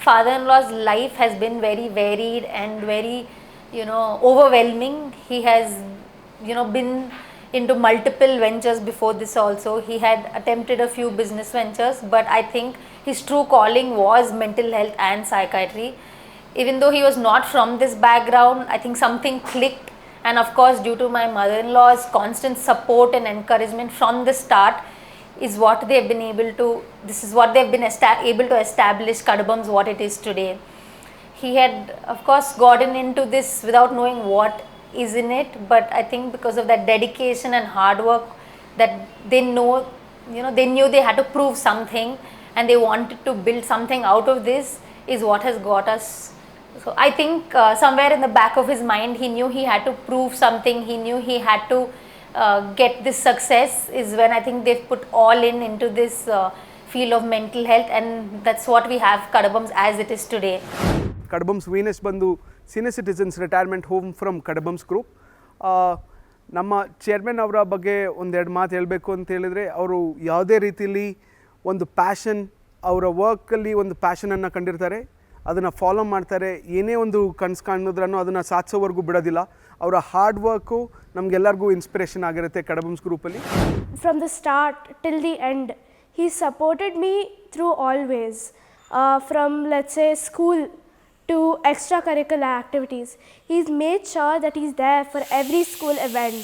father-in-law's life has been very varied and very, overwhelming. He has, been into multiple ventures before this also. He had attempted a few business ventures, but I think his true calling was mental health and psychiatry. Even though he was not from this background, I think something clicked, and of course due to my mother-in-law's constant support and encouragement from the start is what they've been able to, this is what they've been able to establish Kadabams what it is today. He had of course gotten into this without knowing what is in it, but I think because of that dedication and hard work that they knew they had to prove something and they wanted to build something out of this is what has got us. So I think somewhere in the back of his mind he knew he had to prove something, he knew he had to get this success, is when I think they've put all into this field of mental health, and that's what we have Kadabams as it is today. Kadabams Venus ಬಂದು senior citizens retirement home from Kadabams group. ನಮ್ಮ chairman ಅವರ ಬಗ್ಗೆ ಒಂದೆರಡು ಮಾತು ಹೇಳಬೇಕು ಅಂತ ಹೇಳಿದರೆ, ಅವರು ಯಾವುದೇ ರೀತಿಯಲ್ಲಿ ಒಂದು ಪ್ಯಾಷನ್, ಅವರ ವರ್ಕಲ್ಲಿ ಒಂದು ಪ್ಯಾಷನನ್ನು ಕಂಡಿರ್ತಾರೆ, ಅದನ್ನು ಫಾಲೋ ಮಾಡ್ತಾರೆ. ಏನೇ ಒಂದು ಕನಸು ಕಾಣಿದ್ರೂ ಅದನ್ನು ಸಾಧಿಸೋವರೆಗೂ ಬಿಡೋದಿಲ್ಲ. ಅವರ ಹಾರ್ಡ್ ವರ್ಕು ನಮಗೆಲ್ಲರಿಗೂ ಇನ್ಸ್ಪಿರೇಷನ್ ಆಗಿರುತ್ತೆ ಕಡಬಮ್ಸ್ ಗ್ರೂಪಲ್ಲಿ. From the start till the end, he supported me through all ways, from let's say school to extracurricular activities. He's made sure that he's there for every school event,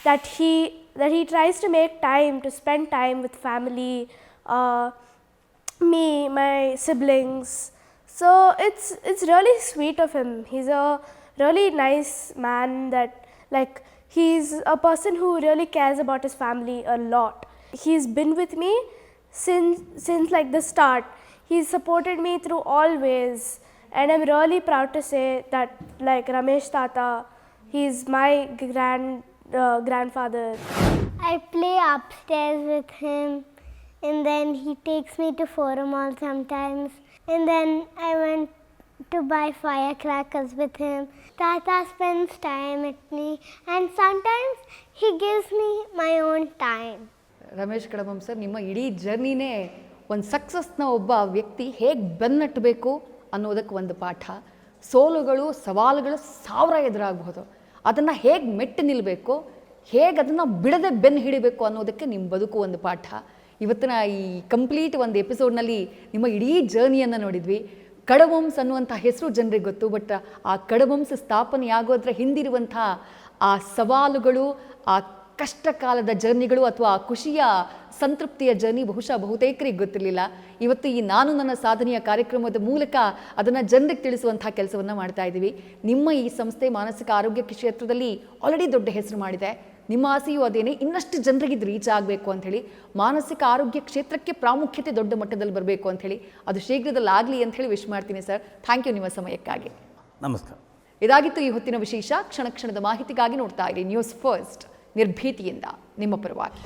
that he tries to make time to spend time with family, me, my siblings. So it's really sweet of him. He's a really nice man, that like he's a person who really cares about his family a lot. He's been with me since like the start. He's supported me through all ways, and I'm really proud to say that like Ramesh Tata, he's my grandfather. I play upstairs with him, and then he takes me to Forum Mall sometimes, and then I went to buy firecrackers with him. Tata spends time with me, and sometimes he gives me my own time. Ramesh Kadabam sir, ನಿಮ್ಮ ಇಡೀ ಜರ್ನಿನೇ ಒಂದು ಸಕ್ಸಸ್ನ ಒಬ್ಬ ವ್ಯಕ್ತಿ ಹೇಗೆ ಬೆನ್ನಟ್ಟಬೇಕು ಅನ್ನೋದಕ್ಕೆ ಒಂದು ಪಾಠ. ಸೋಲುಗಳು, ಸವಾಲುಗಳು 1000 ಎದುರಾಗಬಹುದು, ಅದನ್ನು ಹೇಗೆ ಮೆಟ್ಟಿ ನಿಲ್ಲಬೇಕು, ಹೇಗೆ ಅದನ್ನು ಬಿಡದೆ ಬೆನ್ನು ಹಿಡಿಬೇಕು ಅನ್ನೋದಕ್ಕೆ ನಿಮ್ಮ ಬದುಕು ಒಂದು ಪಾಠ. ಇವತ್ತಿನ ಈ ಕಂಪ್ಲೀಟ್ ಒಂದು ಎಪಿಸೋಡ್ನಲ್ಲಿ ನಿಮ್ಮ ಇಡೀ ಜರ್ನಿಯನ್ನು ನೋಡಿದ್ವಿ. ಕಡಬಮ್ಸ್ ಅನ್ನುವಂಥ ಹೆಸರು ಜನರಿಗೆ ಗೊತ್ತು, ಬಟ್ ಆ ಕಡಬಮ್ಸ್ ಸ್ಥಾಪನೆಯಾಗೋದ್ರ ಹಿಂದಿರುವಂಥ ಆ ಸವಾಲುಗಳು, ಆ ಕಷ್ಟ ಕಾಲದ ಜರ್ನಿಗಳು ಅಥವಾ ಖುಷಿಯ ಸಂತೃಪ್ತಿಯ ಜರ್ನಿ ಬಹುಶಃ ಬಹುತೇಕರಿಗೆ ಗೊತ್ತಿರಲಿಲ್ಲ. ಇವತ್ತು ಈ ನಾನು ನನ್ನ ಸಾಧನೆಯ ಕಾರ್ಯಕ್ರಮದ ಮೂಲಕ ಅದನ್ನು ಜನರಿಗೆ ತಿಳಿಸುವಂಥ ಕೆಲಸವನ್ನು ಮಾಡ್ತಾ ಇದ್ದೀವಿ. ನಿಮ್ಮ ಈ ಸಂಸ್ಥೆ ಮಾನಸಿಕ ಆರೋಗ್ಯ ಕ್ಷೇತ್ರದಲ್ಲಿ ಆಲ್ರೆಡಿ ದೊಡ್ಡ ಹೆಸರು ಮಾಡಿದೆ. ನಿಮ್ಮ ಆಸೆಯೂ ಅದೇನೆ, ಇನ್ನಷ್ಟು ಜನರಿಗೆ ಇದು ರೀಚ್ ಆಗಬೇಕು ಅಂಥೇಳಿ, ಮಾನಸಿಕ ಆರೋಗ್ಯ ಕ್ಷೇತ್ರಕ್ಕೆ ಪ್ರಾಮುಖ್ಯತೆ ದೊಡ್ಡ ಮಟ್ಟದಲ್ಲಿ ಬರಬೇಕು ಅಂಥೇಳಿ, ಅದು ಶೀಘ್ರದಲ್ಲಿ ಆಗಲಿ ಅಂಥೇಳಿ ವಿಶ್ ಮಾಡ್ತೀನಿ ಸರ್. ಥ್ಯಾಂಕ್ ಯು ನಿಮ್ಮ ಸಮಯಕ್ಕಾಗಿ. ನಮಸ್ಕಾರ. ಇದಾಗಿತ್ತು ಈ ಹೊತ್ತಿನ ವಿಶೇಷ. ಕ್ಷಣ ಕ್ಷಣದ ಮಾಹಿತಿಗಾಗಿ ನೋಡ್ತಾ ಇರಿ ನ್ಯೂಸ್ ಫಸ್ಟ್, ನಿರ್ಭೀತಿಯಿಂದ ನಿಮ್ಮ ಪರವಾಗಿ.